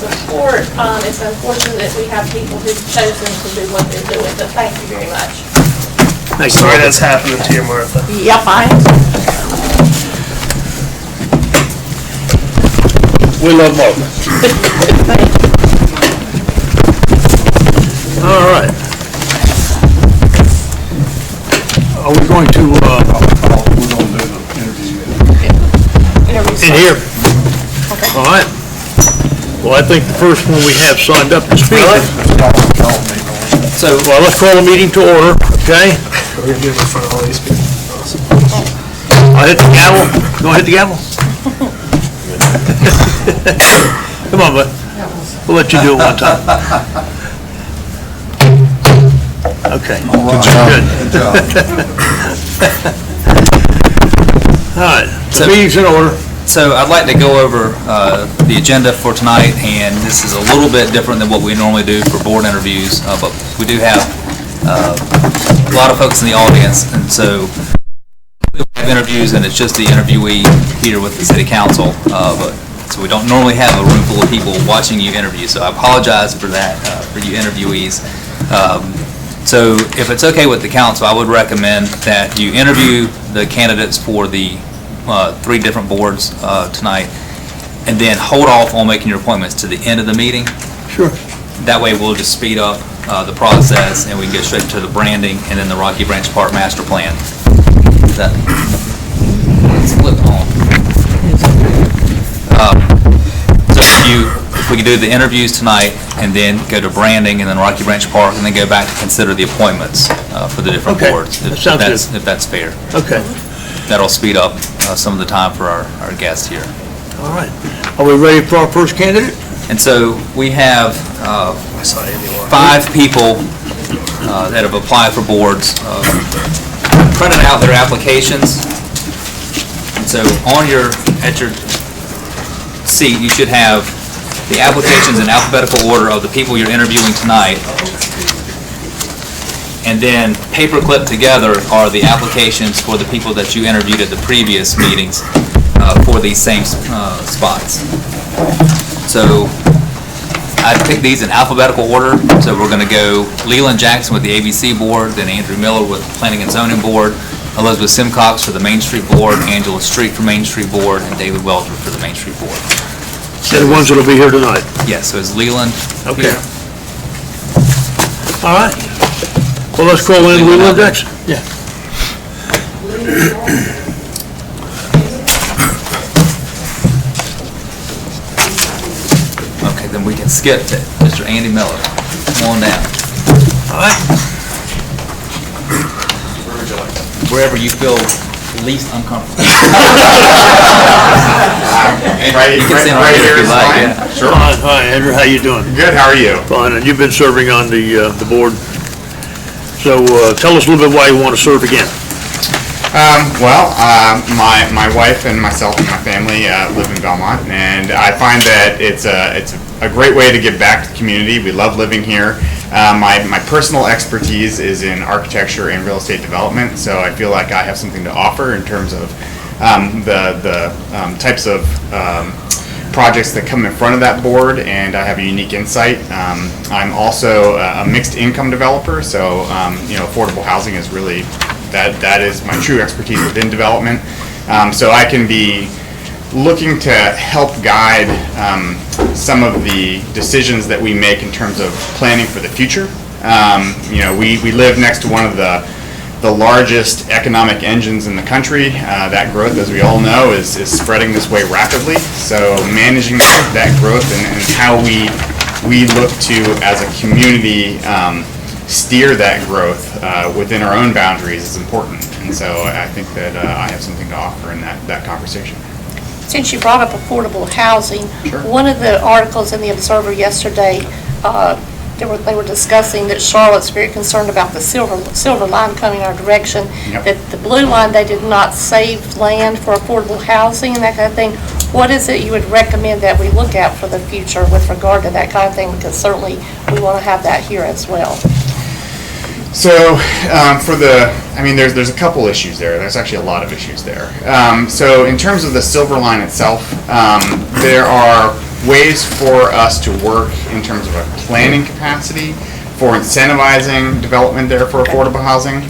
support. It's unfortunate that we have people who've chosen to do what they're doing, but thank you very much. Thanks. Sorry that's happening to you, Martha. Yep, I We love Martha. All right. Are we going to, We're going to do the interview. in here? All right. Well, I think the first one we have signed up to speak. So, well, let's call the meeting to order, okay? We're going to do it in front of all these people. Awesome. I'll hit the gavel. You want to hit the gavel? Come on, bud. We'll let you do it one time. Okay. Good. All right. The meeting's in order. So I'd like to go over the agenda for tonight, and this is a little bit different than what we normally do for board interviews, but we do have a lot of folks in the audience, and so we have interviews, and it's just the interviewee here with the city council, so we don't normally have a room full of people watching you interview, so I apologize for that, for you interviewees. So if it's okay with the council, I would recommend that you interview the candidates for the 3 different boards tonight, and then hold off on making your appointments to the end of the meeting. Sure. That way we'll just speed up the process, and we can get straight to the branding and then the Rocky Branch Park Master Plan. Is that it's flipped on? So if we could do the interviews tonight and then go to branding and then Rocky Branch Park and then go back to consider the appointments for the different boards, if that's fair. Okay. That'll speed up some of the time for our guests here. All right. Are we ready for our first candidate? And so we have 5 people that have applied for boards, printed out their applications. And so at your seat, you should have the applications in alphabetical order of the people you're interviewing tonight. And then paper clipped together are the applications for the people that you interviewed at the previous meetings for these same spots. So I picked these in alphabetical order. So we're going to go Leland Jackson with the ABC Board, then Andrew Miller with the Planning and Zoning Board, Elizabeth Simcox for the Main Street Board, Angela Street for Main Street Board, and David Welter for the Main Street Board. They're the ones that'll be here tonight. Yes, so it's Leland. Okay. Here. All right. Well, let's call in Leland Jackson. Yeah. Okay, then we can skip to Mr. Andy Miller. Come on down. All right. Wherever you feel least uncomfortable. Right You can sit right here here if is you like, fine. yeah. Sure. Hi, Andrew. How you doing? Good, how are you? Fine. And you've been serving on the board. So tell us a little bit why you want to serve again. My wife and myself and my family live in Belmont, and I find that it's a great way to give back to the community. We love living here. My personal expertise is in architecture and real estate development, so I feel like I have something to offer in terms of the types of projects that come in front of that board, and I have a unique insight. I'm also a mixed income developer, so affordable housing is really that is my true expertise within development. So I can be looking to help guide some of the decisions that we make in terms of planning for the future. We live next to one of the largest economic engines in the country. That growth, as we all know, is spreading this way rapidly. So managing that growth and how we look to, as a community, steer that growth within our own boundaries is important. And so I think that I have something to offer in that conversation. Since you brought up affordable housing, Sure. one of the articles in the Observer yesterday, they were discussing that Charlotte's very concerned about the silver line coming our direction. Yep. That the blue line, they did not save land for affordable housing and that kind of thing. What is it you would recommend that we look at for the future with regard to that kind of thing? Because certainly we want to have that here as well. So there's a couple issues there. There's actually a lot of issues there. So in terms of the silver line itself, there are ways for us to work in terms of a planning capacity for incentivizing development there for affordable housing.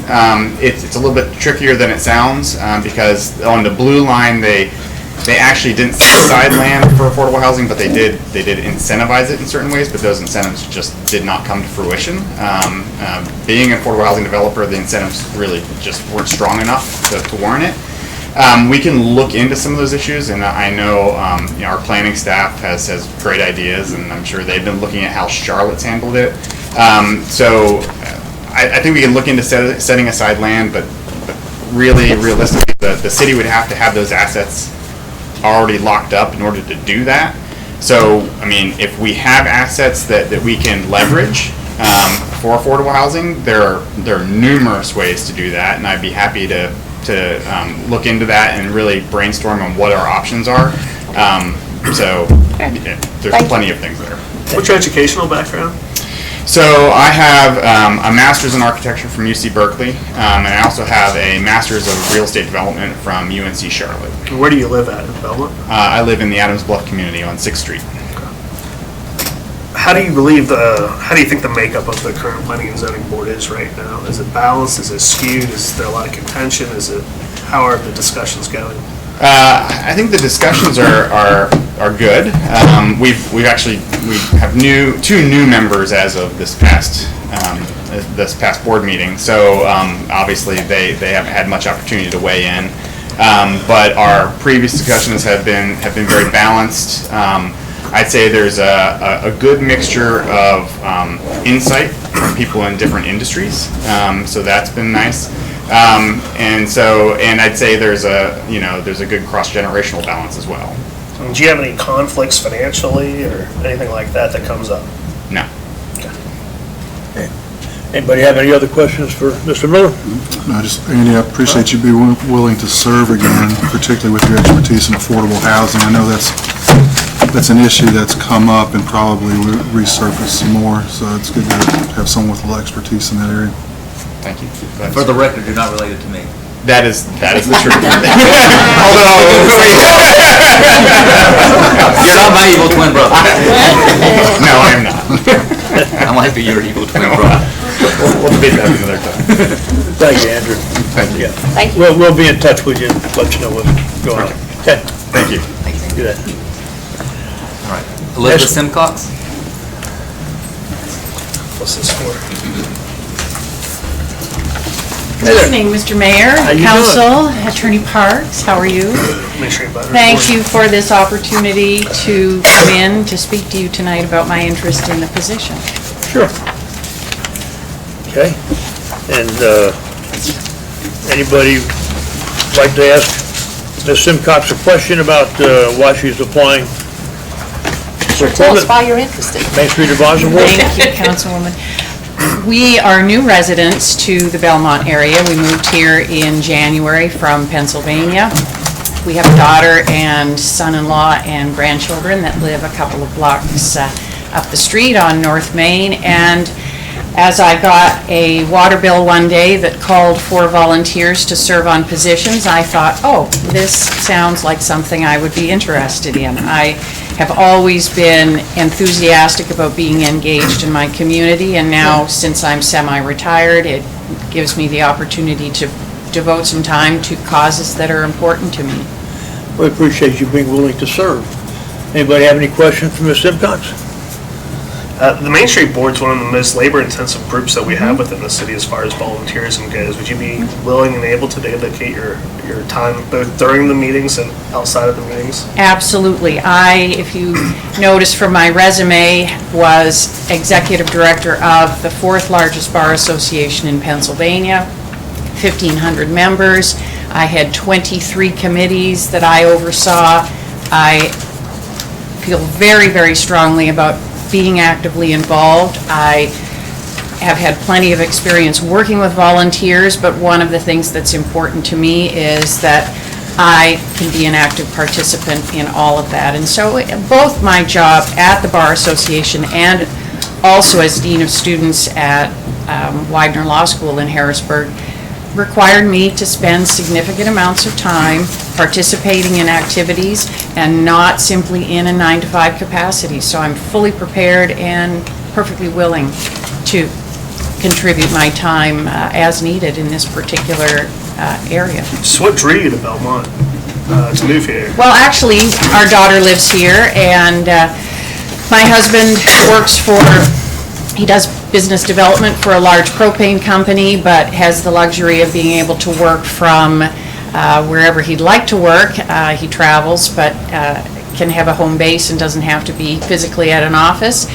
It's a little bit trickier than it sounds because on the blue line they actually didn't set aside land for affordable housing, but they did incentivize it in certain ways, but those incentives just did not come to fruition. Being an affordable housing developer, the incentives really just weren't strong enough to warrant it. We can look into some of those issues, and I know, our planning staff has great ideas, and I'm sure they've been looking at how Charlotte's handled it. So I think we can look into setting aside land, but really, realistically, the city would have to have those assets already locked up in order to do that. So, I mean, if we have assets that we can leverage for affordable housing, there are numerous ways to do that, and I'd be happy to look into that and really brainstorm on what our options are. So, there's plenty of things there. What's your educational background? So I have a master's in architecture from UC Berkeley, and I also have a master's of real estate development from UNC Charlotte. Where do you live at in Belmont? I live in the Adams Bluff community on 6th Street. How do you think the makeup of the current planning and zoning board is right now? Is it balanced? Is it skewed? Is there a lot of contention? How are the discussions going? I think the discussions are good. We have two new members as of this past board meeting. So obviously they haven't had much opportunity to weigh in. But our previous discussions have been very balanced. I'd say there's a good mixture of insight from people in different industries. So that's been nice. And I'd say there's a good cross-generational balance as well. Do you have any conflicts financially or anything like that comes up? No. Anybody have any other questions for Mr. Miller? No, Andy, I appreciate you being willing to serve again, particularly with your expertise in affordable housing. I know that's an issue that's come up and probably resurface some more, so it's good to have someone with a little expertise in that area. Thank you. For the record, you're not related to me. That is the truth. You're not my evil twin brother. No, I am not. I might be your evil twin brother. We'll debate that another time. Thank you, Andrew. Thank you. Thank you. We'll be in touch with you, let you know what's going on. Okay. Thank you. Do that. All right. Elizabeth Simcox? What's this for? Good evening, Mr. Mayor, you Council, Attorney Parks, how are you? Make sure you button Thank you for this opportunity to come in to speak to you tonight about my interest in the position. Sure. Okay. And anybody like to ask Ms. Simcox a question about why she's applying? Tell us why you're interested. Main Street Advisory Board? Thank you, Councilwoman. We are new residents to the Belmont area. We moved here in January from Pennsylvania. We have a daughter and son-in-law and grandchildren that live a couple of blocks up the street on North Main. And as I got a water bill one day that called for volunteers to serve on positions, I thought, oh, this sounds like something I would be interested in. I have always been enthusiastic about being engaged in my community, and now, since I'm semi-retired, it gives me the opportunity to devote some time to causes that are important to me. We appreciate you being willing to serve. Anybody have any questions for Ms. Simcox? The Main Street Board is one of the most labor-intensive groups that we have within the city as far as volunteerism goes. Would you be willing and able to dedicate your time both during the meetings and outside of the meetings? Absolutely. If you notice from my resume, was executive director of the 4th largest bar association in Pennsylvania, 1,500 members. I had 23 committees that I oversaw. I feel very, very strongly about being actively involved. I have had plenty of experience working with volunteers, but one of the things that's important to me is that I can be an active participant in all of that. And so both my job at the Bar Association and also as Dean of Students at Widener Law School in Harrisburg, required me to spend significant amounts of time participating in activities and not simply in a 9-to-5 capacity. So I'm fully prepared and perfectly willing to contribute my time as needed in this particular area. So what drew you to Belmont to move here? Well, actually, our daughter lives here, and my husband works he does business development for a large propane company, but has the luxury of being able to work from wherever he'd like to work. He travels, but can have a home base and doesn't have to be physically at an office.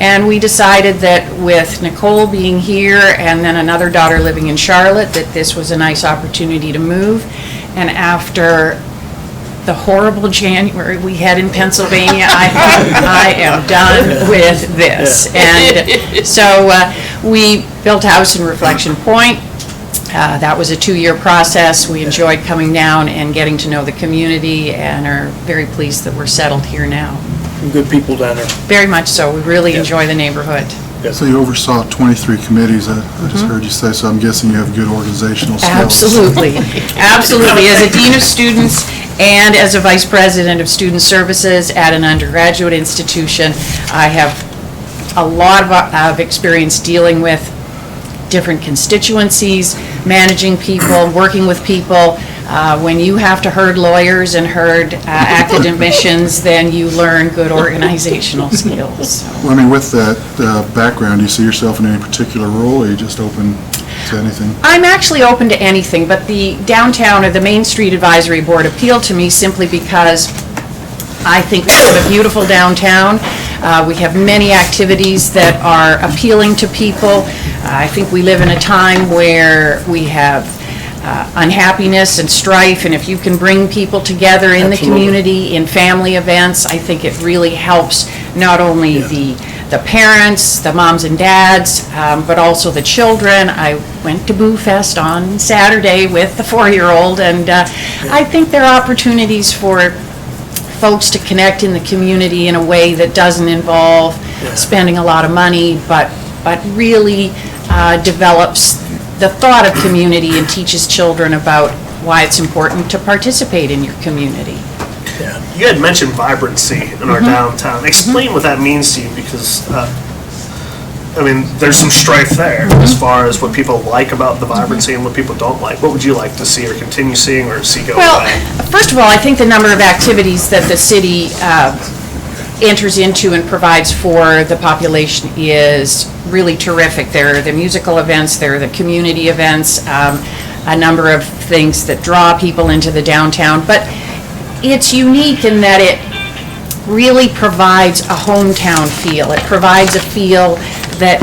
And we decided that with Nicole being here and then another daughter living in Charlotte, that this was a nice opportunity to move. And after the horrible January we had in Pennsylvania, I thought, I am done with this. And so we built a house in Reflection Point. That was a 2-year process. We enjoyed coming down and getting to know the community and are very pleased that we're settled here now. Good people down there. Very much so. We really enjoy the neighborhood. So you oversaw 23 committees, I just heard you say, so I'm guessing you have good organizational skills. Absolutely. Absolutely. As a dean of students and as a vice president of student services at an undergraduate institution, I have a lot of experience dealing with different constituencies, managing people, working with people. When you have to herd lawyers and herd academicians, then you learn good organizational skills. Well, I mean, with that background, do you see yourself in any particular role, or are you just open to anything? I'm actually open to anything, but the downtown or the Main Street Advisory Board appealed to me simply because I think we have a beautiful downtown. We have many activities that are appealing to people. I think we live in a time where we have unhappiness and strife, and if you can bring people together in the community, in family events, I think it really helps not only the parents, the moms and dads, but also the children. I went to Boo Fest on Saturday with the 4-year-old, and I think there are opportunities for folks to connect in the community in a way that doesn't involve spending a lot of money, but really develops the thought of community and teaches children about why it's important to participate in your community. You had mentioned vibrancy in our downtown. Explain what that means to you, because I mean, there's some strife there as far as what people like about the vibrancy and what people don't like. What would you like to see or continue seeing or see go away? First of all, I think the number of activities that the city enters into and provides for the population is really terrific. There are the musical events, there are the community events, a number of things that draw people into the downtown, but it's unique in that it really provides a hometown feel. It provides a feel that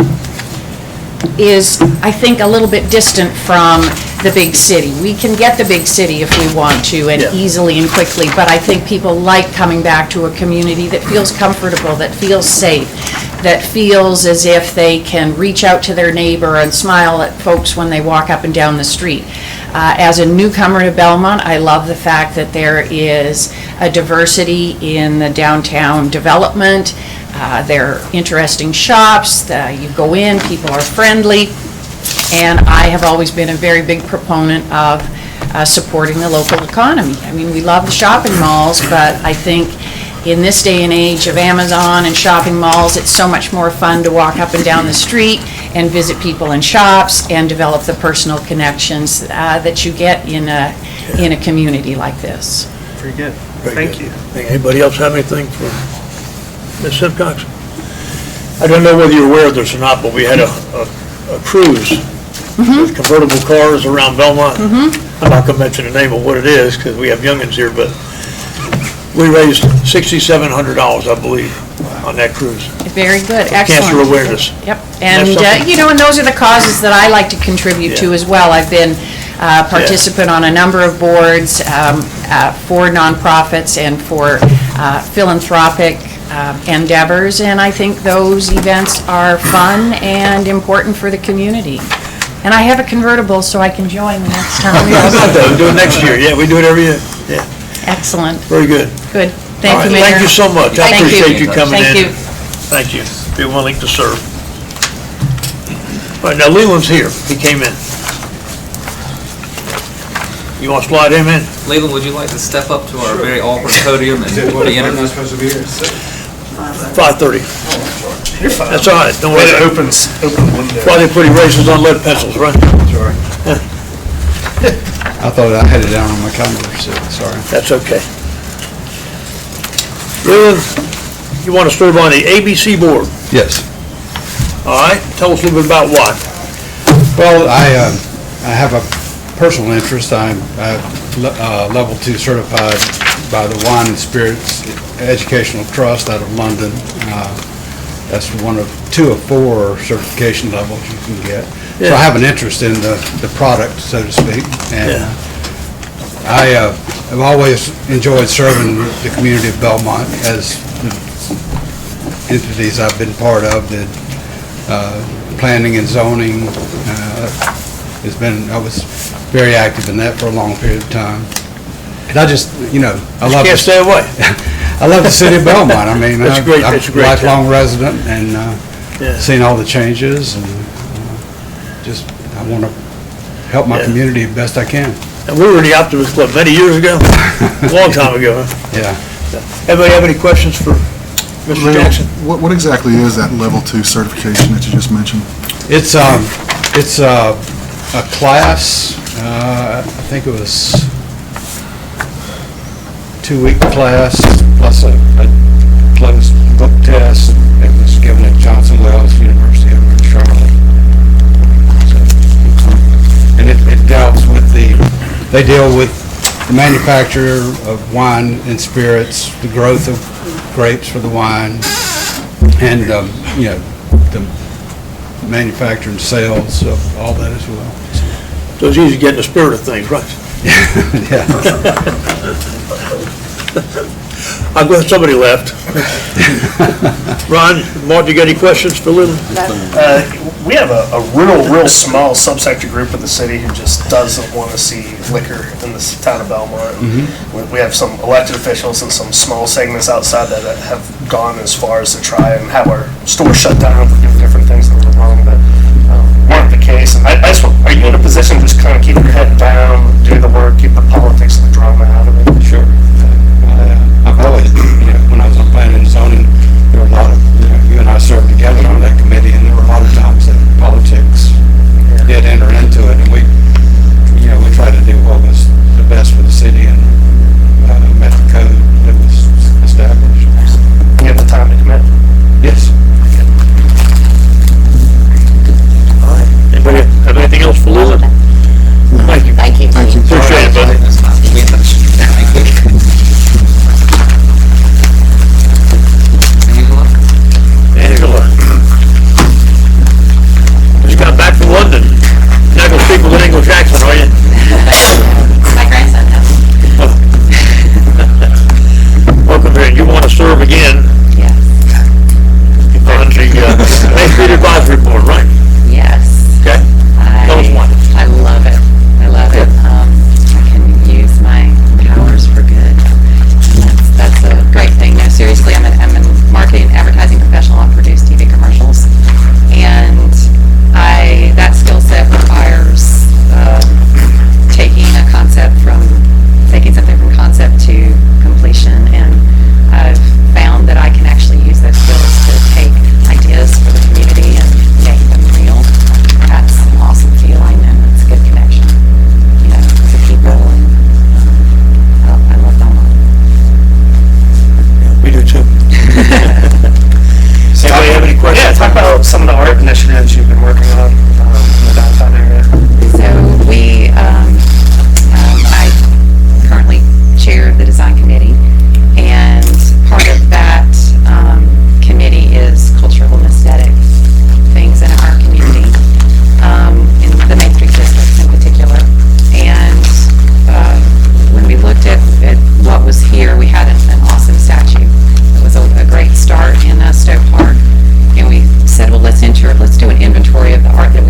is, I think, a little bit distant from the big city. We can get the big city if we want to, and easily and quickly, but I think people like coming back to a community that feels comfortable, that feels safe, that feels as if they can reach out to their neighbor and smile at folks when they walk up and down the street. As a newcomer to Belmont, I love the fact that there is a diversity in the downtown development. There are interesting shops. You go in, people are friendly. And I have always been a very big proponent of supporting the local economy. I mean, we love the shopping malls, but I think in this day and age of Amazon and shopping malls, it's so much more fun to walk up and down the street and visit people in shops and develop the personal connections that you get in a community like this. Very good. Very Thank good. you. Anybody else have anything for Ms. Simcox? I don't know whether you're aware of this or not, but we had a cruise with convertible cars around Belmont. I'm not going to mention the name of what it is because we have youngins here, but we raised $6,700, I believe, on that cruise. Very good, excellent. Cancer awareness. Yep, and and those are the causes that I like to contribute to as well. I've been a participant on a number of boards for nonprofits and for philanthropic endeavors, and I think those events are fun and important for the community. And I have a convertible, so I can join the next time. We do it next year. Yeah, we do it every year. Yeah. Excellent. Very good. Good. All Thank right, you, Mayor. thank you so much. I Thank you. appreciate you coming in. Thank you. Thank you. Be willing to serve. All right, now Leland's here. He came in. You want to slide him in? Leland, would you like to step up to our very awkward podium and do the interview? 5:30. You're fine. That's all right, don't worry. It opens, open the window. That's why they put erasers on lead pencils, right? Sure. I thought I had it down on my calendar, so, sorry. That's okay. Leland, you want to serve on the ABC board? Yes. All right, tell us a little bit about why. Well, I have a personal interest. I'm level 2 certified by the Wine and Spirits Educational Trust out of London. That's one of 2 of 4 certification levels you can get. So I have an interest in the product, so to speak. And I have always enjoyed serving the community of Belmont as the entities I've been part of. The planning and zoning I was very active in that for a long period of time. And I just, I love Can't stay away. I love the city of Belmont. I mean, That's great. I'm That's a a great lifelong resident and Yeah. seen all the changes and just, I want to help my Yeah. community the best I can. And we were in the Optimist Club many years ago, a long time ago. Huh? Yeah. Anybody have any questions for Mr. Leo, Jackson? what exactly is that level 2 certification that you just mentioned? It's a class, I think it was 2-week class plus a closed book test. It was given at Johnson Wales University over in Charlotte. And it deals with they deal with the manufacture of wine and spirits, the growth of grapes for the wine, and, the manufacture and sales of all that as well. So it's easy to get in the spirit of things, right? Yeah. I'm glad somebody left. Ron, Mark, you got any questions for Lynn? We have a real small subsector group of the city who just doesn't want to see liquor in the town of Belmont. We have some elected officials and some small segments outside that have gone as far as to try and have our store shut down for doing different things that were wrong, but weren't the case. And I just, are you in a position to just kind of keep your head down, do the work, keep the politics and the drama out of it? Sure. I've always, when I was on planning and zoning, there were a lot of, you and I served together on that committee, and there were a lot of times that politics did enter into it, and we tried to do what was the best for the city and met the code that was established. You have the time to commit? Yes. All right. Anybody have anything else for Lynn? Thank you. Thank you. Thank you. Appreciate it, buddy. Be in touch. Thank you. Angela. Just got back from London. Not gonna speak with an English accent, are you? My grandson has. Welcome here. You want to serve again Yes. on the Main Street Advisory Board, right? Yes. Okay. Tell us why. I love it. I love it. I can use my powers for good. And that's a great thing. No, seriously, I'm a marketing and advertising professional. I produce TV commercials. And that skill set requires taking something from concept to completion. And I've found that I can actually use those skills to take ideas for the community and make them real. That's an awesome feeling, and it's a good connection, with the people, and I love Belmont. We do too. Anybody have any questions? Yeah, talk about some of the art initiatives you've been working on in the downtown area. So I currently chair the design committee, and part of that committee is cultural and aesthetic things in our community, in the Main Street districts in particular. And when we looked at what was here, we had an awesome statue. It was a great start in Stowe Park, and we said, well, let's do an inventory of the art that we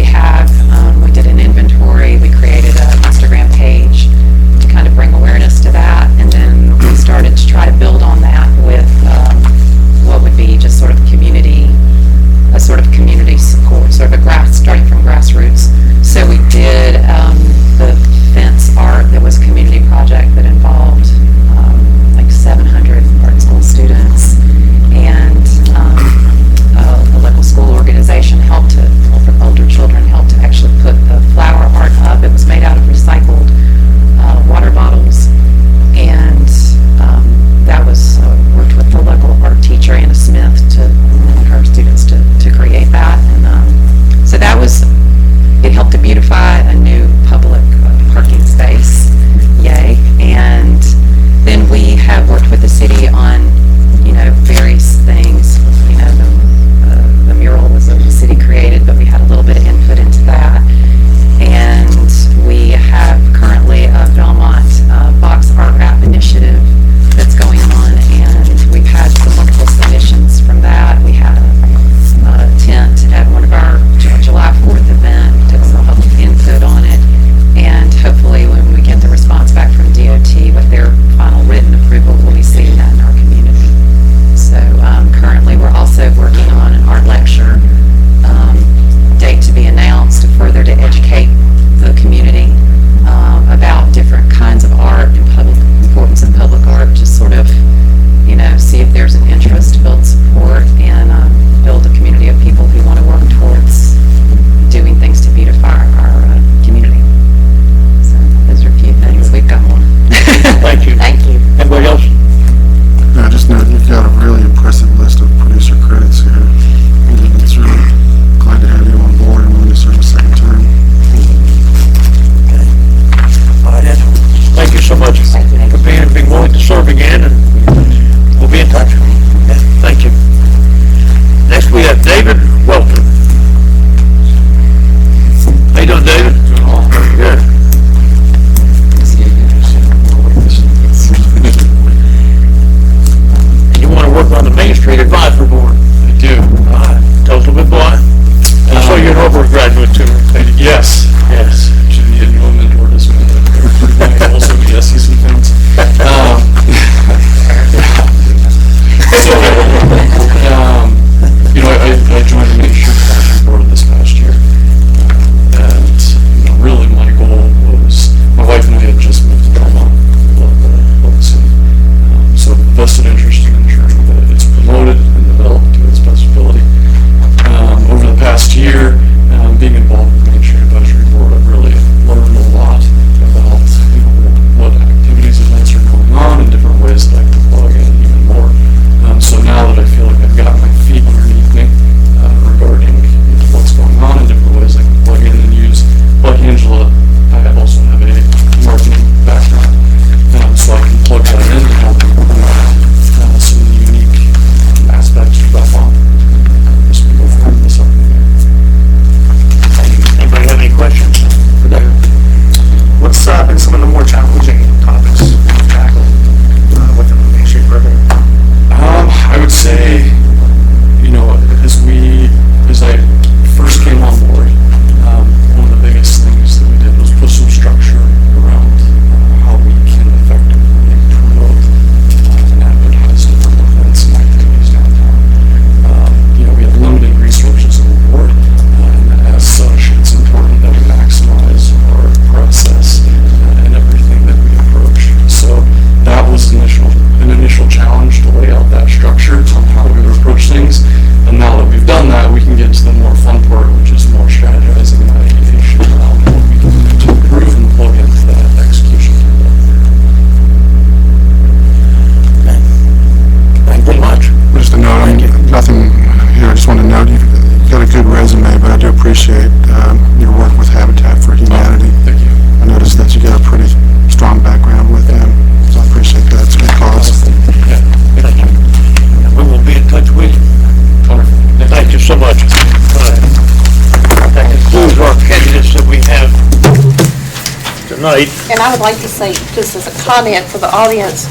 tonight. And I would like to say, just as a comment for the audience,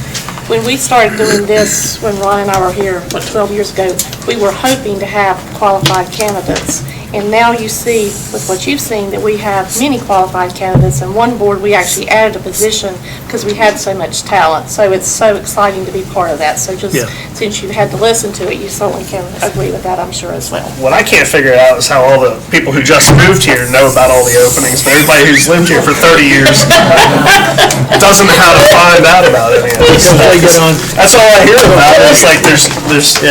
when we started doing this, when Ron and I were here, 12 years ago, we were hoping to have qualified candidates. And now you see, with what you've seen, that we have many qualified candidates. And one board, we actually added a position because we had so much talent. So it's so exciting to be part of that. So just since you had to listen to it, you certainly can agree with that, I'm sure, as well. What I can't figure out is how all the people who just moved here know about all the openings, but everybody who's lived here for 30 years doesn't know how to find out about it. That's all I hear about. It's like there's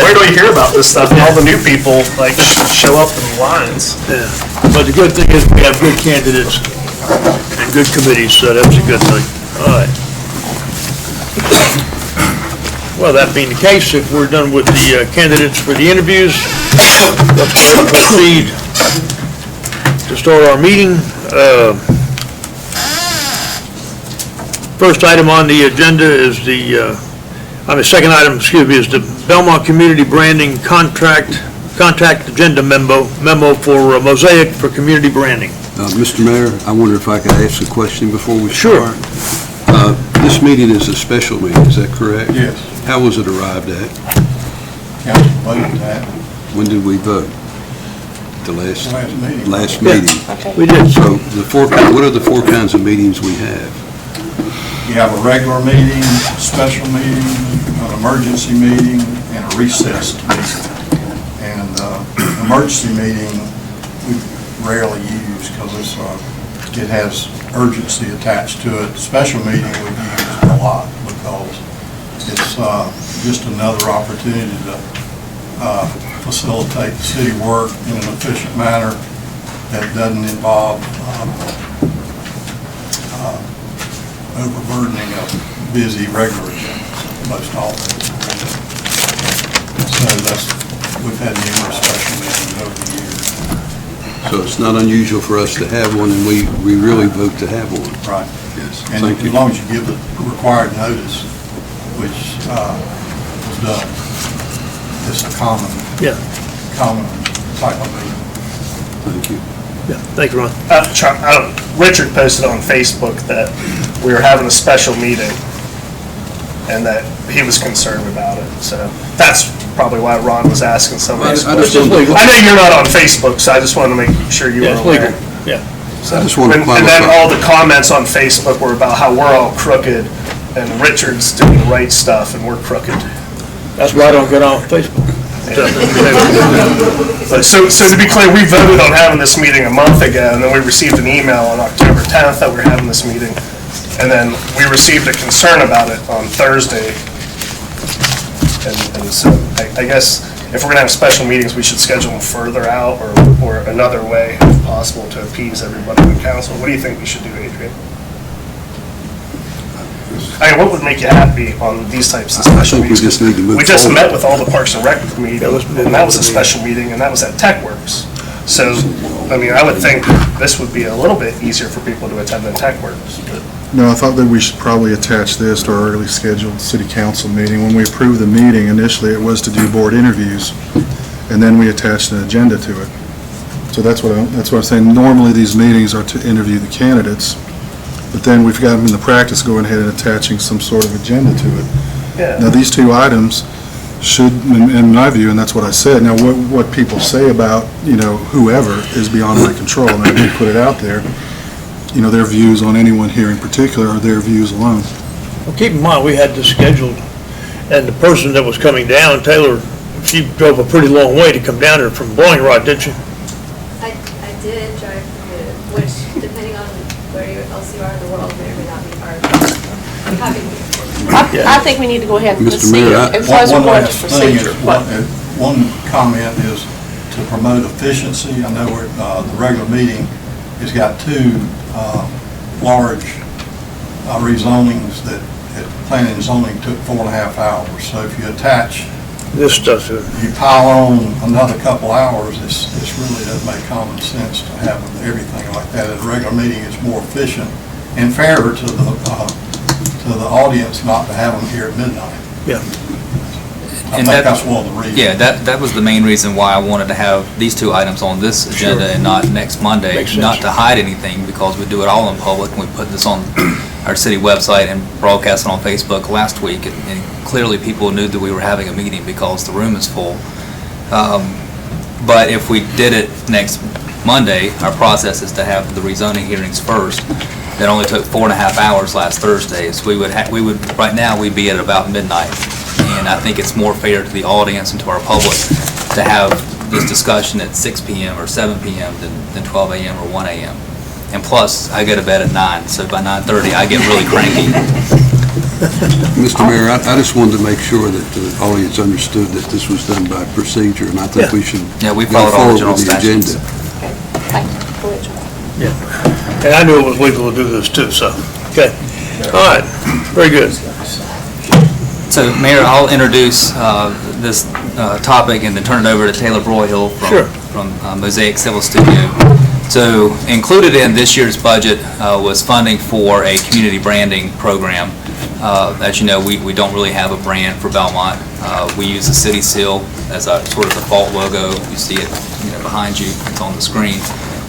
where do we hear about this stuff? And all the new people like show up in line. Yeah, but the good thing is we have good candidates and good committees, so that's a good thing. All right. Well, that being the case, if we're done with the candidates for the interviews, let's proceed to start our meeting. First item on the agenda is second item, is the Belmont Community Branding Contact Agenda memo for Mosaic for community branding. Mr. Mayor, I wonder if I could ask a question before we Sure. start? This meeting is a special meeting, is that correct? Yes. How was it arrived at? Council voted that When did we vote? The last meeting. last meeting. Okay. We did. So what are the four kinds of meetings we have? You have a regular meeting, a special meeting, an emergency meeting, and a recessed meeting. And emergency meeting, we rarely use because it has urgency attached to it. Special meeting we use a lot because it's just another opportunity to facilitate the city work in an efficient manner that doesn't involve overburdening a busy regular agenda most often. So we've had numerous special meetings over the years. So it's not unusual for us to have one, and we really vote to have one. Right. Yes, And thank as you. long as you give the required notice, which was done, it's a common type of meeting. Thank you. Yeah, thank you, Ron. Richard posted on Facebook that we were having a special meeting and that he was concerned about it. So that's probably why Ron was asking some of these questions. I know you're not on Facebook, so I just wanted to make sure you were aware. Yeah. I just want to And then qualify. all the comments on Facebook were about how we're all crooked and Richard's doing the right stuff and we're crooked. That's why I don't get on Facebook. But so to be clear, we voted on having this meeting a month ago, and then we received an email on October 10th that we were having this meeting, and then we received a concern about it on Thursday. And so I guess if we're gonna have special meetings, we should schedule them further out or another way if possible to appease everybody in the council. What do you think we should do, Adrian? I mean, what would make you happy on these types of special meetings? I think we just need to move We just forward. met with all the Parks and Rec committee, and that was a special meeting, and that was at TechWorks. So, I mean, I would think this would be a little bit easier for people to attend than TechWorks. But No, I thought that we should probably attach this to our early scheduled city council meeting. When we approved the meeting, initially it was to do board interviews, and then we attached an agenda to it. So that's what I'm saying. Normally, these meetings are to interview the candidates, but then we've got them in the practice going ahead and attaching some sort of agenda to it. yeah. Now, these two items should, in my view, and that's what I said, now what people say about, whoever is beyond my control, and I did put it out there. Their views on anyone here in particular are their views alone. Well, keep in mind, we had this scheduled, and the person that was coming down, Taylor, she drove a pretty long way to come down here from Blowing Rock, didn't she? I did drive through, which, depending on where else you are in the world, may or may not be hard. I'm happy to I think we need to go ahead and Mr. proceed. Mayor, As long as we're One going to last thing is, procedure. one comment is to promote efficiency. I know the regular meeting has got two large rezonings that planning and zoning took 4.5 hours. So if you attach, This does it. you pile on another couple hours, this really doesn't make common sense to have everything like that. At a regular meeting, it's more efficient and fairer to the audience not to have them here at midnight. Yeah. I think that's one of the reasons. Yeah, that was the main reason why I wanted to have these two items on this agenda and not next Monday. Makes sense. Not to hide anything, because we do it all in public, and we put this on our city website and broadcast it on Facebook last week, and clearly people knew that we were having a meeting because the room is full. But if we did it next Monday, our process is to have the rezoning hearings first. That only took 4.5 hours last Thursday, so right now, we'd be at about midnight. And I think it's more fair to the audience and to our public to have this discussion at 6 p.m. or 7 p.m. than 12 a.m. or 1 a.m. And plus, I go to bed at 9, so by 9:30, I get really cranky. Mr. Mayor, I just wanted to make sure that the audience understood that this was done by procedure, and I think we should Yeah, we go followed all the forward general with the statutes. agenda. Thank you. Go ahead, John. Yeah, and I knew it was legal to do this too, so, okay. All right, very good. So, Mayor, I'll introduce this topic and then turn it over to Taylor Broyhill from Mosaic Civil Studio. So, included in this year's budget was funding for a community branding program. As you know, we don't really have a brand for Belmont. We use the city seal as a sort of default logo. You see it, behind you. It's on the screen.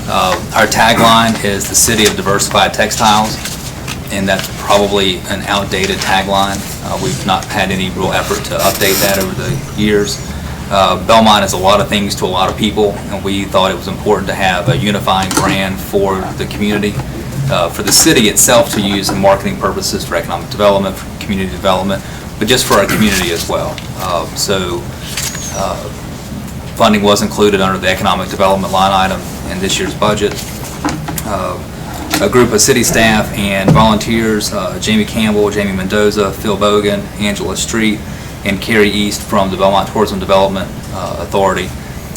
Our tagline is the City of Diversified Textiles, and that's probably an outdated tagline. We've not had any real effort to update that over the years. Belmont is a lot of things to a lot of people, and we thought it was important to have a unifying brand for the community, for the city itself to use in marketing purposes, for economic development, for community development, but just for our community as well. Funding was included under the economic development line item in this year's budget. A group of city staff and volunteers, Jamie Campbell, Jamie Mendoza, Phil Bogan, Angela Street, and Carrie East from the Belmont Tourism Development Authority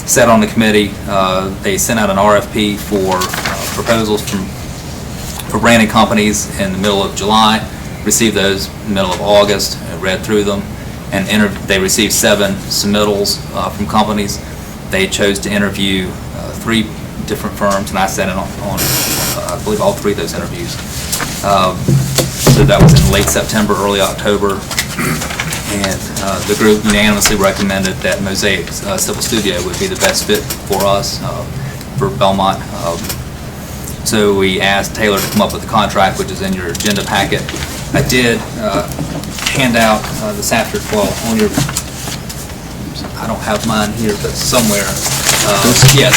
sat on the committee. They sent out an RFP for proposals for branding companies in the middle of July, received those in the middle of August, read through them, and they received 7 submittals from companies. They chose to interview 3 different firms, and I sat in on I believe all 3 of those interviews. So that was in late September, early October, and the group unanimously recommended that Mosaic Civil Studio would be the best fit for us, for Belmont. So we asked Taylor to come up with a contract, which is in your agenda packet. I did hand out this afternoon, well, on your, I don't have mine here, but somewhere. Yes,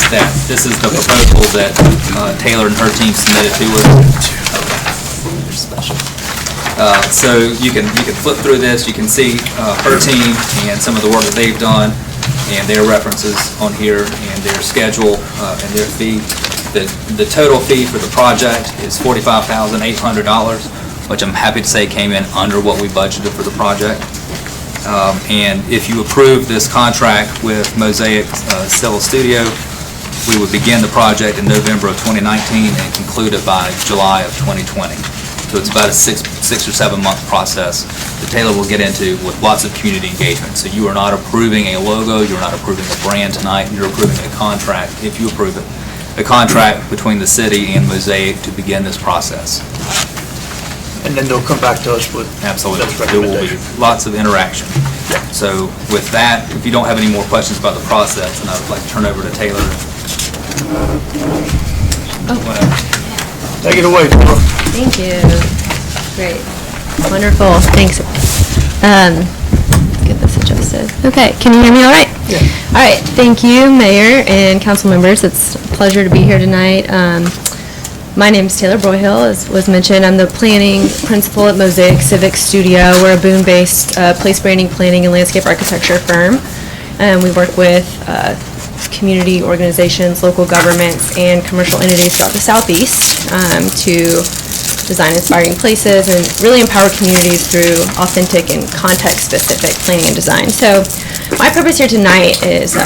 this is the proposal that Taylor and her team submitted to us. Okay, they're special. So you can flip through this. You can see her team and some of the work that they've done, and their references on here, and their schedule and their fee. The total fee for the project is $45,800, which I'm happy to say came in under what we budgeted for the project. And if you approve this contract with Mosaic Civil Studio, we would begin the project in November of 2019 and conclude it by July of 2020. So it's about a 6 or 7 month process that Taylor will get into with lots of community engagement. So you are not approving a logo, you're not approving a brand tonight, you're approving a contract, if you approve it, a contract between the city and Mosaic to begin this process. And then they'll come back to us with Absolutely. those There will be recommendations. lots of interaction. So with that, if you don't have any more questions about the process, then I would like to turn over to Taylor. Take it away, Laura. Thank you. Great. Wonderful. Thanks. Let's get this adjusted. Okay, can you hear me all right? Yeah. All right, thank you, Mayor and council members. It's a pleasure to be here tonight. My name is Taylor Broyhill, as was mentioned. I'm the planning principal at Mosaic Civic Studio. We're a Boone-based place branding, planning, and landscape architecture firm. We work with community organizations, local governments, and commercial entities throughout the Southeast to design inspiring places and really empower communities through authentic and context-specific planning and design. So my purpose here tonight is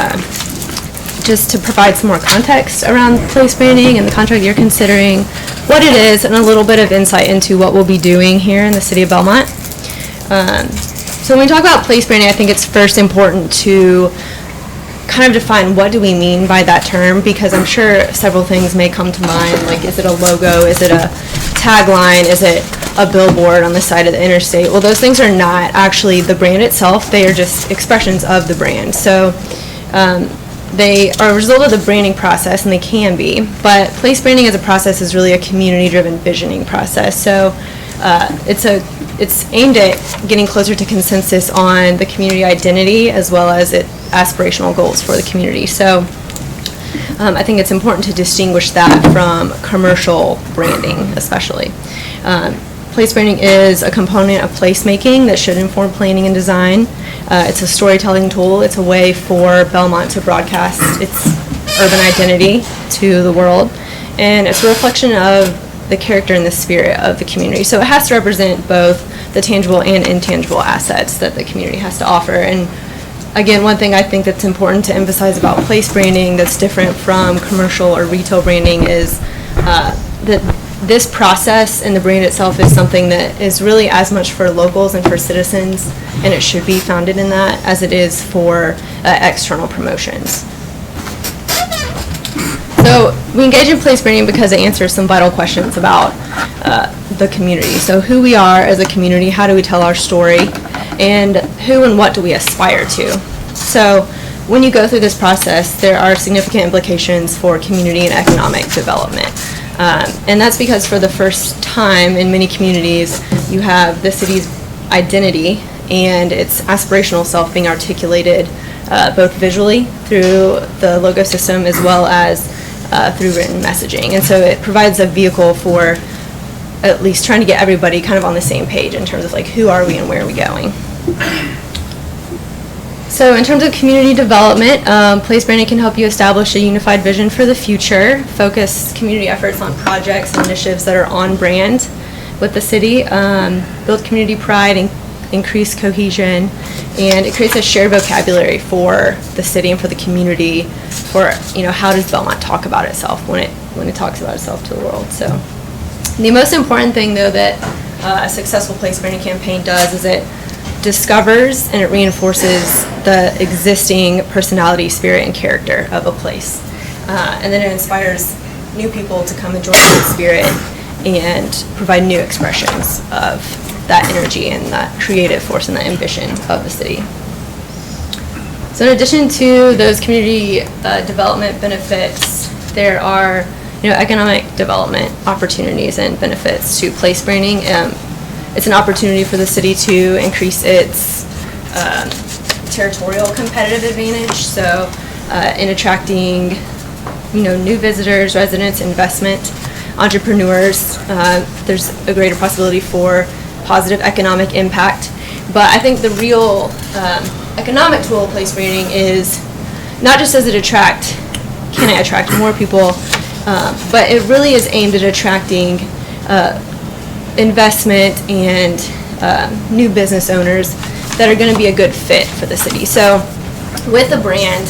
just to provide some more context around place branding and the contract you're considering, what it is, and a little bit of insight into what we'll be doing here in the city of Belmont. So when we talk about place branding, I think it's first important to kind of define what do we mean by that term, because I'm sure several things may come to mind, like is it a logo, is it a tagline, is it a billboard on the side of the interstate? Well, those things are not actually the brand itself. They are just expressions of the brand. So they are a result of the branding process, and they can be. But place branding as a process is really a community-driven visioning process. So it's aimed at getting closer to consensus on the community identity as well as aspirational goals for the community. So I think it's important to distinguish that from commercial branding, especially. Place branding is a component of placemaking that should inform planning and design. It's a storytelling tool. It's a way for Belmont to broadcast its urban identity to the world. And it's a reflection of the character and the spirit of the community. So it has to represent both the tangible and intangible assets that the community has to offer. And again, one thing I think that's important to emphasize about place branding that's different from commercial or retail branding is that this process and the brand itself is something that is really as much for locals and for citizens, and it should be founded in that, as it is for external promotions. So we engage in place branding because it answers some vital questions about the community. So who we are as a community, how do we tell our story, and who and what do we aspire to? So when you go through this process, there are significant implications for community and economic development. And that's because for the first time in many communities, you have the city's identity and its aspirational self being articulated both visually through the logo system as well as through written messaging. And so it provides a vehicle for at least trying to get everybody kind of on the same page in terms of like who are we and where are we going. So in terms of community development, place branding can help you establish a unified vision for the future, focus community efforts on projects and initiatives that are on brand with the city, build community pride and increase cohesion, and it creates a shared vocabulary for the city and for the community for, you know, how does Belmont talk about itself when it talks about itself to the world. So the most important thing though that a successful place branding campaign does is it discovers and it reinforces the existing personality, spirit, and character of a place. And then it inspires new people to come and join the spirit and provide new expressions of that energy and that creative force and that ambition of the city. So in addition to those community development benefits, there are economic development opportunities and benefits to place branding. It's an opportunity for the city to increase its territorial competitive advantage. So in attracting new visitors, residents, investment, entrepreneurs, there's a greater possibility for positive economic impact. But I think the real economic tool of place branding is not just does it can it attract more people, but it really is aimed at attracting investment and new business owners that are going to be a good fit for the city. So with the brand,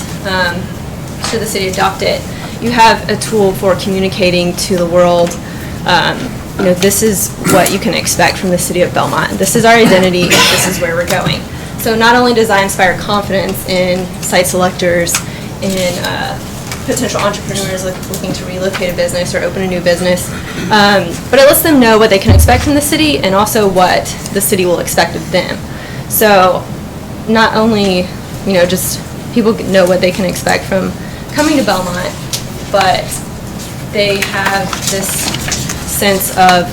should the city adopt it, you have a tool for communicating to the world, this is what you can expect from the city of Belmont. This is our identity, this is where we're going. So not only does that inspire confidence in site selectors, in potential entrepreneurs looking to relocate a business or open a new business, but it lets them know what they can expect from the city and also what the city will expect of them. So not only, just people know what they can expect from coming to Belmont, but they have this sense of,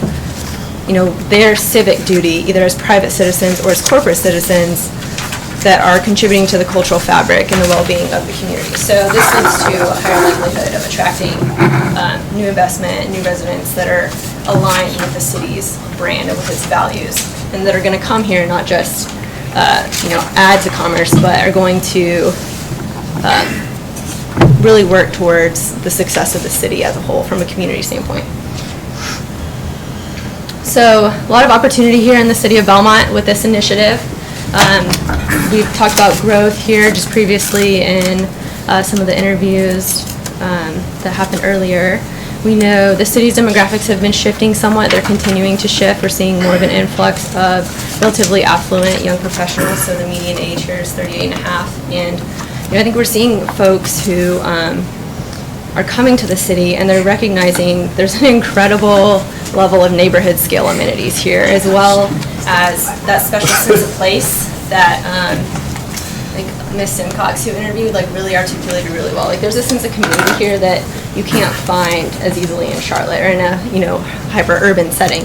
their civic duty, either as private citizens or as corporate citizens, that are contributing to the cultural fabric and the well-being of the community. So this leads to a higher likelihood of attracting new investment, new residents that are aligned with the city's brand and with its values, and that are going to come here not just add to commerce, but are going to really work towards the success of the city as a whole from a community standpoint. So a lot of opportunity here in the city of Belmont with this initiative. We've talked about growth here just previously in some of the interviews that happened earlier. We know the city's demographics have been shifting somewhat. They're continuing to shift. We're seeing more of an influx of relatively affluent young professionals, so the median age here is 38 and a half. And I think we're seeing folks who are coming to the city and they're recognizing there's an incredible level of neighborhood scale amenities here, as well as that special sense of place that like Ms. Simcox, who interviewed, like really articulated really well. Like there's a sense of community here that you can't find as easily in Charlotte or in a, you know, hyper urban setting.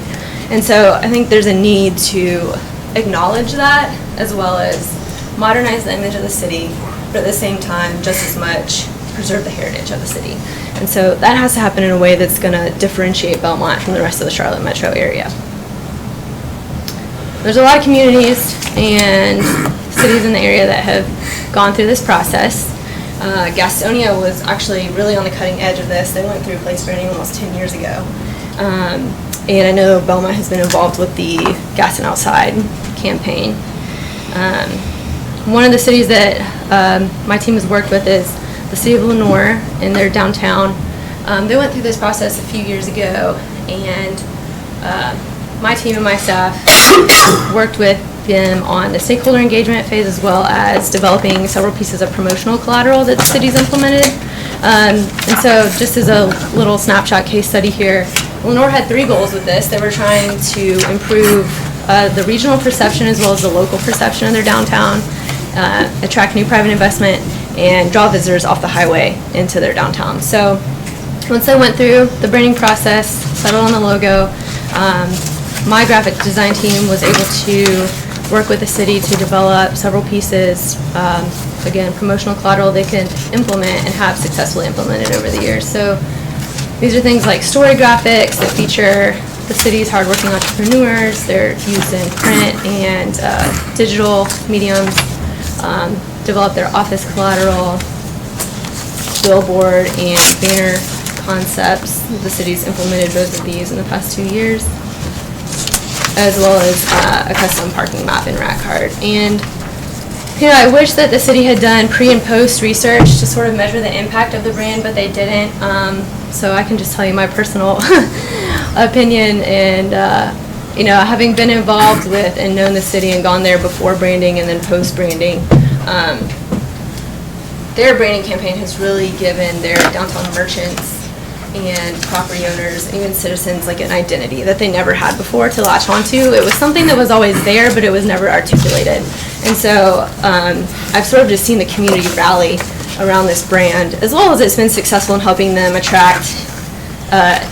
And so I think there's a need to acknowledge that, as well as modernize the image of the city, but at the same time, just as much preserve the heritage of the city. And so that has to happen in a way that's going to differentiate Belmont from the rest of the Charlotte metro area. There's a lot of communities and cities in the area that have gone through this process. Gastonia was actually really on the cutting edge of this. They went through place branding almost 10 years ago. And I know Belmont has been involved with the Gaston Outside campaign. One of the cities that my team has worked with is the city of Lenoir in their downtown. They went through this process a few years ago, and my team and my staff worked with them on the stakeholder engagement phase, as well as developing several pieces of promotional collateral that the city's implemented. And so just as a little snapshot case study here, Lenoir had 3 goals with this. They were trying to improve the regional perception as well as the local perception of their downtown, attract new private investment, and draw visitors off the highway into their downtown. So once I went through the branding process, settled on the logo, my graphic design team was able to work with the city to develop several pieces, again, promotional collateral they could implement and have successfully implemented over the years. So these are things like story graphics that feature the city's hardworking entrepreneurs. They're used in print and digital mediums. Develop their office collateral, billboard, and banner concepts. The city's implemented both of these in the past 2 years, as well as a custom parking map in Rackard. And you know, I wish that the city had done pre and post research to sort of measure the impact of the brand, but they didn't. So I can just tell you my personal opinion, and you know, having been involved with and known the city and gone there before branding and then post branding, their branding campaign has really given their downtown merchants and property owners, even citizens, like an identity that they never had before to latch onto. It was something that was always there, but it was never articulated. And so I've sort of just seen the community rally around this brand, as well as it's been successful in helping them attract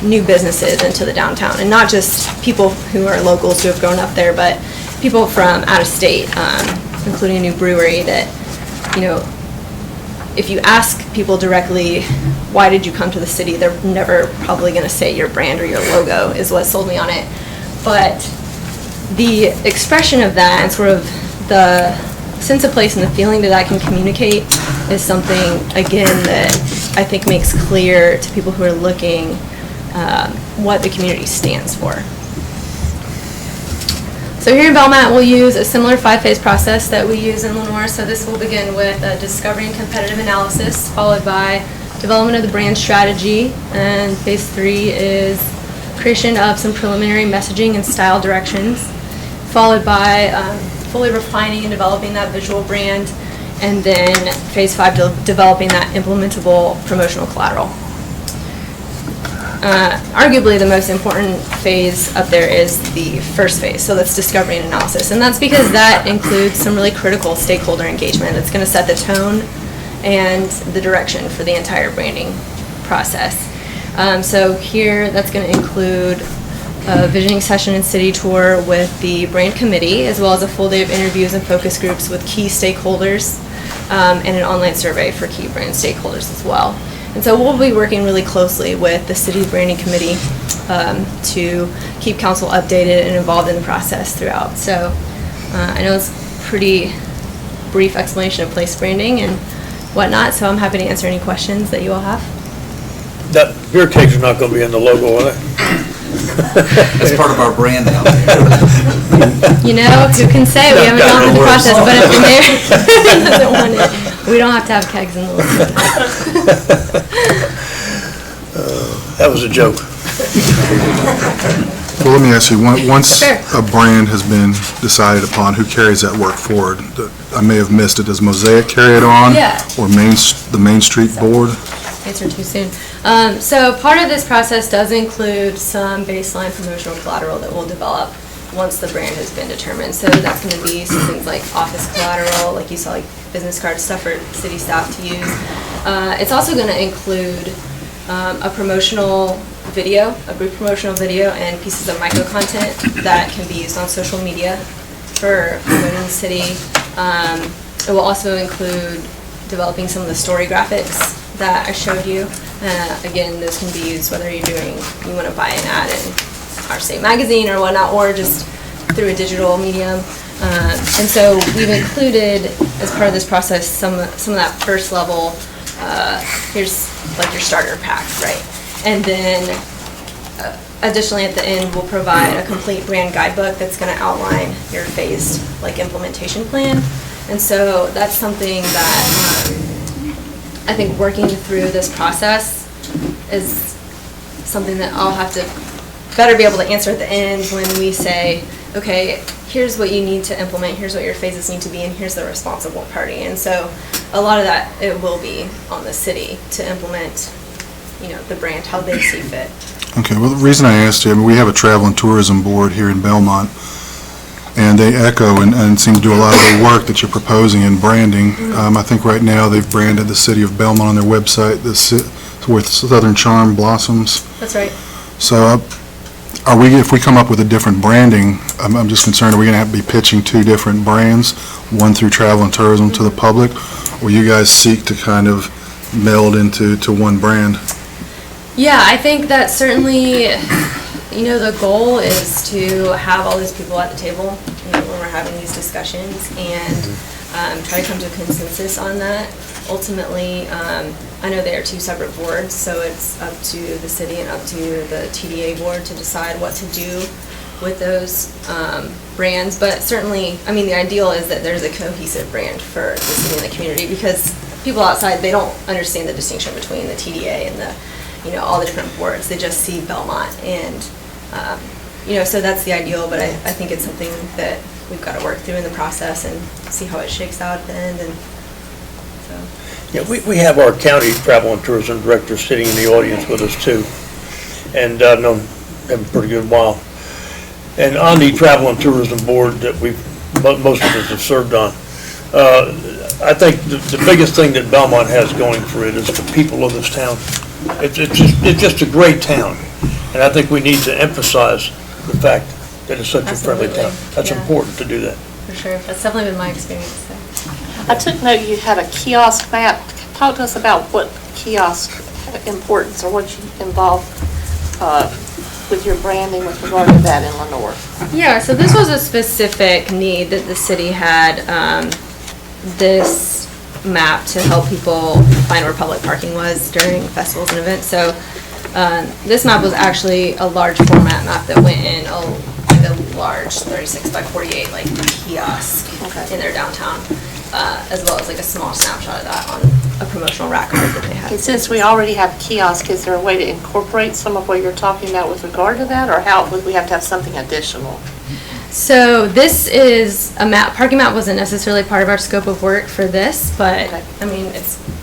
new businesses into the downtown, and not just people who are locals who have grown up there, but people from out of state, including a new brewery that, you know, if you ask people directly, why did you come to the city, they're never probably going to say your brand or your logo is what sold me on it. But the expression of that and sort of the sense of place and the feeling that I can communicate is something, again, that I think makes clear to people who are looking what the community stands for. So here in Belmont, we'll use a similar 5-phase process that we use in Lenoir. So this will begin with a discovery and competitive analysis, followed by development of the brand strategy, and phase 3 is creation of some preliminary messaging and style directions, followed by fully refining and developing that visual brand, and then phase 5, developing that implementable promotional collateral. Arguably the most important phase up there is the first phase, so that's discovery and analysis, and that's because that includes some really critical stakeholder engagement that's going to set the tone and the direction for the entire branding process. So here, that's going to include a visioning session and city tour with the brand committee, as well as a full day of interviews and focus groups with key stakeholders, and an online survey for key brand stakeholders as well. And so we'll be working really closely with the city's branding committee to keep council updated and involved in the process throughout. So I know it's a pretty brief explanation of place branding and whatnot, so I'm happy to answer any questions that you all have. That beer kegs are not going to be in the logo, are they? That's part of our brand now. You know, who can say we haven't gone through the process, but if the mayor doesn't want it, we don't have to have kegs in the logo. That was a joke. Well, let me ask you, once Sure. a brand has been decided upon, who carries that work forward? I may have missed it. Does Mosaic carry it on? Yeah. Or the Main Street Board? answer too soon. So part of this process does include some baseline promotional collateral that we'll develop once the brand has been determined. So that's going to be some things like office collateral, like you saw, like business card stuff for city staff to use. It's also going to include a promotional video, a brief promotional video, and pieces of micro content that can be used on social media for promoting the city. It will also include developing some of the story graphics that I showed you. Again, those can be used whether you want to buy an ad in our state magazine or whatnot, or just through a digital medium. And so we've included, as part of this process, some of that first level. Here's like your starter pack, right? And then additionally at the end, we'll provide a complete brand guidebook that's going to outline your phased implementation plan. And so that's something that I think working through this process is something that I'll have to better be able to answer at the end when we say, okay, here's what you need to implement, here's what your phases need to be, and here's the responsible party. And so a lot of that, it will be on the city to implement, the brand, how they see fit. Okay, well, the reason I asked you, we have a travel and tourism board here in Belmont, and they echo and seem to do a lot of the work that you're proposing in branding. I think right now they've branded the city of Belmont on their website with Southern Charm Blossoms. That's right. So if we come up with a different branding, I'm just concerned, are we going to have to be pitching two different brands, one through travel and tourism to the public, or you guys seek to kind of meld into one brand? Yeah, I think that certainly, the goal is to have all these people at the table, when we're having these discussions, and try to come to a consensus on that. Ultimately, I know they are two separate boards, so it's up to the city and up to the TDA board to decide what to do with those brands. But certainly, the ideal is that there's a cohesive brand for the city and the community, because people outside, they don't understand the distinction between the TDA and the, all the different boards. They just see Belmont, and so that's the ideal. But I think it's something that we've got to work through in the process and see how it shakes out at the end. And so. Yeah, we have our county travel and tourism director sitting in the audience with us too, and I've known him a pretty good while. And on the travel and tourism board that most of us have served on, I think the biggest thing that Belmont has going for it is the people of this town. It's just a great town, and I think we need to emphasize the fact that it's such a friendly town. That's important to do that. For sure, that's definitely been my experience. So. I took note you had a kiosk map. Talk to us about what kiosk importance or what you involve with your branding with regard to that in Lenore. Yeah, so this was a specific need that the city had, this map to help people find where public parking was during festivals and events. So this map was actually a large format map that went in a large 36 by 48 kiosk in their downtown, as well as a small snapshot of that on a promotional rack card that they had. And since we already have a kiosk, is there a way to incorporate some of what you're talking about with regard to that, or how would we have to have something additional? So this is a map. Parking map wasn't necessarily part of our scope of work for this, but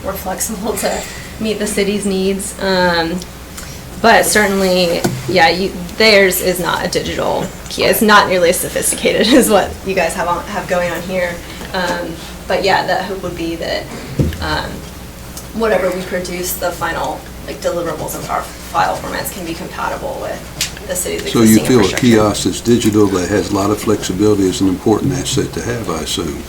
we're flexible to meet the city's needs. But certainly, theirs is not a digital key. It's not nearly as sophisticated as what you guys have going on here. But the hope would be that whatever we produce, the final deliverables of our file formats can be compatible with the city's existing infrastructure. So you feel a kiosk that's digital, that has a lot of flexibility, is an important asset to have, I assume?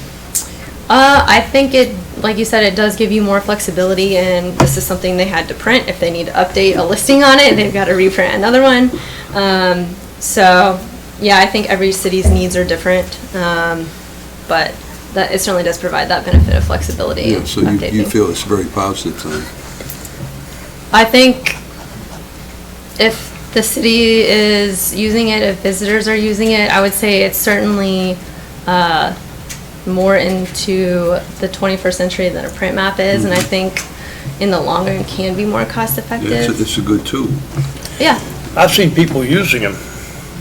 I think it, like you said, it does give you more flexibility, and this is something they had to print. If they need to update a listing on it, they've got to reprint another one. I think every city's needs are different, but that it certainly does provide that benefit of flexibility. Yeah, so you feel it's a very positive thing? I think if the city is using it, if visitors are using it, I would say it's certainly more into the 21st century than a print map is, and I think in the long run can be more cost effective. Yeah, it's a good tool. Yeah. I've seen people using them.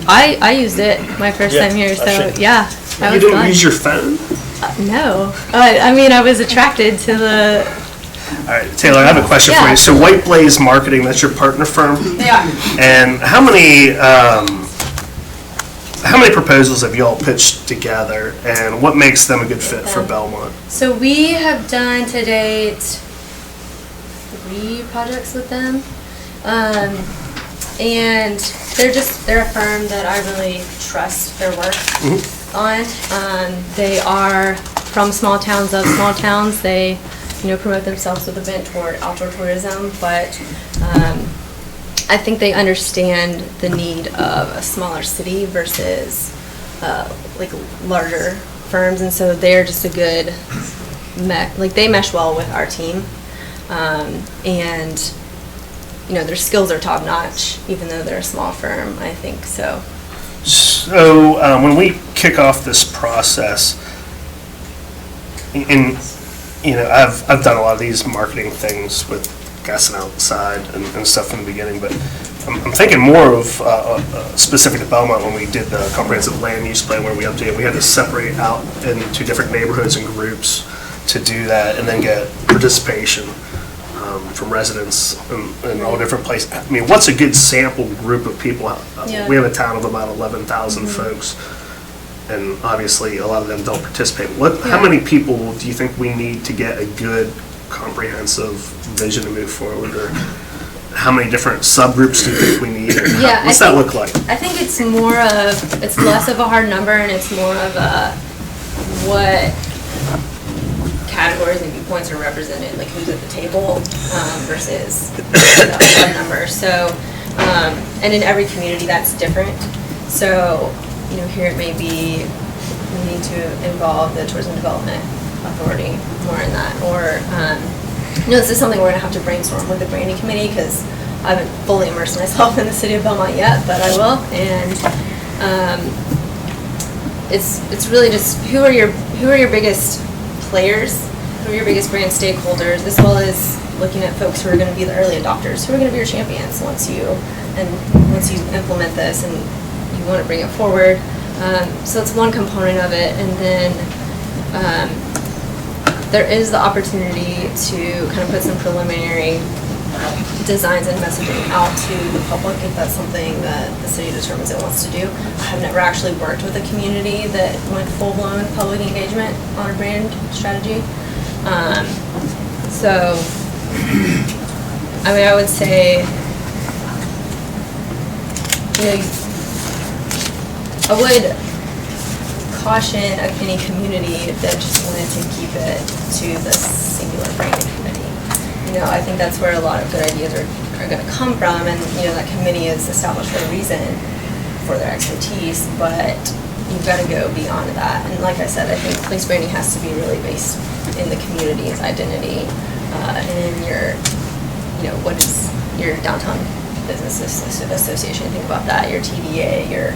I used it my first time here, so yeah. You don't use your phone? No. I was attracted to All right, Taylor, I have a question for you. So White Blaze Marketing, that's your partner firm? They are. And how many proposals have you all pitched together, and what makes them a good fit for Belmont? So we have done to date 3 projects with them. And they're a firm that I really trust their work on. They are from small towns of small towns. They, promote themselves with a bent toward outdoor tourism, but I think they understand the need of a smaller city versus like larger firms, and so they're just a good they mesh well with our team, and their skills are top notch, even though they're a small firm. I think so. So when we kick off this process, I've done a lot of these marketing things with Gaston outside and stuff from the beginning, but I'm thinking more of specific to Belmont when we did the comprehensive land use plan where we updated. We had to separate out into different neighborhoods and groups to do that, and then get participation from residents in all different places. I mean, what's a good sample group of people? We have a town of about 11,000 folks, and obviously a lot of them don't participate. How many people do you think we need to get a good comprehensive vision to move forward, or how many different subgroups do you think we need? What's that look like? I think it's it's less of a hard number, and it's more of a what categories and viewpoints are represented, like who's at the table versus the hard number. So, and in every community that's different. So, here it may be we need to involve the Tourism Development Authority more in that, or this is something we're going to have to brainstorm with the branding committee, because I haven't fully immersed myself in the city of Belmont yet, but I will. And it's really just who are your biggest players, who are your biggest brand stakeholders, as well as looking at folks who are going to be the early adopters, who are going to be your champions once you implement this and you want to bring it forward. So it's one component of it, and then there is the opportunity to kind of put some preliminary designs and messaging out to the public if that's something that the city determines it wants to do. I have never actually worked with a community that went full-blown public engagement on a brand strategy. So, I would say, I would caution any community that just wanted to keep it to the singular branding committee. I think that's where a lot of good ideas are going to come from, and that committee is established for a reason, for their expertise, but you've got to go beyond that. And like I said, I think place branding has to be really based in the community's identity, and in your, what is your downtown business association, think about that, your TDA, your,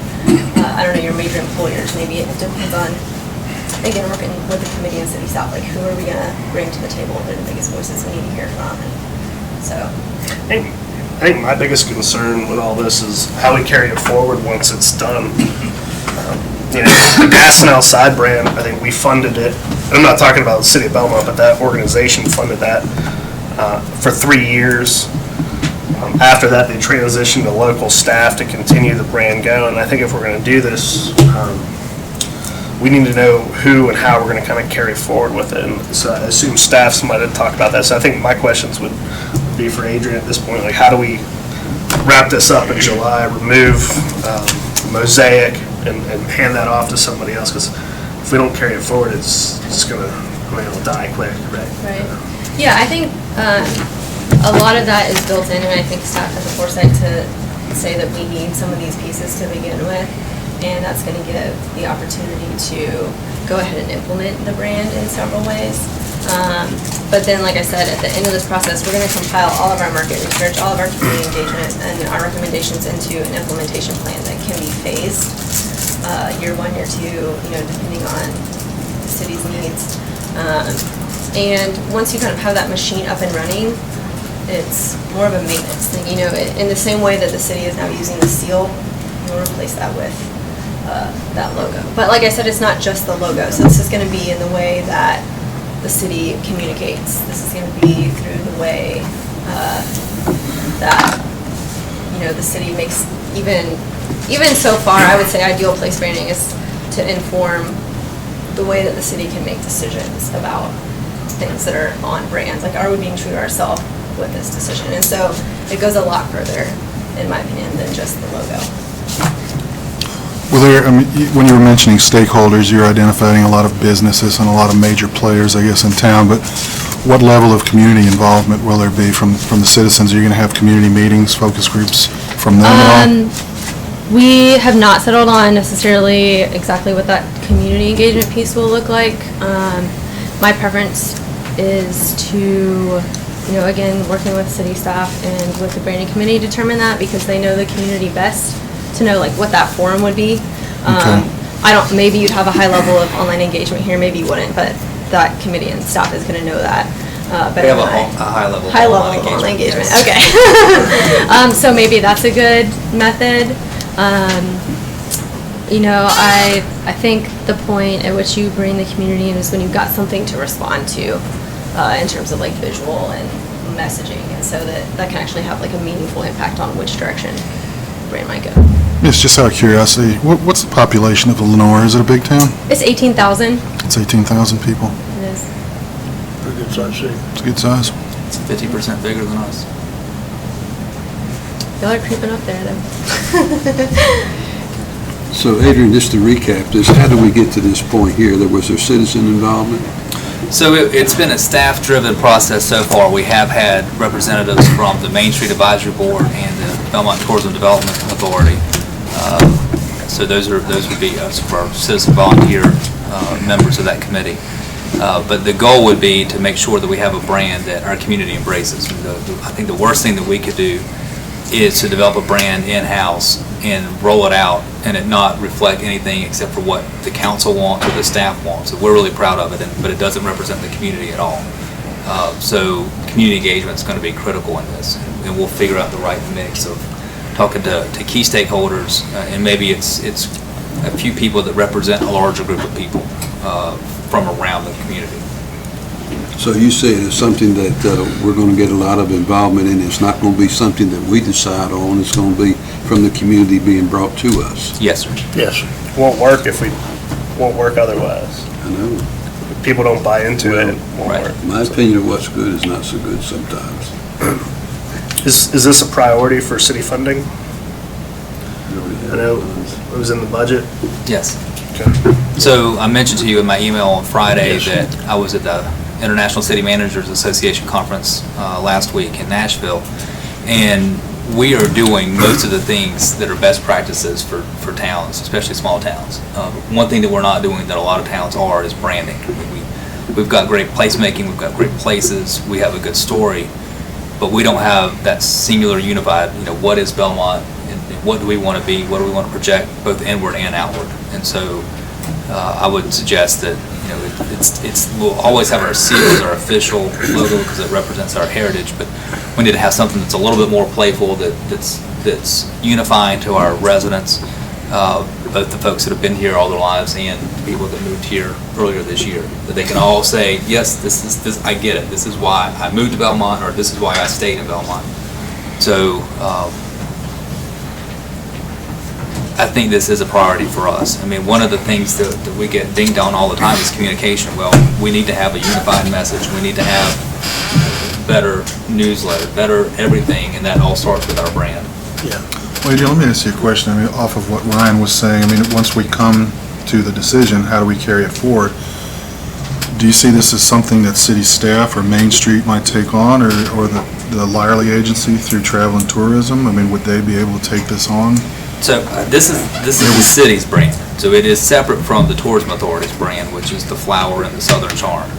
your major employers. Maybe it depends on, again, working with the committee in City South, like who are we going to bring to the table, what are the biggest voices we need to hear from, and so. I think my biggest concern with all this is how we carry it forward once it's done. The Gaston Outside brand, I think we funded it. I'm not talking about the city of Belmont, but that organization funded that for 3 years. After that, they transitioned to local staff to continue the brand going. And I think if we're going to do this, we need to know who and how we're going to kind of carry forward with it. And so I assume staffs might have talked about that. So I think my questions would be for Adrian at this point, like how do we wrap this up in July, remove Mosaic, and hand that off to somebody else? Because if we don't carry it forward, it's just going to, it'll die quick, right? Right. Yeah, I think a lot of that is built in, and I think staff has the foresight to say that we need some of these pieces to begin with, and that's going to give the opportunity to go ahead and implement the brand in several ways. But then, like I said, at the end of this process, we're going to compile all of our market research, all of our community engagement, and our recommendations into an implementation plan that can be phased year 1, year 2, depending on the city's needs. And once you kind of have that machine up and running, it's more of a maintenance thing. In the same way that the city is now using the seal, we'll replace that with that logo. But like I said, it's not just the logo. So this is going to be in the way that the city communicates. This is going to be through the way that, you know, the city makes, even so far, I would say ideal place branding is to inform the way that the city can make decisions about things that are on brand. Like, are we being true to ourselves with this decision? And so it goes a lot further, in my opinion, than just the logo. Well, there, I mean, when you were mentioning stakeholders, you're identifying a lot of businesses and a lot of major players, I guess, in town, but what level of community involvement will there be from the citizens? Are you going to have community meetings, focus groups from them at all? We have not settled on necessarily exactly what that community engagement piece will look like. My preference is to, you know, again, working with city staff and with the branding committee, determine that, because they know the community best to know like what that forum would be. I don't, maybe you'd have a high level of online engagement here, maybe you wouldn't, but that committee and staff is going to know that better. We have a high level of online engagement. Yes. Okay. So maybe that's a good method. You know, I think the point at which you bring the community in is when you've got something to respond to in terms of like visual and messaging, and so that can actually have like a meaningful impact on which direction brand might go. It's just out of curiosity, what's the population of Lenore? Is it a big town? It's 18,000. It's 18,000 people. It is. Pretty good size city. It's a good size. It's 50% bigger than us. Y'all are creeping up there, though. So Adrian, just to recap this, how do we get to this point here? Was there citizen involvement? So it's been a staff-driven process so far. We have had representatives from the Main Street Advisory Board and the Belmont Tourism Development Authority. So those would be us for our citizen volunteer members of that committee. But the goal would be to make sure that we have a brand that our community embraces. I think the worst thing that we could do is to develop a brand in-house and roll it out and it not reflect anything except for what the council wants or the staff wants. So we're really proud of it, but it doesn't represent the community at all. So community engagement is going to be critical in this, and we'll figure out the right mix of talking to key stakeholders, and maybe it's a few people that represent a larger group of people from around the community. So you say it's something that we're going to get a lot of involvement in. It's not going to be something that we decide on. It's going to be from the community being brought to us. Yes, sir. Yes. Won't work if we won't work otherwise. I know. If people don't buy into it, it won't Right. work. My opinion of what's good is not so good sometimes. Is this a priority for city funding? I know it was in the budget. Yes. Okay. So I mentioned to you in my email on Friday that I was at the International City Managers Association Conference last week in Nashville, and we are doing most of the things that are best practices for towns, especially small towns. One thing that we're not doing that a lot of towns are is branding. We've got great placemaking, we've got great places, we have a good story, but we don't have that singular unified, what is Belmont, and what do we want to be, what do we want to project, both inward and outward. And so I would suggest that we'll always have our seal as our official logo because it represents our heritage, but we need to have something that's a little bit more playful, that's unifying to our residents, both the folks that have been here all their lives and the people that moved here earlier this year, that they can all say, yes, this I get it, this is why I moved to Belmont, or this is why I stayed in Belmont. So I think this is a priority for us. I mean, one of the things that we get dinged on all the time is communication. Well, we need to have a unified message. We need to have better newsletter, better everything, and that all starts with our brand. Yeah. Well, Adrian, let me ask you a question. I mean, off of what Ryan was saying, I mean, once we come to the decision, how do we carry it forward? Do you see this as something that city staff or Main Street might take on, or the Lyerly Agency through Travel and Tourism? I mean, would they be able to take this on? So this is the city's brand. So it is separate from the Tourism Authority's brand, which is the flower and the Southern charm.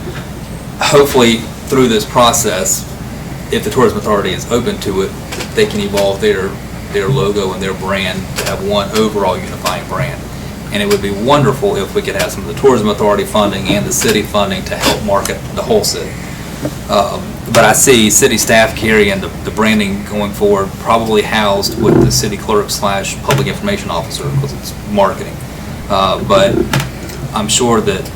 Hopefully, through this process, if the Tourism Authority is open to it, they can evolve their logo and their brand to have one overall unifying brand. And it would be wonderful if we could have some of the Tourism Authority funding and the city funding to help market the whole city. But I see city staff carrying the branding going forward, probably housed with the city clerk / public information officer, because it's marketing. But I'm sure that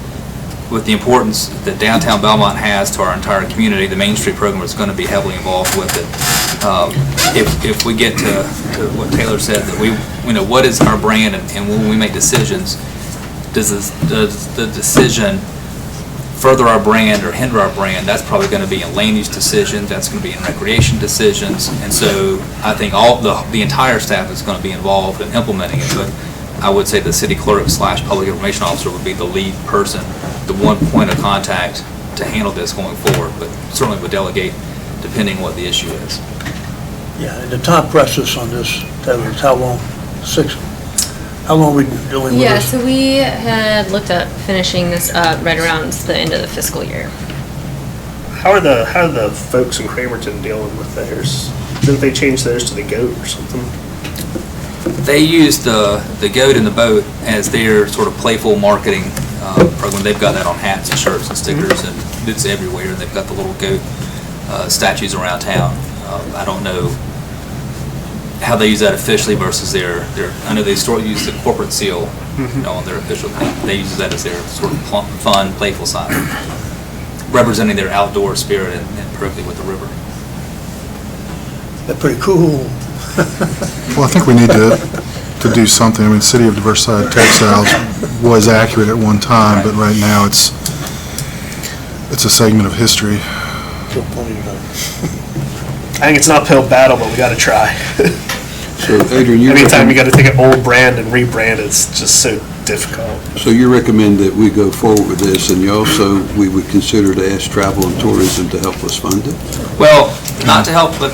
with the importance that downtown Belmont has to our entire community, the Main Street program is going to be heavily involved with it. If we get to what Taylor said, that we know what is our brand, and when we make decisions, does the decision further our brand or hinder our brand? That's probably going to be in land use decisions, that's going to be in recreation decisions, and so I think all the entire staff is going to be involved in implementing it, but I would say the city clerk / public information officer would be the lead person, the one point of contact to handle this going forward, but certainly would delegate depending what the issue is. Yeah, and the time process on this, Taylor, is how long? How long are we dealing with Yeah, this? so we had looked at finishing this up right around the end of the fiscal year. How are the folks in Cramerton dealing with theirs? Didn't they change theirs to the goat or something? They use the goat and the boat as their sort of playful marketing program. They've got that on hats and shirts and stickers, and it's everywhere. They've got the little goat statues around town. I don't know how they use that officially versus their I know they still use the corporate seal, on their official thing. They use that as their sort of fun, playful side, representing their outdoor spirit and perfectly with the river. That's pretty cool. Well, I think we need to do something. I mean, City of Diversified Textiles was accurate at one time, but right now it's a segment of history. I think it's an uphill battle, but we got to try. So Adrian, Anytime you got to take an old brand and rebrand, it's just so difficult. So you recommend that we go forward with this, and we would consider to ask Travel and Tourism to help us fund it? Well, not to help, but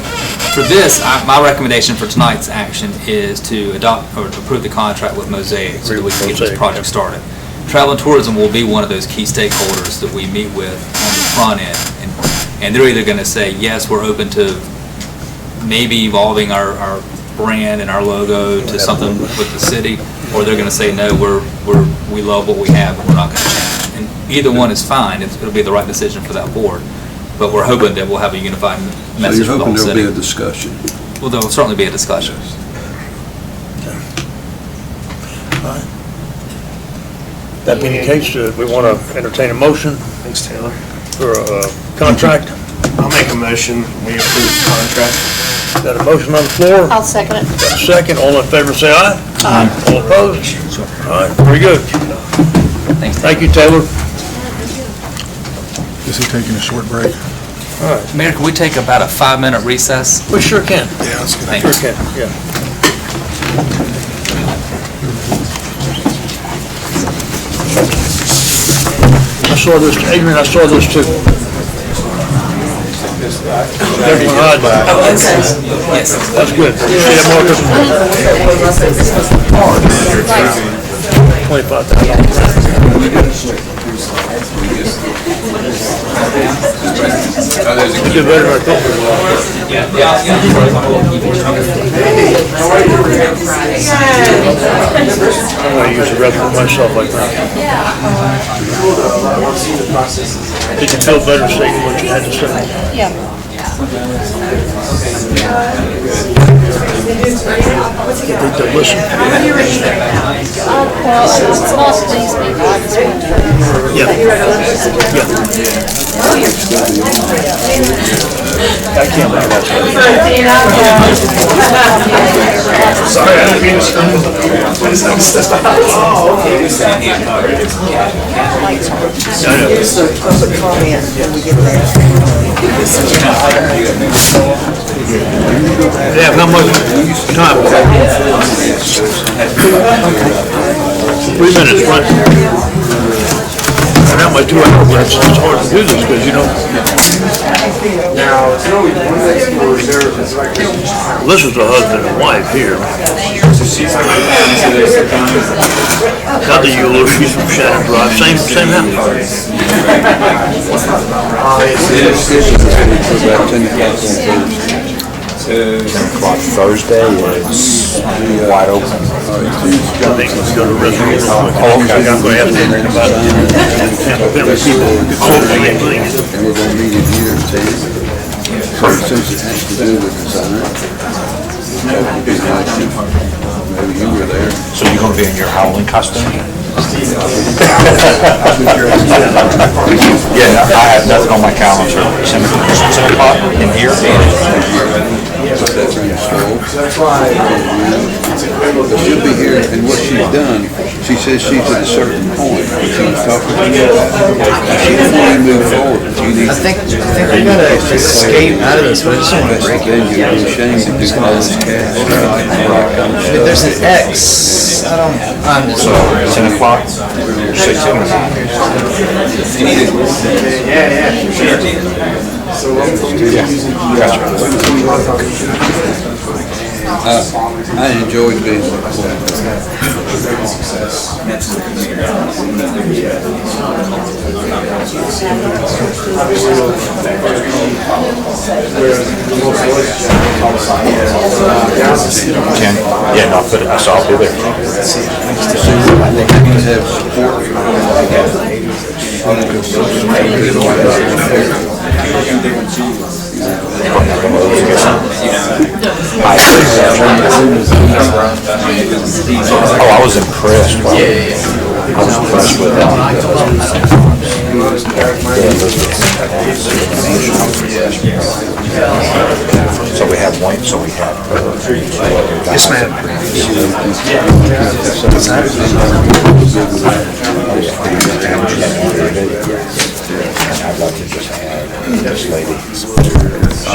for this, my recommendation for tonight's action is to adopt or to approve the contract with Mosaic so that we can get this project started. Travel and Tourism will be one of those key stakeholders that we meet with on the front end, and they're either going to say, yes, we're open to maybe evolving our brand and our logo to something with the city, or they're going to say, no, we love what we have, but we're not going to change. And either one is fine. It'll be the right decision for that board. But we're hoping that we'll have a unified message for the whole So you're hoping city. there'll be a discussion? Well, there'll certainly be a discussion. All right. That being the case, we want to entertain a motion Thanks, Taylor. for a contract. I'll make a motion. We approve the contract. Got a motion on the floor? I'll second it. Got a second. All in favor, say aye. Aye. All opposed? All right, very good. Thanks. Thank you, Taylor. Is he taking a short break? All right. Mayor, can we take about a 5-minute recess? We sure can. Yeah, that's good. Thank Sure you. can, yeah. I saw this, Adrian, I saw this too. Everyone hide that. Yes. That's good. See that, Marcus? 25,000. You did better than I thought. I'm gonna use the restroom myself like that. Did you feel better saying what you had to say? Yeah. Did they listen? Well, it's not these people, I just want to. Yeah. I can't make that. Sorry, I didn't mean to stop. Yeah, how much time? 3 minutes, right? I got my 2 hour breaks, it's hard to do this, because you don't. This is a husband and wife here. Not the Euler, she's from Shannon Drive, same house. Thursday is wide open. I think let's go to the resolution. I'm going to ask them about penalty people who could call me and things. And we're going to meet in here at 10. So since it has to do with design, that would be nice if maybe you were there. So you're going to be in your Halloween costume? Yeah, I have nothing on my calendar. 10 o'clock in here. But she'll be here, and what she's done, she says she's at a certain point. She was talking to me about she didn't want to move forward. I think we gotta escape out of this, but I just want to break it. Then you'd be ashamed to do all this cash. There's an X. I'm just. 10 o'clock. 6 o'clock. I enjoyed being with Yeah, no, but so I'll be there. I think we need to have support Oh, I was impressed. I was impressed with So we have one, so we have. Yes, ma'am. I'd like to just add this lady. I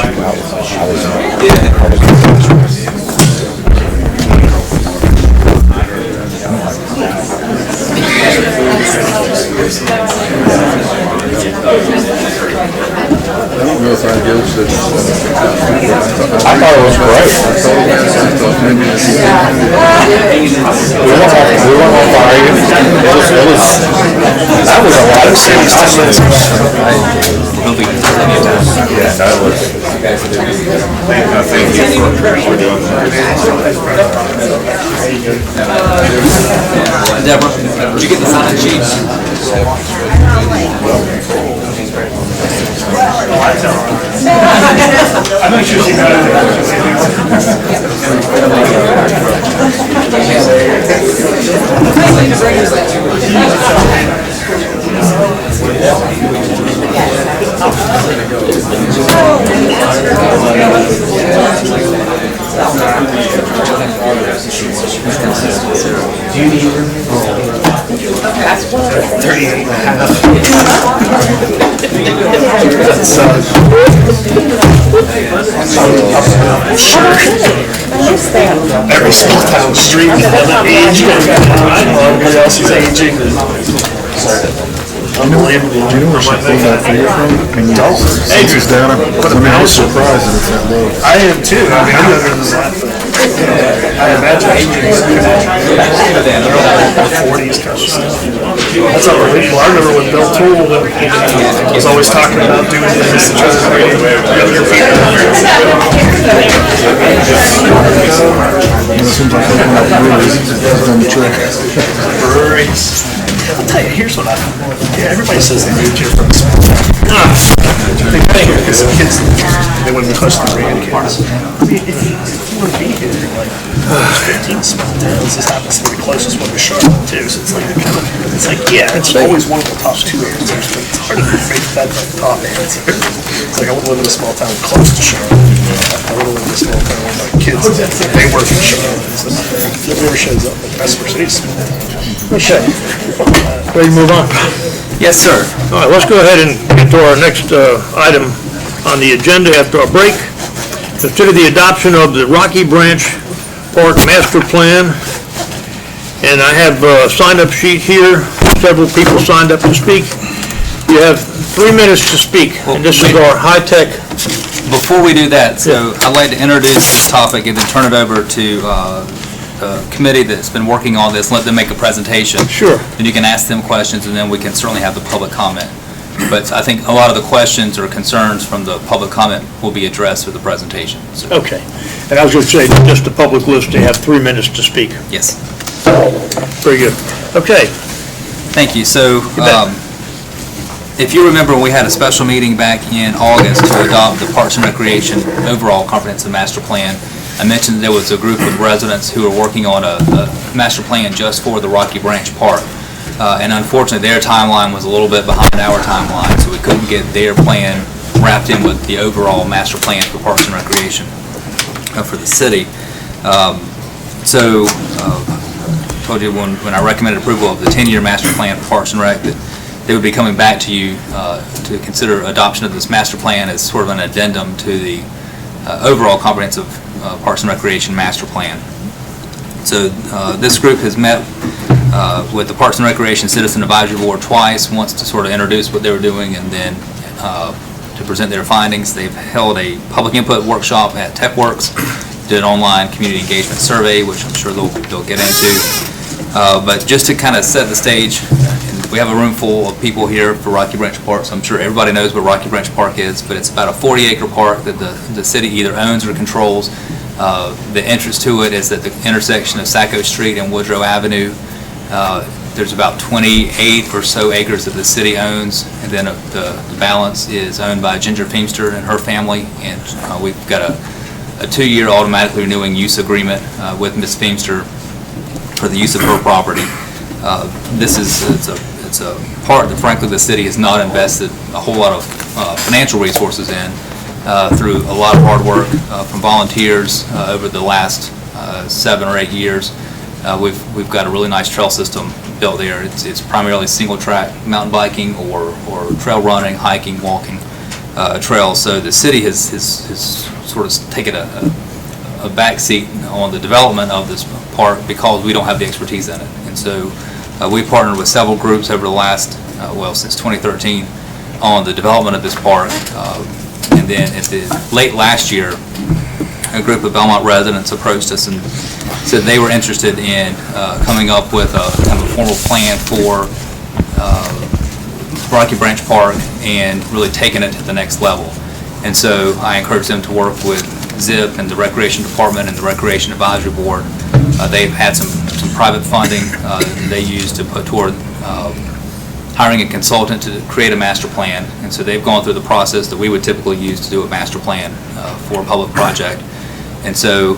don't know if I just I thought it was great. We went on fire. That was a lot of serious stuff. Yeah, that was. Thank you for doing that. Deborah, did you get the sign-in sheets? I'm not sure she got Do you need her? 38 and a half. Every small town street has an age. Everybody else is aging. Unbelievable. Do you know where she pulled that figure from? Can you sense his data? I was surprised that it's that low. I am too. I mean, I'm younger than that, but I imagine aging is they're all in their 40s kind of stuff. That's unbelievable. I remember when Bill Toole was always talking about doing things to try to bring younger people. It seems like opening up breweries has done the trick. Breweries. I'll tell you, here's what everybody says they moved here from a small town. They got here because the kids, they wouldn't be close to the grandkids. I mean, if you want to be here, like, there's 15 small towns. This happens to be the closest one to Charlotte, too. So it's like, yeah, it's always one of the top two answers, but it's hard to make that the top answer. It's like, I want to live in a small town close to Charlotte. I want to live in a small town where my kids, they work in Charlotte. It never shows up, but Vesper City's small town. Okay. Ready to move on? Yes, sir. All right, let's go ahead and get to our next item on the agenda after our break. Consider the adoption of the Rocky Branch Park Master Plan. And I have a sign-up sheet here. Several people signed up to speak. You have 3 minutes to speak, and this is our high-tech. Before we do that, so I'd like to introduce this topic and then turn it over to a committee that's been working on this, let them make a presentation. Sure. And you can ask them questions, and then we can certainly have the public comment. But I think a lot of the questions or concerns from the public comment will be addressed through the presentation. So, Okay. And I was going to say, just the public list, they have 3 minutes to speak. yes. Very good. Okay. Thank you. So, if you remember, we had a special meeting back in August to adopt the Parks and Recreation overall comprehensive master plan. I mentioned there was a group of residents who are working on a master plan just for the Rocky Branch Park. And unfortunately, their timeline was a little bit behind our timeline, so we couldn't get their plan wrapped in with the overall master plan for Parks and Recreation for the city. I told you when I recommended approval of the 10-year master plan for Parks and Rec that they would be coming back to you to consider adoption of this master plan as sort of an addendum to the overall comprehensive Parks and Recreation master plan. So this group has met with the Parks and Recreation Citizen Advisory Board twice, once to sort of introduce what they were doing and then to present their findings. They've held a public input workshop at TechWorks, did an online community engagement survey, which I'm sure they'll get into. But just to kind of set the stage, we have a room full of people here for Rocky Branch Park, so I'm sure everybody knows what Rocky Branch Park is, but it's about a 40-acre park that the city either owns or controls. The entrance to it is at the intersection of Sacco Street and Woodrow Avenue. There's about 28 or so acres that the city owns, and then the balance is owned by Ginger Feemster and her family, and we've got a 2-year automatically renewing use agreement with Ms. Feemster for the use of her property. It's a part that frankly the city has not invested a whole lot of financial resources in through a lot of hard work from volunteers over the last 7 or 8 years. We've got a really nice trail system built there. It's primarily single track mountain biking or trail running, hiking, walking trails. So the city has sort of taken a back seat on the development of this park because we don't have the expertise in it. And so we partnered with several groups over the last, since 2013 on the development of this park. And then at the late last year, a group of Belmont residents approached us and said they were interested in coming up with a kind of a formal plan for Rocky Branch Park and really taking it to the next level. And so I encouraged them to work with ZIP and the Recreation Department and the Recreation Advisory Board. They've had some private funding that they use to put toward hiring a consultant to create a master plan. And so they've gone through the process that we would typically use to do a master plan for a public project. And so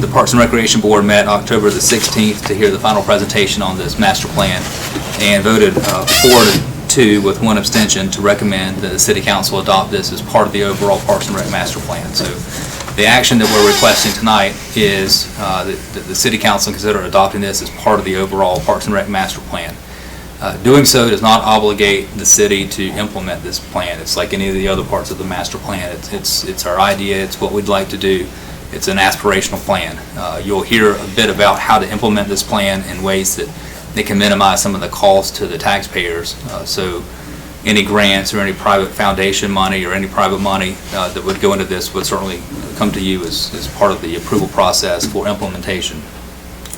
the Parks and Recreation Board met October the 16th to hear the final presentation on this master plan and voted 4-2 with 1 abstention to recommend that the City Council adopt this as part of the overall Parks and Rec master plan. So the action that we're requesting tonight is that the City Council consider adopting this as part of the overall Parks and Rec master plan. Doing so does not obligate the city to implement this plan. It's like any of the other parts of the master plan. It's our idea. It's what we'd like to do. It's an aspirational plan. You'll hear a bit about how to implement this plan in ways that they can minimize some of the costs to the taxpayers. So any grants or any private foundation money or any private money that would go into this would certainly come to you as part of the approval process for implementation.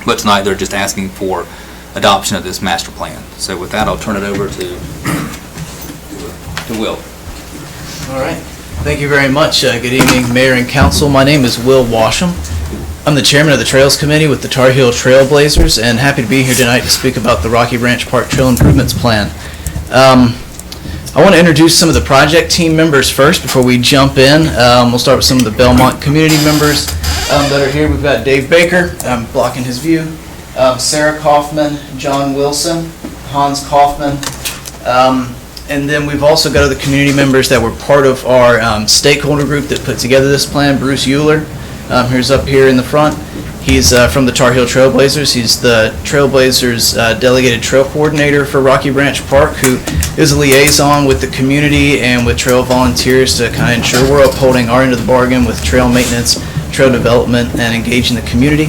But tonight they're just asking for adoption of this master plan. So with that, I'll turn it over to Will. All right. Thank you very much. Good evening, Mayor and Council. My name is Will Washam. I'm the Chairman of the Trails Committee with the Tar Heel Trailblazers, and happy to be here tonight to speak about the Rocky Branch Park Trail Improvements Plan. I want to introduce some of the project team members first before we jump in. We'll start with some of the Belmont community members that are here. We've got Dave Baker, I'm blocking his view, Sarah Kaufman, John Wilson, Hans Kaufman, and then we've also got other community members that were part of our stakeholder group that put together this plan. Bruce Euler, here's up here in the front. He's from the Tar Heel Trailblazers. He's the Trailblazers delegated trail coordinator for Rocky Branch Park, who is a liaison with the community and with trail volunteers to kind of ensure we're upholding our end of the bargain with trail maintenance, trail development, and engaging the community.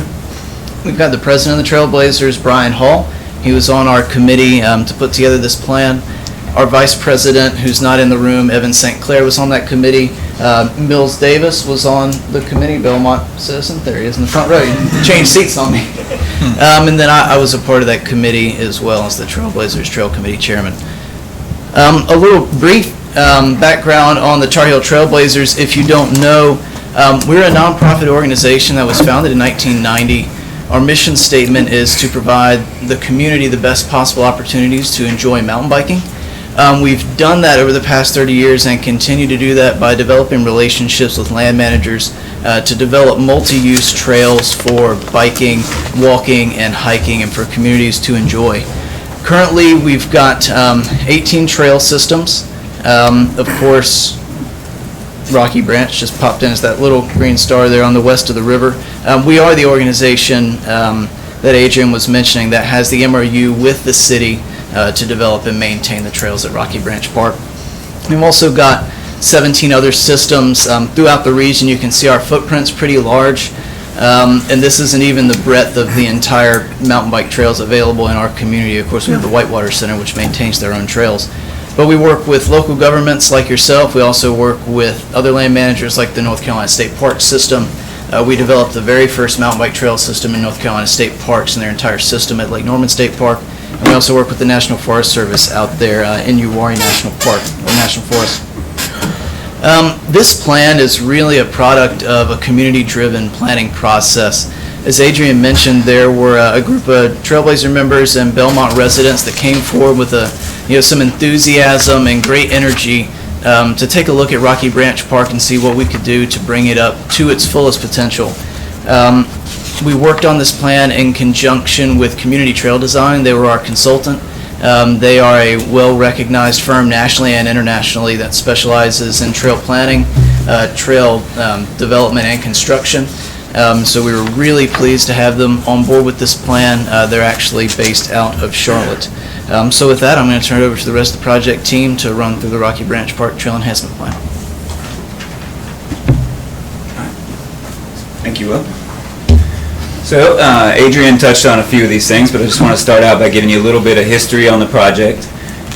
We've got the president of the Trailblazers, Brian Hall. He was on our committee to put together this plan. Our vice president, who's not in the room, Evan St. Clair, was on that committee. Mills Davis was on the committee, Belmont citizen. There he is in the front row. You changed seats on me. And then I was a part of that committee as well as the Trailblazers Trail Committee chairman. A little brief background on the Tar Heel Trailblazers. If you don't know, we're a nonprofit organization that was founded in 1990. Our mission statement is to provide the community the best possible opportunities to enjoy mountain biking. We've done that over the past 30 years and continue to do that by developing relationships with land managers to develop multi-use trails for biking, walking, and hiking, and for communities to enjoy. Currently, we've got 18 trail systems. Of course, Rocky Branch just popped in as that little green star there on the west of the river. We are the organization that Adrian was mentioning that has the MRU with the city to develop and maintain the trails at Rocky Branch Park. We've also got 17 other systems throughout the region. You can see our footprint's pretty large, and this isn't even the breadth of the entire mountain bike trails available in our community. Of course, we have the Whitewater Center, which maintains their own trails. But we work with local governments like yourself. We also work with other land managers like the North Carolina State Park System. We developed the very first mountain bike trail system in North Carolina State Parks and their entire system at Lake Norman State Park. And we also work with the National Forest Service out there in Uwharrie National Park, or National Forest. This plan is really a product of a community-driven planning process. As Adrian mentioned, there were a group of Trailblazer members and Belmont residents that came forward with some enthusiasm and great energy to take a look at Rocky Branch Park and see what we could do to bring it up to its fullest potential. We worked on this plan in conjunction with Community Trail Design. They were our consultant. They are a well-recognized firm nationally and internationally that specializes in trail planning, trail development, and construction. So we were really pleased to have them on board with this plan. They're actually based out of Charlotte. So with that, I'm going to turn it over to the rest of the project team to run through the Rocky Branch Park Trail Enhancement Plan. Thank you, Will. So Adrian touched on a few of these things, but I just want to start out by giving you a little bit of history on the project.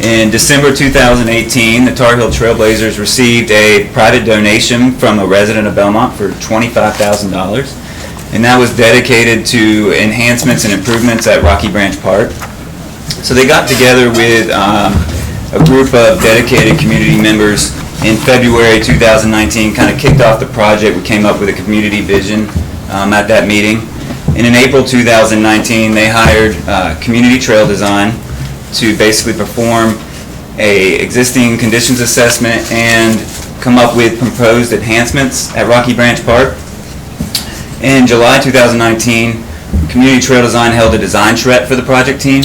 In December 2018, the Tar Heel Trailblazers received a private donation from a resident of Belmont for $25,000, and that was dedicated to enhancements and improvements at Rocky Branch Park. So they got together with a group of dedicated community members in February 2019, kind of kicked off the project. We came up with a community vision at that meeting. And in April 2019, they hired Community Trail Design to basically perform a existing conditions assessment and come up with proposed enhancements at Rocky Branch Park. In July 2019, Community Trail Design held a design charrette for the project team.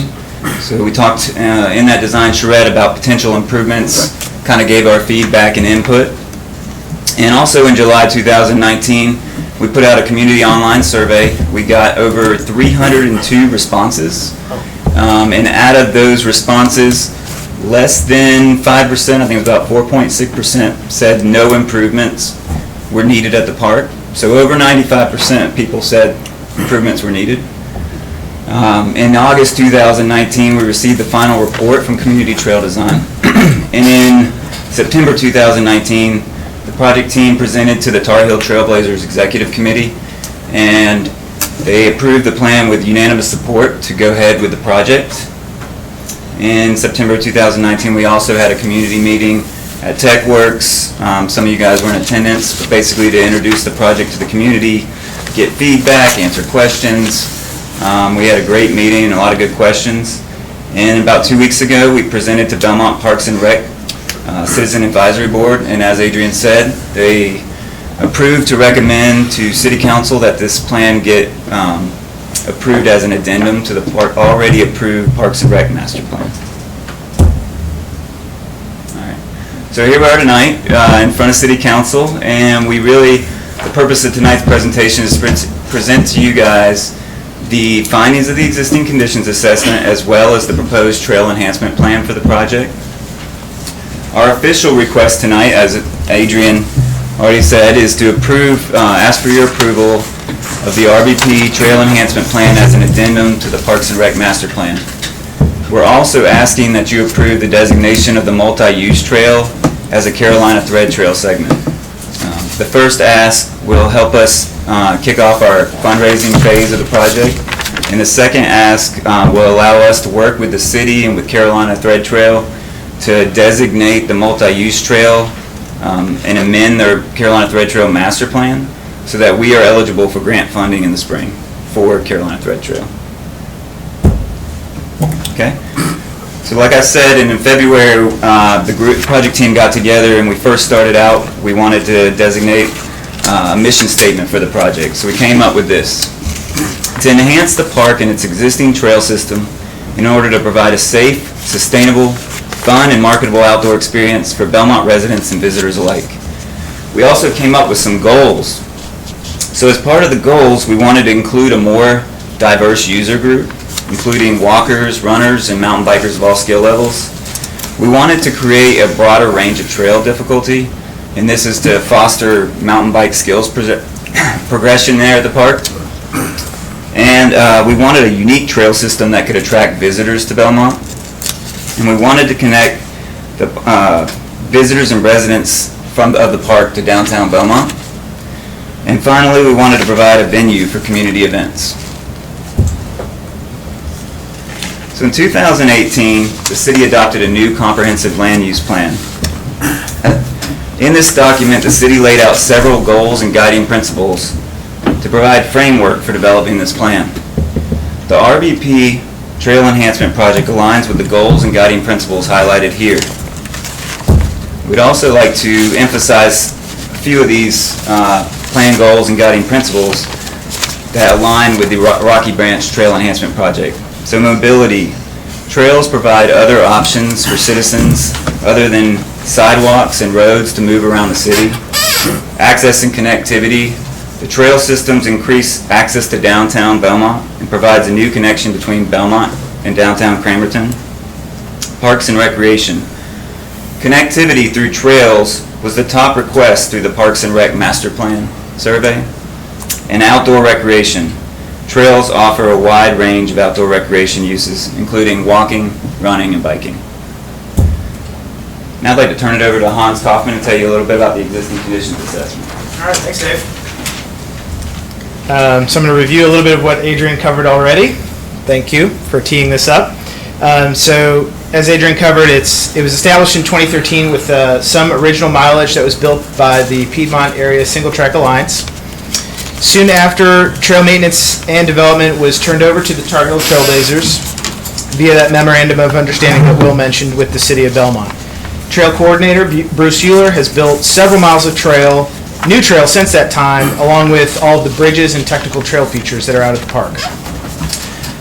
So we talked in that design charrette about potential improvements, kind of gave our feedback and input. And also in July 2019, we put out a community online survey. We got over 302 responses. And out of those responses, less than 5%, I think it was about 4.6%, said no improvements were needed at the park. So over 95% of people said improvements were needed. In August 2019, we received the final report from Community Trail Design. And in September 2019, the project team presented to the Tar Heel Trailblazers Executive Committee, and they approved the plan with unanimous support to go ahead with the project. In September 2019, we also had a community meeting at TechWorks. Some of you guys were in attendance, but basically to introduce the project to the community, get feedback, answer questions. We had a great meeting and a lot of good questions. And about 2 weeks ago, we presented to Belmont Parks and Rec Citizen Advisory Board, and as Adrian said, they approved to recommend to City Council that this plan get approved as an addendum to the already approved Parks and Rec Master Plan. All right. So here we are tonight in front of City Council, and the purpose of tonight's presentation is to present to you guys the findings of the existing conditions assessment as well as the proposed trail enhancement plan for the project. Our official request tonight, as Adrian already said, is to ask for your approval of the RBP Trail Enhancement Plan as an addendum to the Parks and Rec Master Plan. We're also asking that you approve the designation of the multi-use trail as a Carolina Thread Trail segment. The first ask will help us kick off our fundraising phase of the project, and the second ask will allow us to work with the city and with Carolina Thread Trail to designate the multi-use trail and amend their Carolina Thread Trail Master Plan so that we are eligible for grant funding in the spring for Carolina Thread Trail. Okay? So like I said, in February, the project team got together and we first started out, we wanted to designate a mission statement for the project. So we came up with this: to enhance the park and its existing trail system in order to provide a safe, sustainable, fun, and marketable outdoor experience for Belmont residents and visitors alike. We also came up with some goals. So as part of the goals, we wanted to include a more diverse user group, including walkers, runners, and mountain bikers of all skill levels. We wanted to create a broader range of trail difficulty, and this is to foster mountain bike skills progression there at the park. And we wanted a unique trail system that could attract visitors to Belmont. And we wanted to connect the visitors and residents of the park to downtown Belmont. And finally, we wanted to provide a venue for community events. So in 2018, the city adopted a new comprehensive land use plan. In this document, the city laid out several goals and guiding principles to provide framework for developing this plan. The RVP Trail Enhancement Project aligns with the goals and guiding principles highlighted here. We'd also like to emphasize a few of these plan goals and guiding principles that align with the Rocky Branch Trail Enhancement Project. So mobility. Trails provide other options for citizens other than sidewalks and roads to move around the city. Access and connectivity. The trail systems increase access to downtown Belmont and provides a new connection between Belmont and downtown Cramerton. Parks and recreation. Connectivity through trails was the top request through the Parks and Rec Master Plan survey. And outdoor recreation. Trails offer a wide range of outdoor recreation uses, including walking, running, and biking. Now I'd like to turn it over to Hans Kaufman to tell you a little bit about the existing conditions assessment. All right, thanks, Dave. So I'm going to review a little bit of what Adrian covered already. Thank you for teeing this up. So as Adrian covered, it was established in 2013 with some original mileage that was built by the Piedmont Area Single Track Alliance. Soon after, trail maintenance and development was turned over to the Tar Heel Trailblazers via that memorandum of understanding that Will mentioned with the City of Belmont. Trail coordinator Bruce Euler has built several miles of new trail since that time, along with all of the bridges and technical trail features that are out at the park.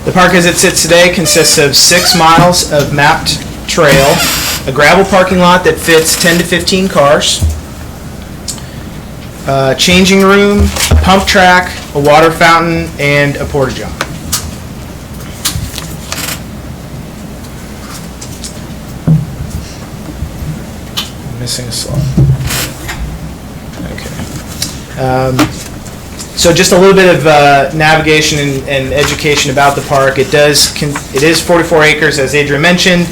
The park as it sits today consists of 6 miles of mapped trail, a gravel parking lot that fits 10 to 15 cars, a changing room, a pump track, a water fountain, and a porta-john. I'm missing a slide. Okay. So just a little bit of navigation and education about the park. It is 44 acres, as Adrian mentioned.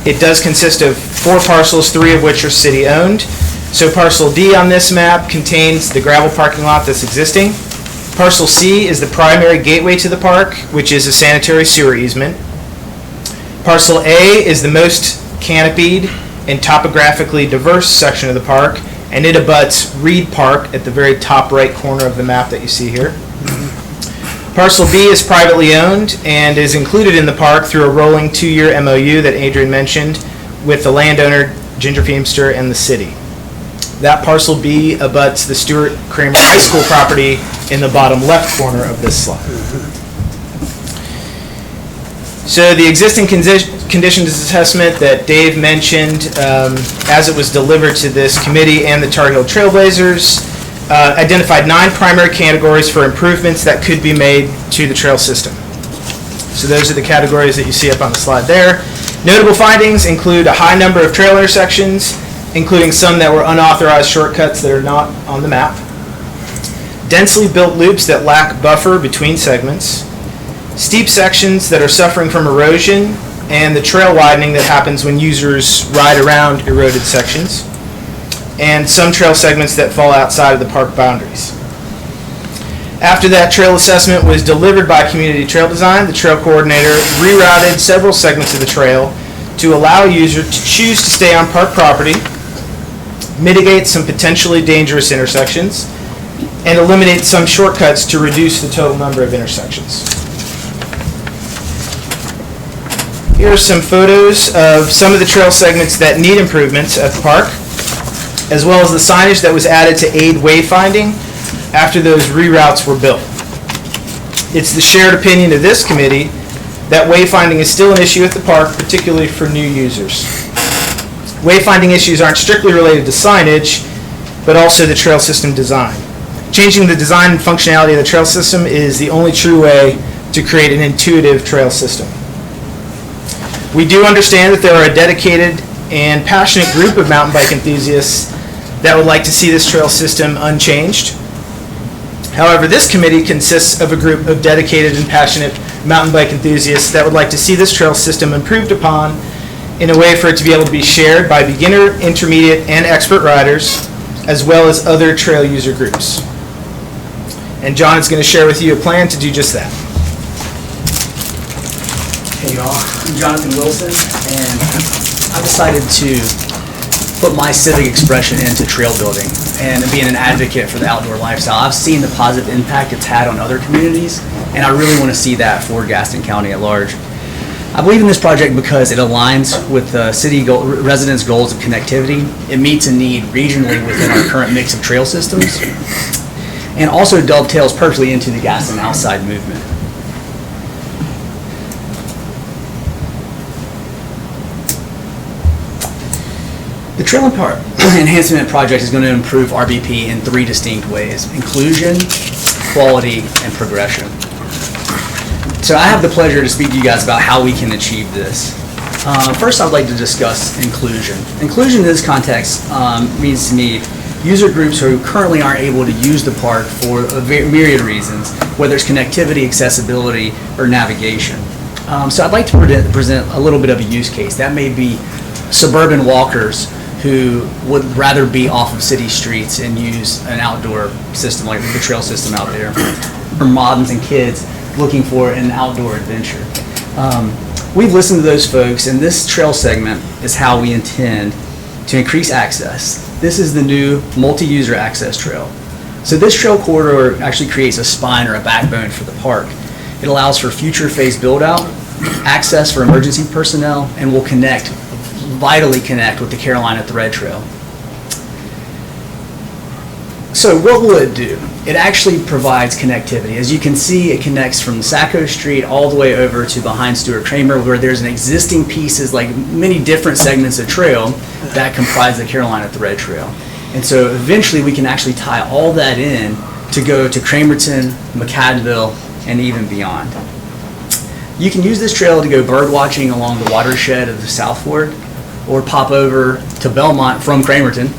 It does consist of 4 parcels, 3 of which are city-owned. So parcel D on this map contains the gravel parking lot that's existing. Parcel C is the primary gateway to the park, which is a sanitary sewer easement. Parcel A is the most canopied and topographically diverse section of the park, and it abuts Reed Park at the very top right corner of the map that you see here. Parcel B is privately owned and is included in the park through a rolling 2-year MOU that Adrian mentioned with the landowner, Ginger Feemster, and the city. That parcel B abuts the Stuart Kramer High School property in the bottom left corner of this slide. So the existing conditions assessment that Dave mentioned as it was delivered to this committee and the Tar Heel Trailblazers identified 9 primary categories for improvements that could be made to the trail system. So those are the categories that you see up on the slide there. Notable findings include a high number of trail intersections, including some that were unauthorized shortcuts that are not on the map. Densely built loops that lack buffer between segments. Steep sections that are suffering from erosion, and the trail widening that happens when users ride around eroded sections. And some trail segments that fall outside of the park boundaries. After that trail assessment was delivered by Community Trail Design, the trail coordinator rerouted several segments of the trail to allow a user to choose to stay on park property, mitigate some potentially dangerous intersections, and eliminate some shortcuts to reduce the total number of intersections. Here are some photos of some of the trail segments that need improvements at the park, as well as the signage that was added to aid wayfinding after those reroutes were built. It's the shared opinion of this committee that wayfinding is still an issue at the park, particularly for new users. Wayfinding issues aren't strictly related to signage, but also the trail system design. Changing the design and functionality of the trail system is the only true way to create an intuitive trail system. We do understand that there are a dedicated and passionate group of mountain bike enthusiasts that would like to see this trail system unchanged. However, this committee consists of a group of dedicated and passionate mountain bike enthusiasts that would like to see this trail system improved upon in a way for it to be able to be shared by beginner, intermediate, and expert riders, as well as other trail user groups. And John is going to share with you a plan to do just that. Hey y'all, I'm Jonathan Wilson, and I decided to put my civic expression into trail building and being an advocate for the outdoor lifestyle. I've seen the positive impact it's had on other communities, and I really want to see that for Gaston County at large. I believe in this project because it aligns with the city residents' goals of connectivity. It meets a need regionally within our current mix of trail systems, and also dovetails perfectly into the Gaston Outside movement. The Trail Enhancement Project is going to improve RBP in 3 distinct ways: inclusion, quality, and progression. So I have the pleasure to speak to you guys about how we can achieve this. First, I'd like to discuss inclusion. Inclusion in this context means to me user groups who currently aren't able to use the park for a myriad of reasons, whether it's connectivity, accessibility, or navigation. So I'd like to present a little bit of a use case. That may be suburban walkers who would rather be off of city streets and use an outdoor system like the trail system out there, or moms and kids looking for an outdoor adventure. We've listened to those folks, and this trail segment is how we intend to increase access. This is the new multi-user access trail. So this trail corridor actually creates a spine or a backbone for the park. It allows for future phase build-out, access for emergency personnel, and will vitally connect with the Carolina Thread Trail. So what will it do? It actually provides connectivity. As you can see, it connects from Sacco Street all the way over to behind Stuart Kramer, where there's an existing pieces, like many different segments of trail that comprise the Carolina Thread Trail. And so eventually we can actually tie all that in to go to Cramerton, McCadville, and even beyond. You can use this trail to go bird watching along the watershed of the South Fork, or pop over to Belmont from Cramerton.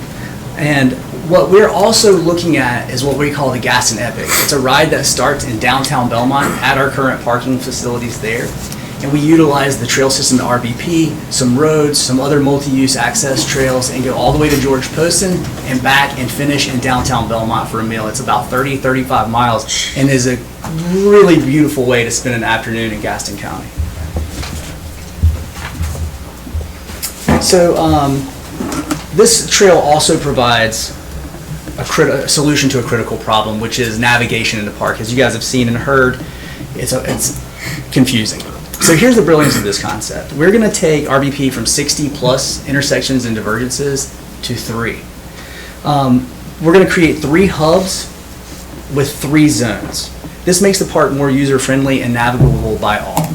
And what we're also looking at is what we call the Gaston Epics. It's a ride that starts in downtown Belmont at our current parking facilities there. And we utilize the trail system to RBP, some roads, some other multi-use access trails, and go all the way to George Poston and back and finish in downtown Belmont for a meal. It's about 35 miles and is a really beautiful way to spend an afternoon in Gaston County. So this trail also provides a solution to a critical problem, which is navigation in the park. As you guys have seen and heard, it's confusing. So here's the brilliance of this concept. We're going to take RBP from 60 plus intersections and divergences to 3. We're going to create 3 hubs with 3 zones. This makes the park more user-friendly and navigable by all.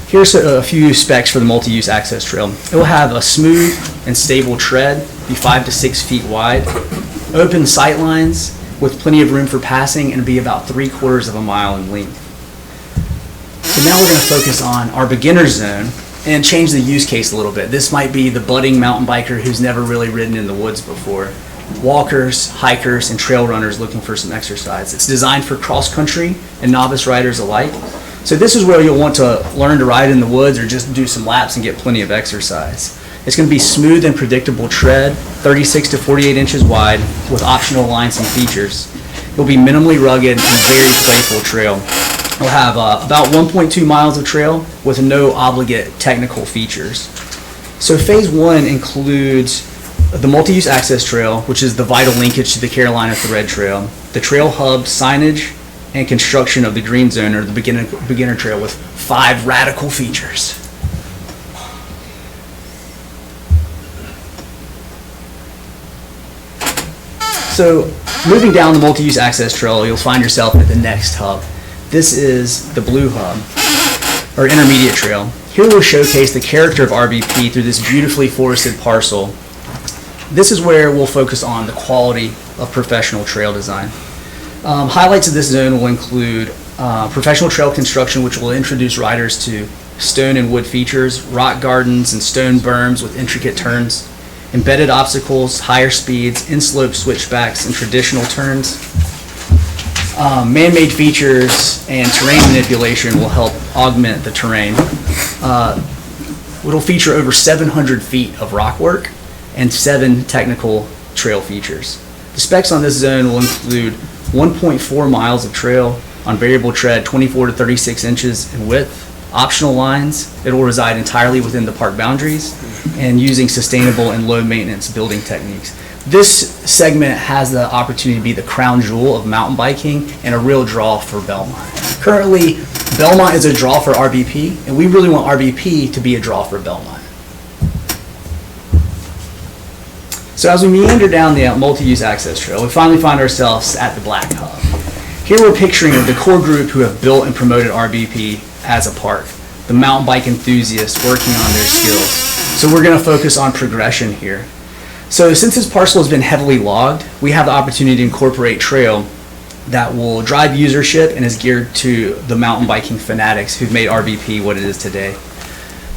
Here's a few specs for the multi-use access trail. It will have a smooth and stable tread, be 5 to 6 feet wide, open sight lines with plenty of room for passing, and be about 3/4 of a mile in length. So now we're going to focus on our beginner zone and change the use case a little bit. This might be the budding mountain biker who's never really ridden in the woods before. Walkers, hikers, and trail runners looking for some exercise. It's designed for cross-country and novice riders alike. So this is where you'll want to learn to ride in the woods or just do some laps and get plenty of exercise. It's going to be smooth and predictable tread, 36 to 48 inches wide, with optional lines and features. It'll be minimally rugged and very playful trail. It'll have about 1.2 miles of trail with no obligate technical features. So phase 1 includes the multi-use access trail, which is the vital linkage to the Carolina Thread Trail, the trail hub signage, and construction of the green zone, or the beginner trail, with 5 radical features. So moving down the multi-use access trail, you'll find yourself at the next hub. This is the blue hub, or intermediate trail. Here we'll showcase the character of RBP through this beautifully forested parcel. This is where we'll focus on the quality of professional trail design. Highlights of this zone will include professional trail construction, which will introduce riders to stone and wood features, rock gardens and stone berms with intricate turns, embedded obstacles, higher speeds, in-slope switchbacks, and traditional turns. Man-made features and terrain manipulation will help augment the terrain. It'll feature over 700 feet of rock work and 7 technical trail features. The specs on this zone will include 1.4 miles of trail on variable tread, 24 to 36 inches in width, optional lines. It will reside entirely within the park boundaries and using sustainable and low maintenance building techniques. This segment has the opportunity to be the crown jewel of mountain biking and a real draw for Belmont. Currently, Belmont is a draw for RBP, and we really want RBP to be a draw for Belmont. So as we meander down the multi-use access trail, we finally find ourselves at the Black Hub. Here we're picturing the core group who have built and promoted RBP as a park, the mountain bike enthusiasts working on their skills. So we're going to focus on progression here. So since this parcel has been heavily logged, we have the opportunity to incorporate trail that will drive usership and is geared to the mountain biking fanatics who've made RBP what it is today.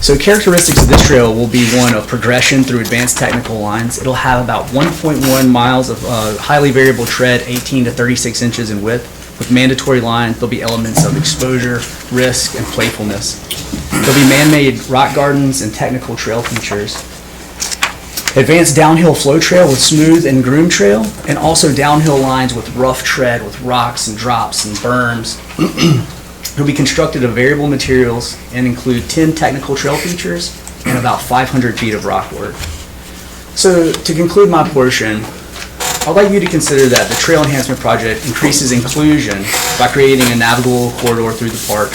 So characteristics of this trail will be one of progression through advanced technical lines. It'll have about 1.1 miles of highly variable tread, 18 to 36 inches in width. With mandatory lines, there'll be elements of exposure, risk, and playfulness. There'll be man-made rock gardens and technical trail features. Advanced downhill flow trail with smooth and groomed trail, and also downhill lines with rough tread with rocks and drops and berms. It'll be constructed of variable materials and include 10 technical trail features and about 500 feet of rock work. So to conclude my portion, I'd like you to consider that the Trail Enhancement Project increases inclusion by creating a navigable corridor through the park.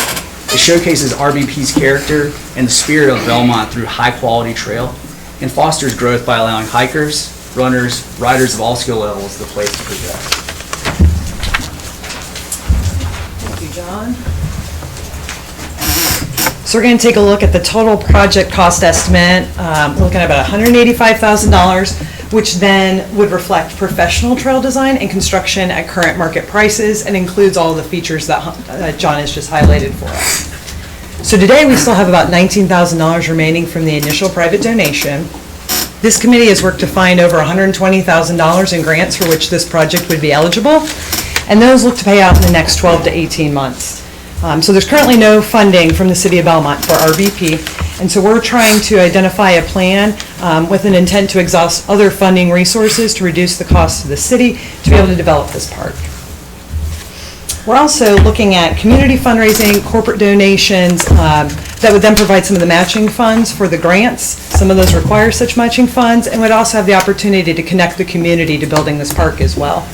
It showcases RBP's character and the spirit of Belmont through high-quality trail, and fosters growth by allowing hikers, runners, riders of all skill levels the place to progress. Thank you, John. So we're going to take a look at the total project cost estimate. We're looking at about $185,000, which then would reflect professional trail design and construction at current market prices and includes all the features that John has just highlighted for us. So today we still have about $19,000 remaining from the initial private donation. This committee has worked to find over $120,000 in grants for which this project would be eligible, and those look to pay out in the next 12 to 18 months. So there's currently no funding from the City of Belmont for RBP, and so we're trying to identify a plan with an intent to exhaust other funding resources to reduce the cost to the city to be able to develop this park. We're also looking at community fundraising, corporate donations that would then provide some of the matching funds for the grants. Some of those require such matching funds, and would also have the opportunity to connect the community to building this park as well.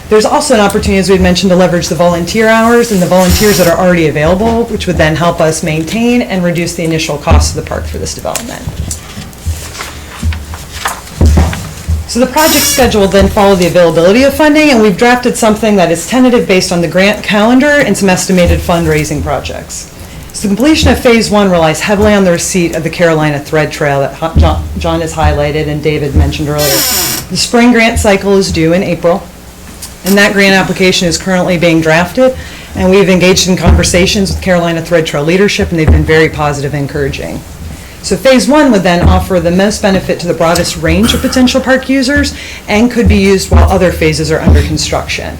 There's also an opportunity, as we had mentioned, to leverage the volunteer hours and the volunteers that are already available, which would then help us maintain and reduce the initial cost of the park for this development. So the project schedule will then follow the availability of funding, and we've drafted something that is tentative based on the grant calendar and some estimated fundraising projects. So the completion of Phase 1 relies heavily on the receipt of the Carolina Thread Trail that John has highlighted and David mentioned earlier. The spring grant cycle is due in April, and that grant application is currently being drafted, and we've engaged in conversations with Carolina Thread Trail leadership, and they've been very positive and encouraging. So Phase 1 would then offer the most benefit to the broadest range of potential park users and could be used while other phases are under construction.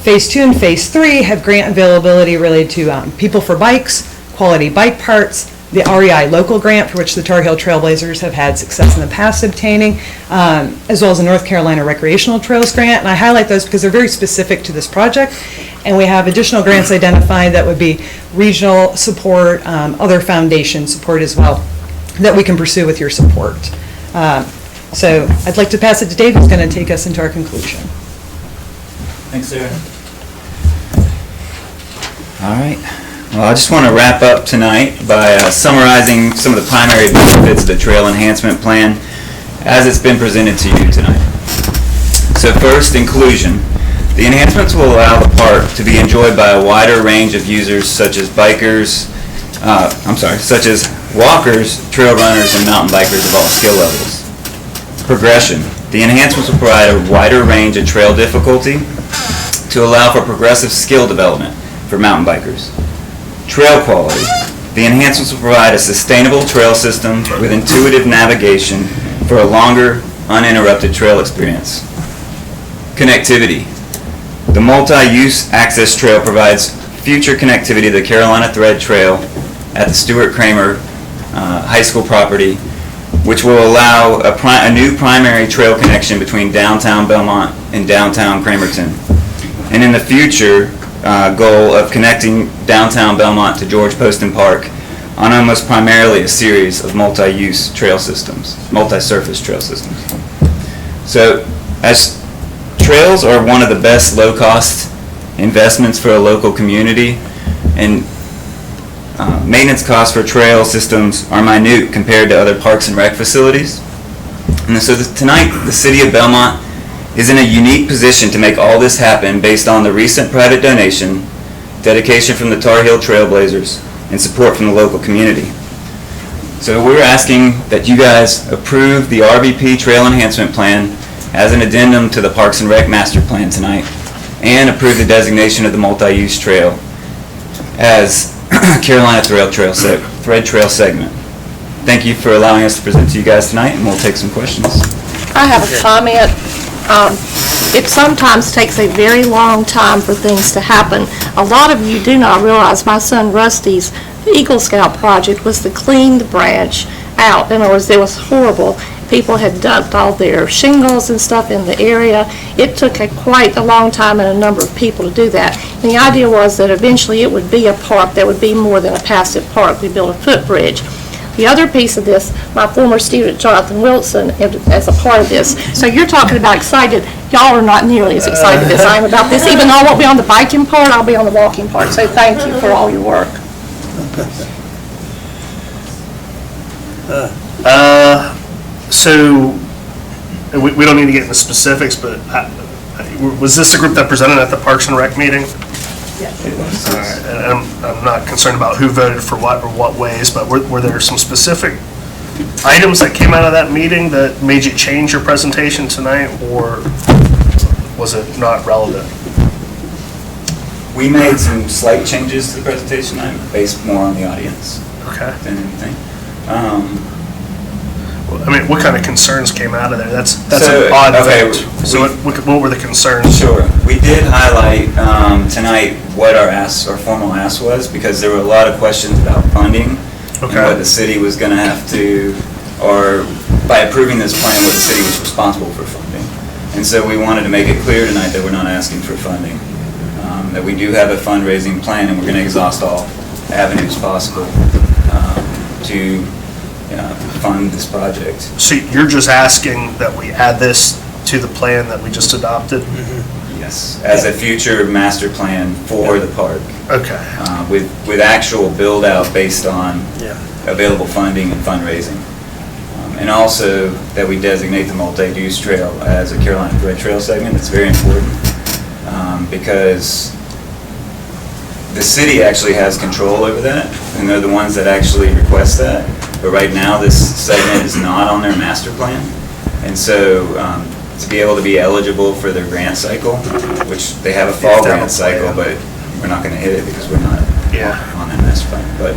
Phase 2 and Phase 3 have grant availability related to People for Bikes, Quality Bike Parts, the REI local grant for which the Tar Heel Trailblazers have had success in the past obtaining, as well as the North Carolina Recreational Trails grant. And I highlight those because they're very specific to this project. And we have additional grants identified that would be regional support, other foundation support as well, that we can pursue with your support. So I'd like to pass it to Dave, who's going to take us into our conclusion. Thanks, Sarah. All right. Well, I just want to wrap up tonight by summarizing some of the primary benefits of the Trail Enhancement Plan as it's been presented to you tonight. So first, inclusion. The enhancements will allow the park to be enjoyed by a wider range of users such as such as walkers, trail runners, and mountain bikers of all skill levels. Progression. The enhancements will provide a wider range of trail difficulty to allow for progressive skill development for mountain bikers. Trail quality. The enhancements will provide a sustainable trail system with intuitive navigation for a longer, uninterrupted trail experience. Connectivity. The multi-use access trail provides future connectivity to the Carolina Thread Trail at the Stuart Kramer High School property, which will allow a new primary trail connection between downtown Belmont and downtown Cramerton. And in the future, goal of connecting downtown Belmont to George Poston Park on almost primarily a series of multi-use trail systems, multi-surface trail systems. So, as trails are one of the best low-cost investments for a local community, and maintenance costs for trail systems are minute compared to other parks and rec facilities. And so tonight, the City of Belmont is in a unique position to make all this happen based on the recent private donation, dedication from the Tar Heel Trailblazers, and support from the local community. So we're asking that you guys approve the RVP Trail Enhancement Plan as an addendum to the Parks and Rec Master Plan tonight, and approve the designation of the multi-use trail as Carolina Thread Trail segment. Thank you for allowing us to present to you guys tonight, and we'll take some questions. I have a comment. It sometimes takes a very long time for things to happen. A lot of you do not realize my son Rusty's Eagle Scout project was to clean the branch out. In other words, it was horrible. People had dumped all their shingles and stuff in the area. It took quite a long time and a number of people to do that. And the idea was that eventually it would be a park that would be more than a passive park. We built a footbridge. The other piece of this, my former student Jonathan Wilson, as a part of this. So you're talking about excited. Y'all are not nearly as excited as I am about this. Even though I won't be on the biking part, I'll be on the walking part. So thank you for all your work. So, we don't need to get into specifics, but was this the group that presented at the Parks and Rec meeting? Yes. All right, and I'm not concerned about who voted for what or what ways, but were there some specific items that came out of that meeting that made you change your presentation tonight, or was it not relevant? We made some slight changes to the presentation tonight, based more on the audience than anything. I mean, what kind of concerns came out of there? That's an odd vote. So what were the concerns? Sure. We did highlight tonight what our formal ask was, because there were a lot of questions about funding and what the city was going to have to, or by approving this plan, what the city was responsible for funding. And so we wanted to make it clear tonight that we're not asking for funding, that we do have a fundraising plan, and we're going to exhaust all avenues possible to fund this project. So you're just asking that we add this to the plan that we just adopted? Yes, as a future master plan for the park. Okay. With actual build out based on available funding and fundraising. And also that we designate the multi-use trail as a Carolina Thread Trail segment. It's very important because the city actually has control over that, and they're the ones that actually request that. But right now, this segment is not on their master plan. And so to be able to be eligible for their grant cycle, which they have a fall grant cycle, but we're not going to hit it because we're not on that master plan. But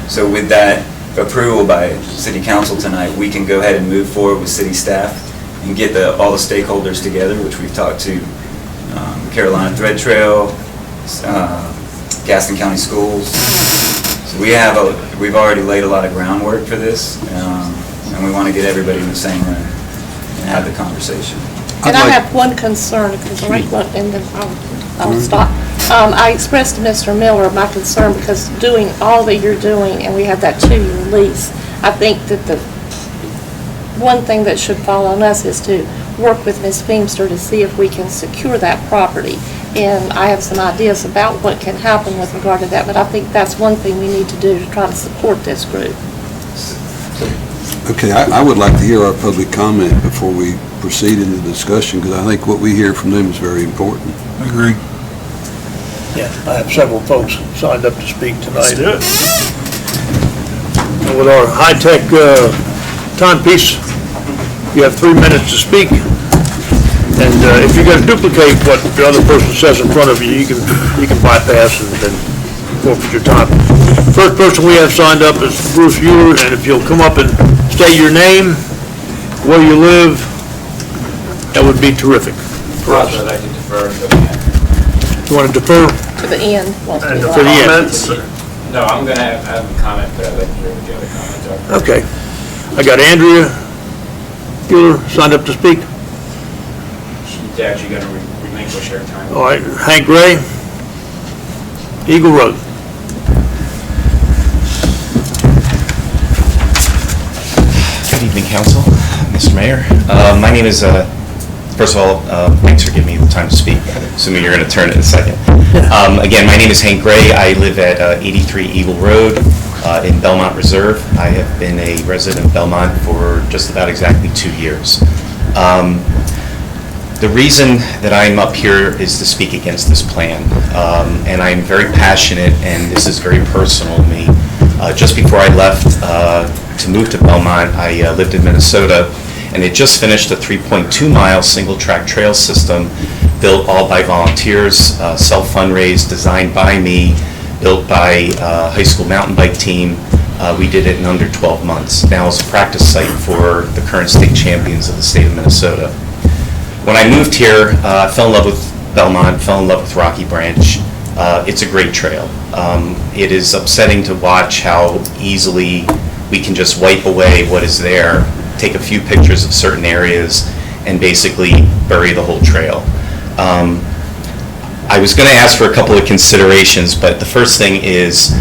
so with that approval by City Council tonight, we can go ahead and move forward with city staff and get all the stakeholders together, which we've talked to Carolina Thread Trail, Gaston County Schools. So we've already laid a lot of groundwork for this, and we want to get everybody in the same room and have the conversation. And I have one concern, because and then I'll stop. I expressed to Mr. Miller my concern because doing all that you're doing, and we have that 2-year lease, I think that the one thing that should fall on us is to work with Ms. Feemster to see if we can secure that property. And I have some ideas about what can happen with regard to that, but I think that's one thing we need to do to try to support this group. Okay, I would like to hear our public comment before we proceed in the discussion, because I think what we hear from them is very important. I agree. Yeah, I have several folks signed up to speak tonight. Let's do it. And with our high-tech timepiece, you have 3 minutes to speak. And if you're going to duplicate what the other person says in front of you, you can bypass and then forfeit your time. First person we have signed up is Bruce Euler, and if you'll come up and state your name, where you live, that would be terrific for us. I'd like to defer. You want to defer? To the end. To the end. No, I'm going to have a comment, but I'd like to hear what the other comments are. Okay. I got Andrea Euler signed up to speak. She's actually going to relinquish her time. All right, Hank Gray, Eagle Road. Good evening, Council, Mr. Mayor. My name is, first of all, thanks for giving me the time to speak, assuming you're going to turn it in a second. Again, my name is Hank Gray. I live at 83 Eagle Road in Belmont Reserve. I have been a resident of Belmont for just about exactly 2 years. The reason that I'm up here is to speak against this plan, and I'm very passionate, and this is very personal to me. Just before I left to move to Belmont, I lived in Minnesota, and it just finished a 3.2-mile single-track trail system built all by volunteers, self-fundraised, designed by me, built by a high school mountain bike team. We did it in under 12 months. Now it's a practice site for the current state champions of the state of Minnesota. When I moved here, I fell in love with Belmont, fell in love with Rocky Branch. It's a great trail. It is upsetting to watch how easily we can just wipe away what is there, take a few pictures of certain areas, and basically bury the whole trail. I was going to ask for a couple of considerations, but the first thing is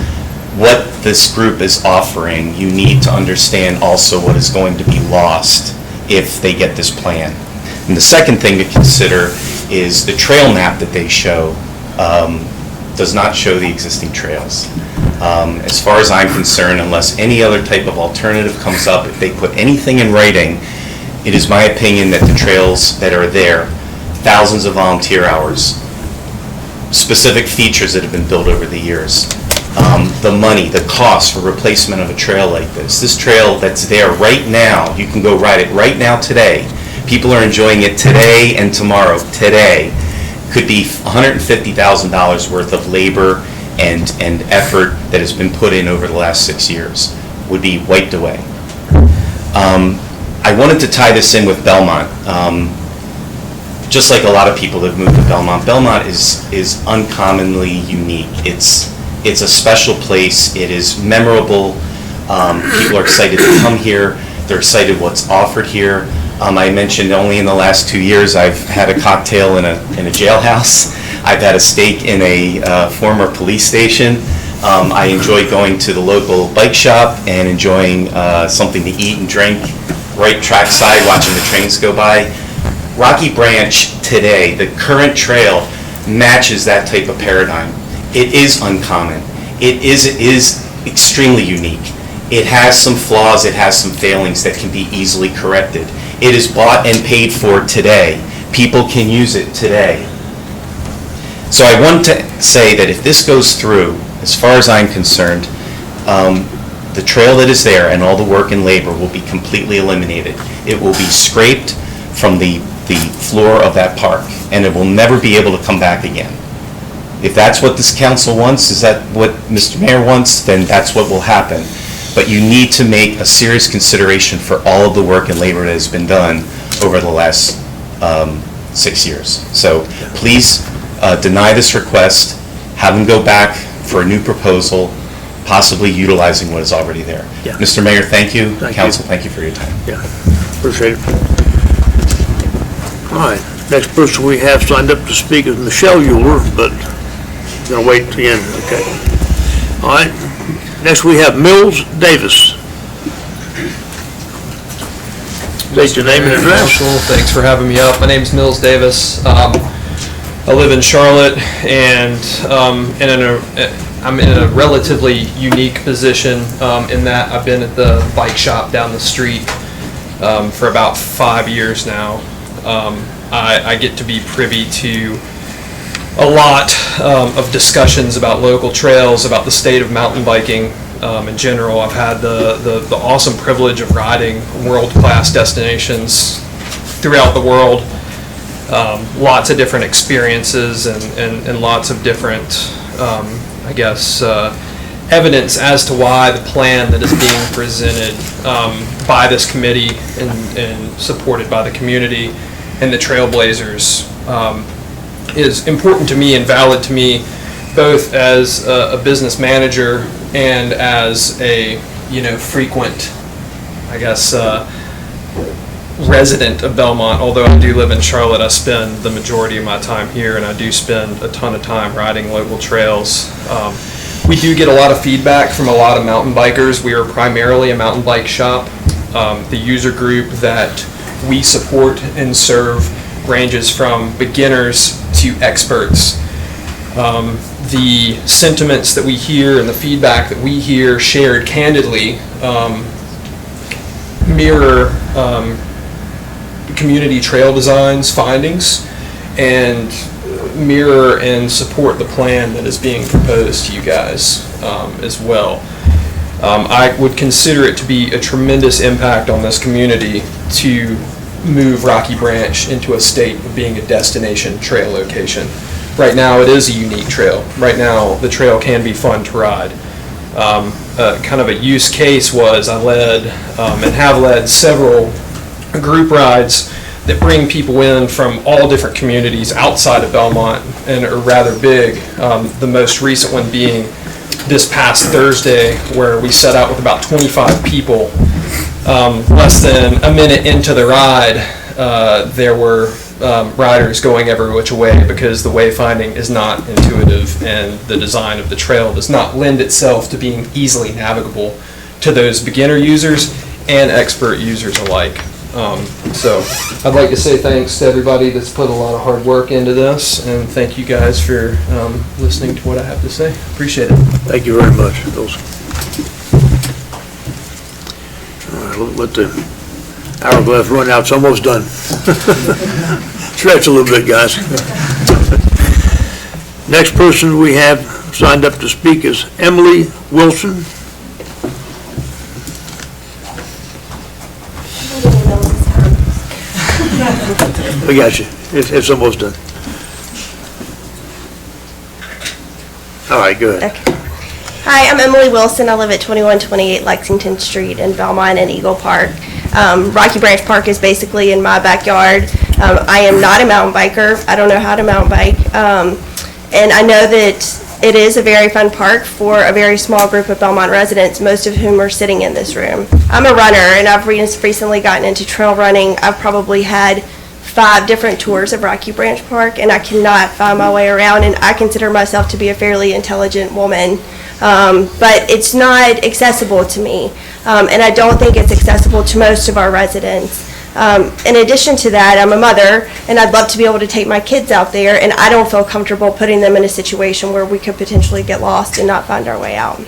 what this group is offering. You need to understand also what is going to be lost if they get this plan. And the second thing to consider is the trail map that they show does not show the existing trails. As far as I'm concerned, unless any other type of alternative comes up, if they put anything in writing, it is my opinion that the trails that are there, thousands of volunteer hours, specific features that have been built over the years, the money, the cost for replacement of a trail like this trail that's there right now, you can go ride it right now today. People are enjoying it today and tomorrow. Today could be $150,000 worth of labor and effort that has been put in over the last 6 years would be wiped away. I wanted to tie this in with Belmont. Just like a lot of people that have moved to Belmont, Belmont is uncommonly unique. It's a special place. It is memorable. People are excited to come here. They're excited what's offered here. I mentioned only in the last 2 years I've had a cocktail in a jailhouse. I've had a steak in a former police station. I enjoy going to the local bike shop and enjoying something to eat and drink right trackside, watching the trains go by. Rocky Branch today, the current trail, matches that type of paradigm. It is uncommon. It is extremely unique. It has some flaws, it has some failings that can be easily corrected. It is bought and paid for today. People can use it today. So I want to say that if this goes through, as far as I'm concerned, the trail that is there and all the work and labor will be completely eliminated. It will be scraped from the floor of that park, and it will never be able to come back again. If that's what this council wants, is that what Mr. Mayor wants, then that's what will happen. But you need to make a serious consideration for all of the work and labor that has been done over the last 6 years. So please deny this request, have them go back for a new proposal, possibly utilizing what is already there. Yeah. Mr. Mayor, thank you. Thank Council, you. thank you for your time. Yeah, appreciate it. All right, next person we have signed up to speak is Michelle Euler, but going to wait till the end, okay. All right, next we have Mills Davis. State your name and address. Thanks for having me up. My name's Mills Davis. I live in Charlotte, and I'm in a relatively unique position in that I've been at the bike shop down the street for about 5 years now. I get to be privy to a lot of discussions about local trails, about the state of mountain biking in general. I've had the awesome privilege of riding world-class destinations throughout the world. Lots of different experiences and lots of different, I guess, evidence as to why the plan that is being presented by this committee and supported by the community and the Trailblazers is important to me and valid to me, both as a business manager and as a, frequent, I guess, resident of Belmont. Although I do live in Charlotte, I spend the majority of my time here, and I do spend a ton of time riding local trails. We do get a lot of feedback from a lot of mountain bikers. We are primarily a mountain bike shop. The user group that we support and serve ranges from beginners to experts. The sentiments that we hear and the feedback that we hear shared candidly mirror community trail design's findings and mirror and support the plan that is being proposed to you guys as well. I would consider it to be a tremendous impact on this community to move Rocky Branch into a state of being a destination trail location. Right now it is a unique trail. Right now the trail can be fun to ride. Kind of a use case was I led and have led several group rides that bring people in from all different communities outside of Belmont and are rather big. The most recent one being this past Thursday, where we set out with about 25 people. Less than a minute into the ride, there were riders going every which way because the wayfinding is not intuitive and the design of the trail does not lend itself to being easily navigable to those beginner users and expert users alike. So I'd like to say thanks to everybody that's put a lot of hard work into this, and thank you guys for listening to what I have to say. Appreciate it. Thank you very much. All right, let the hourglass run out. It's almost done. Stretch a little bit, guys. Next person we have signed up to speak is Emily Wilson. We got you. It's almost done. All right, go ahead. Okay. Hi, I'm Emily Wilson. I live at 2128 Lexington Street in Belmont and Eagle Park. Rocky Branch Park is basically in my backyard. I am not a mountain biker. I don't know how to mountain bike. And I know that it is a very fun park for a very small group of Belmont residents, most of whom are sitting in this room. I'm a runner, and I've recently gotten into trail running. I've probably had 5 different tours of Rocky Branch Park, and I cannot find my way around, and I consider myself to be a fairly intelligent woman. But it's not accessible to me, and I don't think it's accessible to most of our residents. In addition to that, I'm a mother, and I'd love to be able to take my kids out there, and I don't feel comfortable putting them in a situation where we could potentially get lost and not find our way out.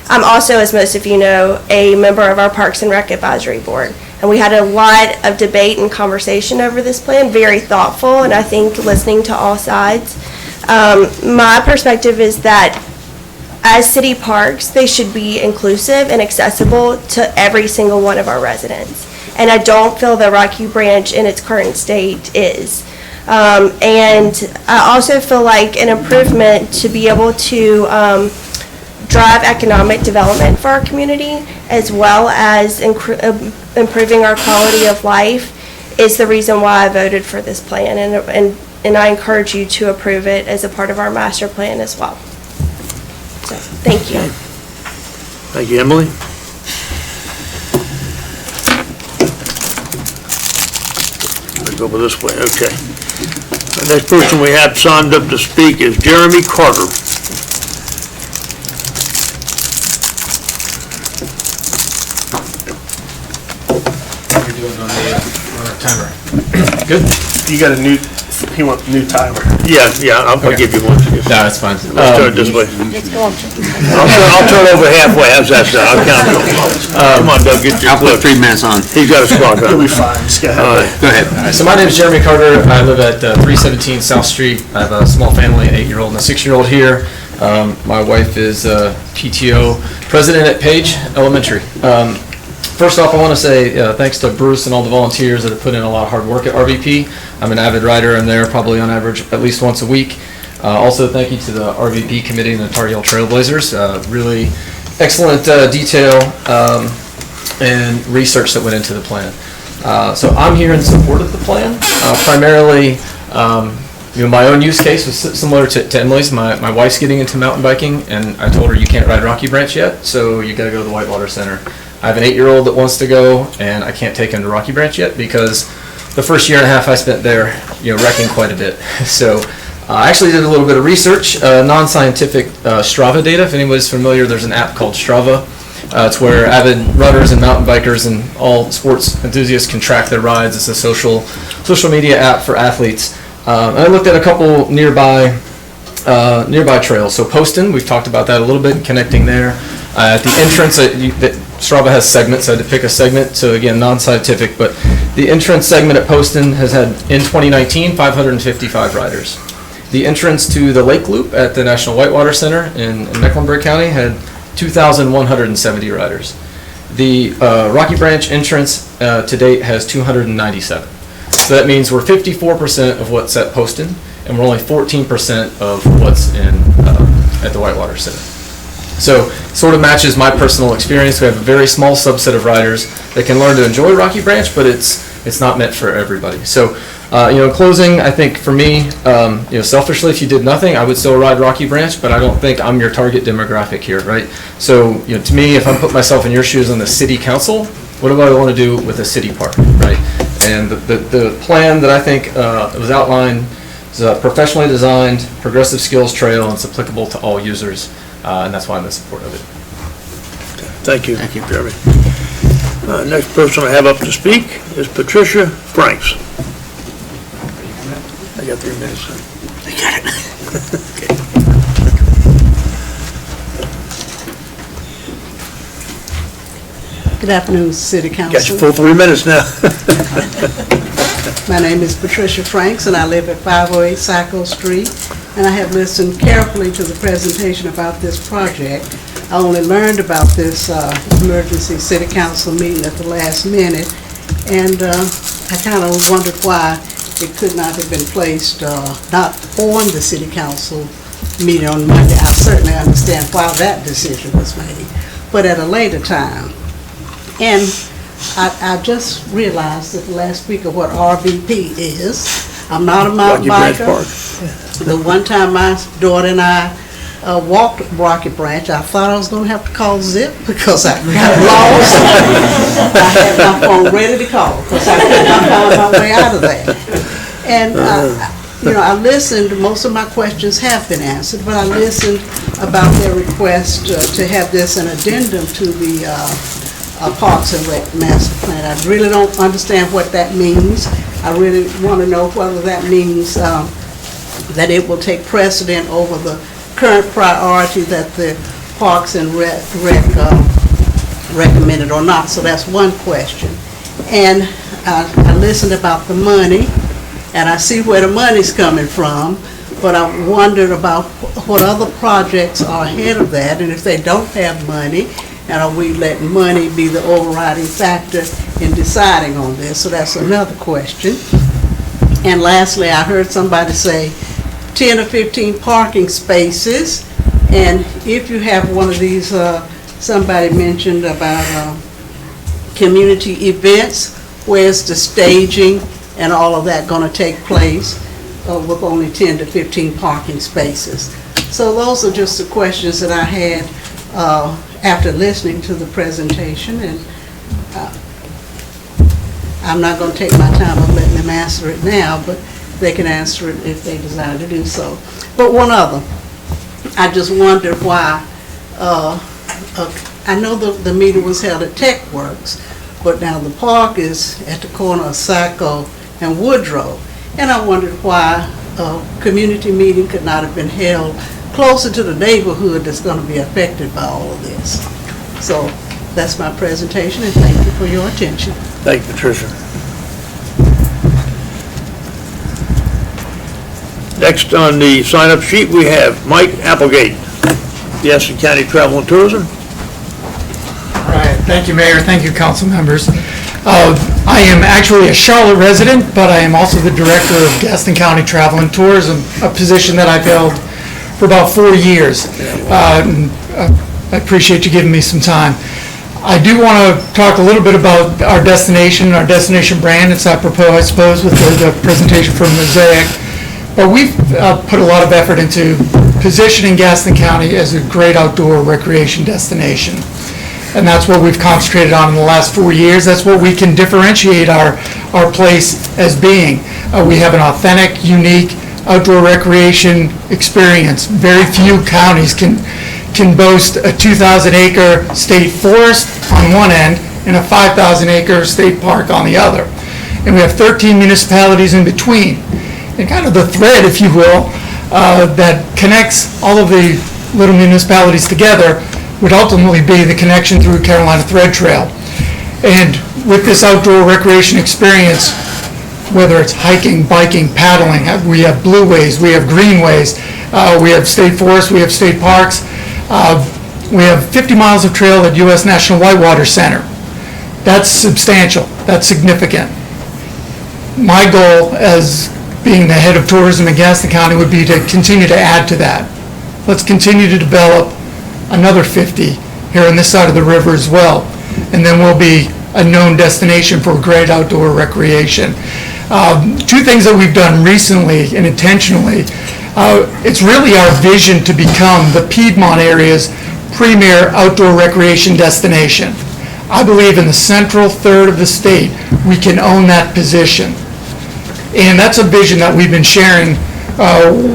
I'm also, as most of you know, a member of our Parks and Rec Advisory Board, and we had a lot of debate and conversation over this plan, very thoughtful, and I think listening to all sides. My perspective is that as city parks, they should be inclusive and accessible to every single one of our residents. And I don't feel that Rocky Branch in its current state is. And I also feel like an improvement to be able to drive economic development for our community, as well as improving our quality of life, is the reason why I voted for this plan. And I encourage you to approve it as a part of our master plan as well. So, thank you. Thank you, Emily. Let's go over this way, okay. The next person we have signed up to speak is Jeremy Carter. How are you doing on the timer? Good? You got a new he wants new timer. Yeah, I'll give you one. No, that's fine. Let's do it this way. It's going to. I'll turn over halfway, how's that sound? I'll count it. Come on, Doug, get your I'll put clip. 3 minutes on. He's got a squawk on. You'll be fine, just go All ahead. right. Go ahead. All right, so my name is Jeremy Carter. I live at 317 South Street. I have a small family, an 8-year-old and a 6-year-old here. My wife is PTO president at Page Elementary. First off, I want to say thanks to Bruce and all the volunteers that have put in a lot of hard work at RVP. I'm an avid rider. I'm there probably on average at least once a week. Also, thank you to the RVP committee and the Tar Heel Trailblazers. Really excellent detail and research that went into the plan. So I'm here in support of the plan. Primarily, my own use case was similar to Emily's. My wife's getting into mountain biking, and I told her you can't ride Rocky Branch yet, so you got to go to the Whitewater Center. I have an 8-year-old that wants to go, and I can't take him to Rocky Branch yet because the first year and a half I spent there, wrecking quite a bit. So I actually did a little bit of research, non-scientific Strava data. If anybody's familiar, there's an app called Strava. It's where avid runners and mountain bikers and all sports enthusiasts can track their rides. It's a social media app for athletes. And I looked at a couple nearby trails. So Poston, we've talked about that a little bit, connecting there. At the entrance, Strava has segments, so I had to pick a segment, so again, non-scientific, but the entrance segment at Poston has had, in 2019, 555 riders. The entrance to the Lake Loop at the National Whitewater Center in Mecklenburg County had 2,170 riders. The Rocky Branch entrance to date has 297. So that means we're 54% of what's at Poston, and we're only 14% of what's at the Whitewater Center. So sort of matches my personal experience. We have a very small subset of riders that can learn to enjoy Rocky Branch, but it's not meant for everybody. So in closing, I think for me, selfishly, if you did nothing, I would still ride Rocky Branch, but I don't think I'm your target demographic here, right? So to me, if I put myself in your shoes on the city council, what do I want to do with a city park, right? And the plan that I think was outlined is a professionally designed, progressive skills trail, and it's applicable to all users. And that's why I'm in support of it. Thank you, Jeremy. Next person I have up to speak is Patricia Franks. I got 3 minutes. I got it. Good afternoon, City Council. Got your full 3 minutes now. My name is Patricia Franks, and I live at 508 Saco Street, and I have listened carefully to the presentation about this project. I only learned about this emergency City Council meeting at the last minute, and I kind of wondered why it could not have been placed not on the City Council meeting on Monday. I certainly understand why that decision was made, but at a later time. And I just realized at the last week of what RVP is. I'm not a mountain biker. The one time my daughter and I walked Rocky Branch, I thought I was going to have to call Zip because I got lost. I had my phone ready to call because I could not find my way out of there. And I listened. Most of my questions have been answered, but I listened about their request to have this an addendum to the Parks and Rec Master Plan. I really don't understand what that means. I really want to know whether that means that it will take precedent over the current priority that the Parks and Rec recommended or not. So that's one question. And I listened about the money, and I see where the money's coming from, but I wondered about what other projects are ahead of that, and if they don't have money, and are we letting money be the overriding factor in deciding on this? So that's another question. And lastly, I heard somebody say 10 or 15 parking spaces, and if you have one of these, somebody mentioned about community events, where's the staging and all of that going to take place with only 10 to 15 parking spaces? So those are just the questions that I had after listening to the presentation, and I'm not going to take my time of letting them answer it now, but they can answer it if they desire to do so. But one other, I just wondered why, I know the meeting was held at TechWorks, but now the park is at the corner of Saco and Woodrow, And I wondered why a community meeting could not have been held closer to the neighborhood that's going to be affected by all of this. So that's my presentation, and thank you for your attention. Thank you, Patricia. Next on the sign-up sheet, we have Mike Applegate, Gaston County Travel and Tourism. All right, thank you, Mayor, thank you, council members. I am actually a Charlotte resident, but I am also the director of Gaston County Travel and Tourism, a position that I've held for about 4 years. I appreciate you giving me some time. I do want to talk a little bit about our destination brand. It's apropos, I suppose, with the presentation from Mosaic. But we've put a lot of effort into positioning Gaston County as a great outdoor recreation destination. And that's what we've concentrated on in the last 4 years. That's what we can differentiate our place as being. We have an authentic, unique outdoor recreation experience. Very few counties can boast a 2,000-acre state forest on one end and a 5,000-acre state park on the other. And we have 13 municipalities in between. And kind of the thread, if you will, that connects all of the little municipalities together would ultimately be the connection through Carolina Thread Trail. And with this outdoor recreation experience, whether it's hiking, biking, paddling, we have blueways, we have greenways, we have state forests, we have state parks, we have 50 miles of trail at U.S. National Whitewater Center. That's substantial, that's significant. My goal as being the head of tourism in Gaston County would be to continue to add to that. Let's continue to develop another 50 here on this side of the river as well. And then we'll be a known destination for great outdoor recreation. Two things that we've done recently and intentionally, it's really our vision to become the Piedmont area's premier outdoor recreation destination. I believe in the central third of the state, we can own that position. And that's a vision that we've been sharing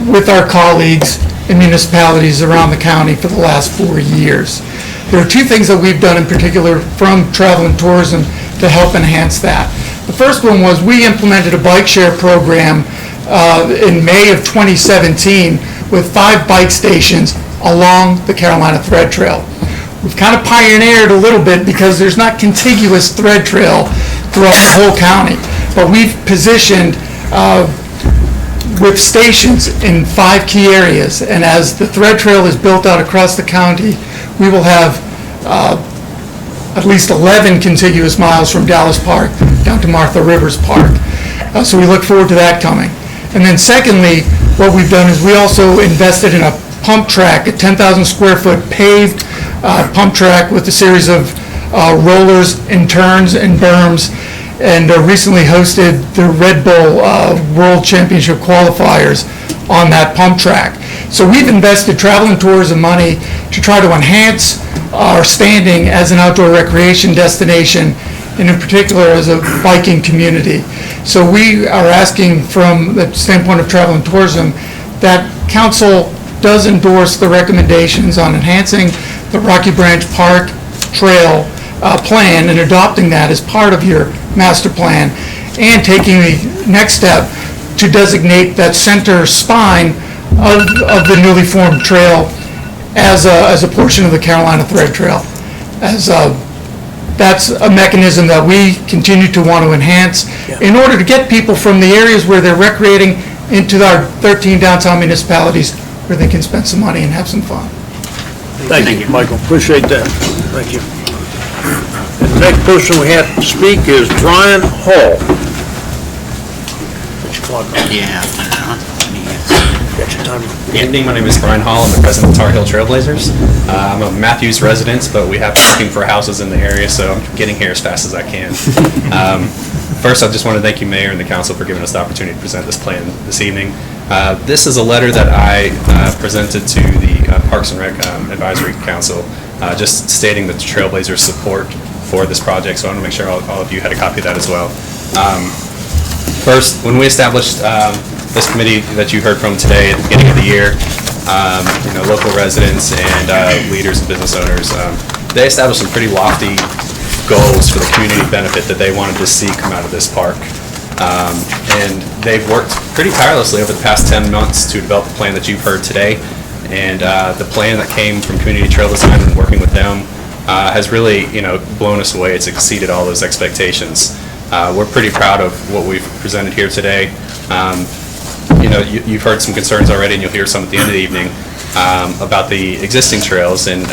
with our colleagues in municipalities around the county for the last 4 years. There are two things that we've done in particular from travel and tourism to help enhance that. The first one was we implemented a bike share program in May of 2017 with 5 bike stations along the Carolina Thread Trail. We've kind of pioneered a little bit because there's not contiguous thread trail throughout the whole county, but we've positioned with stations in 5 key areas, and as the thread trail is built out across the county, we will have at least 11 contiguous miles from Dallas Park down to Martha Rivers Park. So we look forward to that coming. And then secondly, what we've done is we also invested in a pump track, a 10,000 square foot paved pump track with a series of rollers and turns and berms, and recently hosted the Red Bull World Championship qualifiers on that pump track. So we've invested travel and tourism money to try to enhance our standing as an outdoor recreation destination, and in particular as a biking community. So we are asking from the standpoint of travel and tourism that council does endorse the recommendations on enhancing the Rocky Branch Park Trail plan and adopting that as part of your master plan, and taking the next step to designate that center spine of the newly formed trail as a portion of the Carolina Thread Trail. That's a mechanism that we continue to want to enhance in order to get people from the areas where they're recreating into our 13 downtown municipalities where they can spend some money and have some fun. Thank you, Michael. Appreciate that. Thank you. And the next person we have to speak is Brian Hall. Yeah. Got your time. Good evening, my name is Brian Hall. I'm the president of Tar Heel Trailblazers. I'm a Matthews resident, but we have been looking for houses in the area, so I'm getting here as fast as I can. First, I just want to thank you, Mayor, and the council for giving us the opportunity to present this plan this evening. This is a letter that I presented to the Parks and Rec Advisory Council, just stating the Trailblazers' support for this project, so I want to make sure all of you had a copy of that as well. First, when we established this committee that you heard from today at the beginning of the year, local residents and leaders and business owners, they established some pretty lofty goals for the community benefit that they wanted to see come out of this park. And they've worked pretty tirelessly over the past 10 months to develop the plan that you've heard today. And the plan that came from Community Trail Design and working with them has really, blown us away. It's exceeded all those expectations. We're pretty proud of what we've presented here today. You've heard some concerns already, and you'll hear some at the end of the evening about the existing trails and,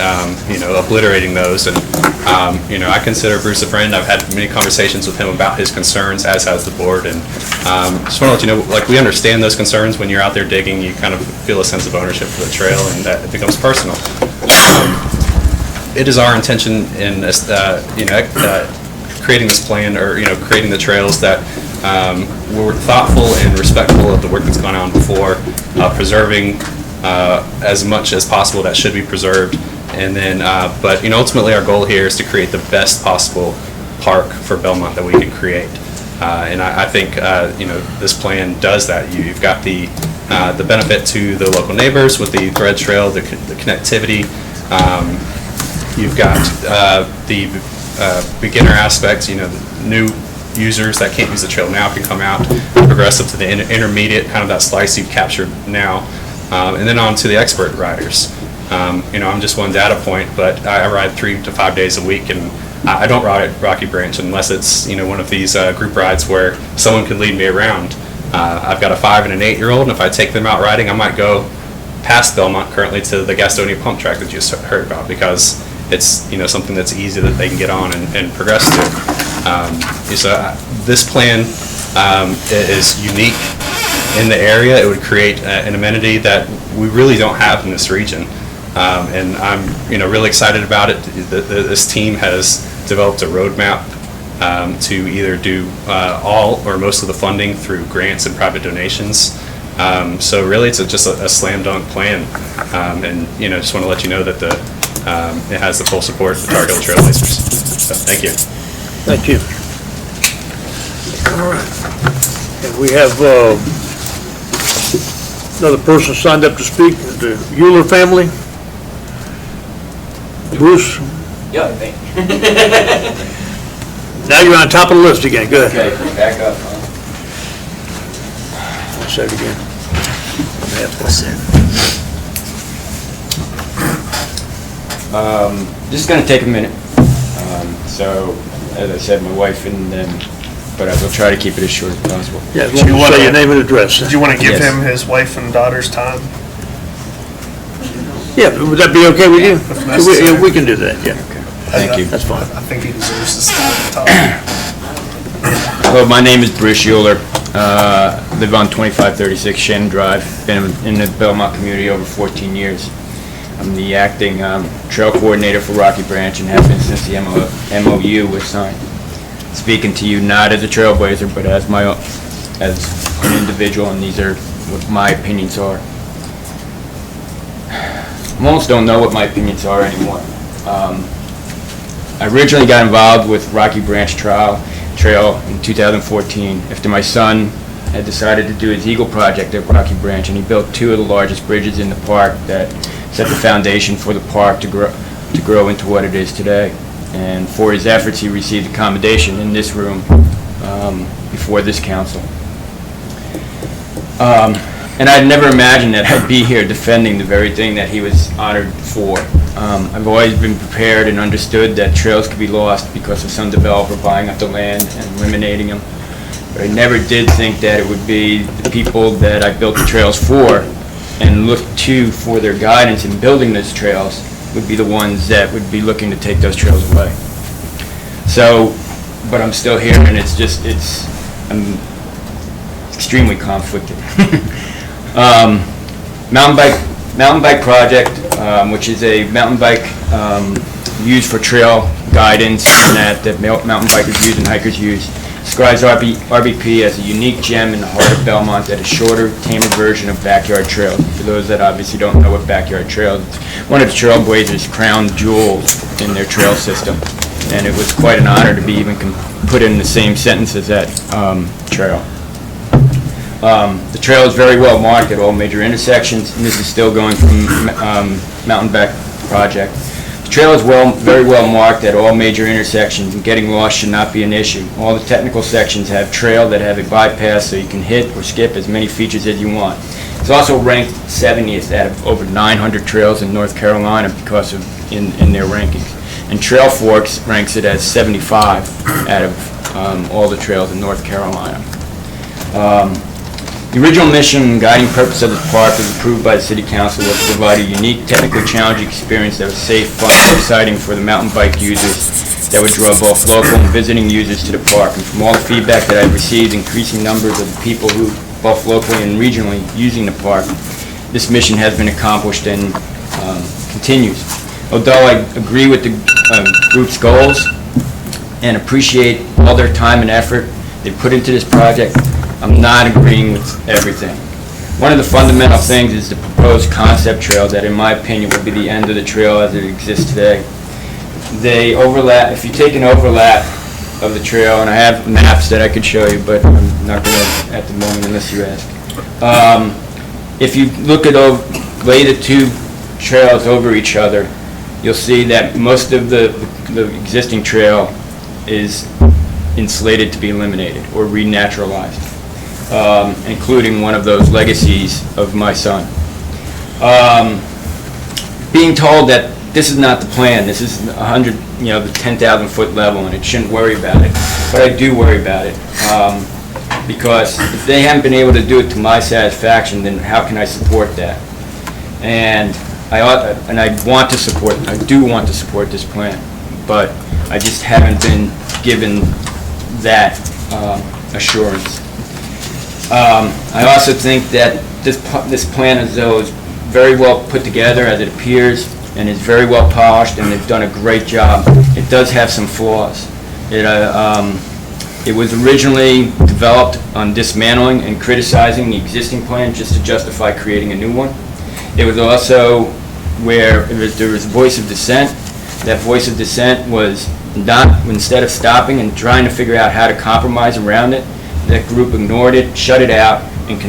obliterating those. And, I consider Bruce a friend. I've had many conversations with him about his concerns, as has the board. And just want to let you know, we understand those concerns. When you're out there digging, you kind of feel a sense of ownership for the trail, and that it becomes personal. It is our intention in creating this plan, or creating the trails, that we're thoughtful and respectful of the work that's gone on before, preserving as much as possible that should be preserved, and then but ultimately our goal here is to create the best possible park for Belmont that we can create, and I think this plan does that. You've got the benefit to the local neighbors with the thread trail, the connectivity. You've got the beginner aspects, new users that can't use the trail now can come out, progress up to the intermediate, kind of that slice you've captured now, and then on to the expert riders. I'm just one data point, but I ride 3 to 5 days a week, and I don't ride at Rocky Branch unless it's one of these group rides where someone can lead me around. I've got a 5 and an 8-year-old, and if I take them out riding, I might go past Belmont currently to the Gaston Pump Track that you just heard about, because it's something that's easy that they can get on and progress to. So this plan is unique in the area. It would create an amenity that we really don't have in this region, and I'm really excited about it. This team has developed a roadmap to either do all or most of the funding through grants and private donations. So really, it's just a slam dunk plan, and just want to let you know that it has the full support of the Tar Heel Trailblazers. So, thank you. Thank you. All right. And we have another person signed up to speak, the Euler family. Bruce? Yeah, I think. Now you're on top of the list again. Go ahead. Okay, back up. Say it again. Just going to take a minute. So, as I said, my wife and them, but I will try to keep it as short as possible. Yeah, do you want to say your name and address? Do you want to give Yes. him his wife and daughter's time? Yeah, would that be okay with you? If necessary. We can do that, yeah. Thank you. That's fine. I think he deserves this time to talk. Hello, my name is Bruce Euler. Live on 2536 Shannon Drive. Been in the Belmont community over 14 years. I'm the acting trail coordinator for Rocky Branch and have been since the MOU was signed. Speaking to you not as a trailblazer, but as an individual, and these are what my opinions are. I almost don't know what my opinions are anymore. I originally got involved with Rocky Branch Trail in 2014 after my son had decided to do his Eagle project at Rocky Branch, and he built 2 of the largest bridges in the park that set the foundation for the park to grow into what it is today. And for his efforts, he received a commendation in this room before this council. And I'd never imagined that I'd be here defending the very thing that he was honored for. I've always been prepared and understood that trails could be lost because of some developer buying up the land and eliminating them. But I never did think that it would be the people that I built the trails for and looked to for their guidance in building those trails would be the ones that would be looking to take those trails away. So, but I'm still here, and I'm extremely conflicted. Mountain bike project, which is a mountain bike used for trail guidance and that mountain bikers use and hikers use. Describes RBP as a unique gem in the heart of Belmont that is a shorter, tamer version of backyard trails. For those that obviously don't know what backyard trails, it's one of the Trailblazers' crown jewels in their trail system. And it was quite an honor to be even put in the same sentence as that trail. The trail is very well marked at all major intersections, and this is still going from mountain bike project. The trail is very well marked at all major intersections, and getting lost should not be an issue. All the technical sections have trail that have a bypass, so you can hit or skip as many features as you want. It's also ranked 70th out of over 900 trails in North Carolina because of in their rankings. And Trail Forks ranks it as 75 out of all the trails in North Carolina. The original mission and guiding purpose of this park was approved by the City Council was to provide a unique, technically challenging experience that was safe, fun, and exciting for the mountain bike users that would draw both local and visiting users to the park. And from all the feedback that I've received, increasing numbers of the people who, both locally and regionally, using the park, this mission has been accomplished and continues. Although I agree with the group's goals and appreciate all their time and effort they put into this project, I'm not agreeing with everything. One of the fundamental things is the proposed concept trail that, in my opinion, will be the end of the trail as it exists today. They overlap. If you take an overlap of the trail, and I have maps that I could show you, but I'm not going to at the moment unless you ask. If you look at lay the two trails over each other, you'll see that most of the existing trail is slated to be eliminated or renaturalized, including one of those legacies of my son. Being told that this is not the plan, this is 100, the 10,000 foot level, and it shouldn't worry about it. But I do worry about it, because if they haven't been able to do it to my satisfaction, then how can I support that? And I want to support, I do want to support this plan, but I just haven't been given that assurance. I also think that this plan is very well put together as it appears, and is very well polished, and they've done a great job. It does have some flaws. It was originally developed on dismantling and criticizing the existing plan just to justify creating a new one. It was also where there was a voice of dissent. That voice of dissent was not, instead of stopping and trying to figure out how to compromise around it, that group ignored it, shut it out, and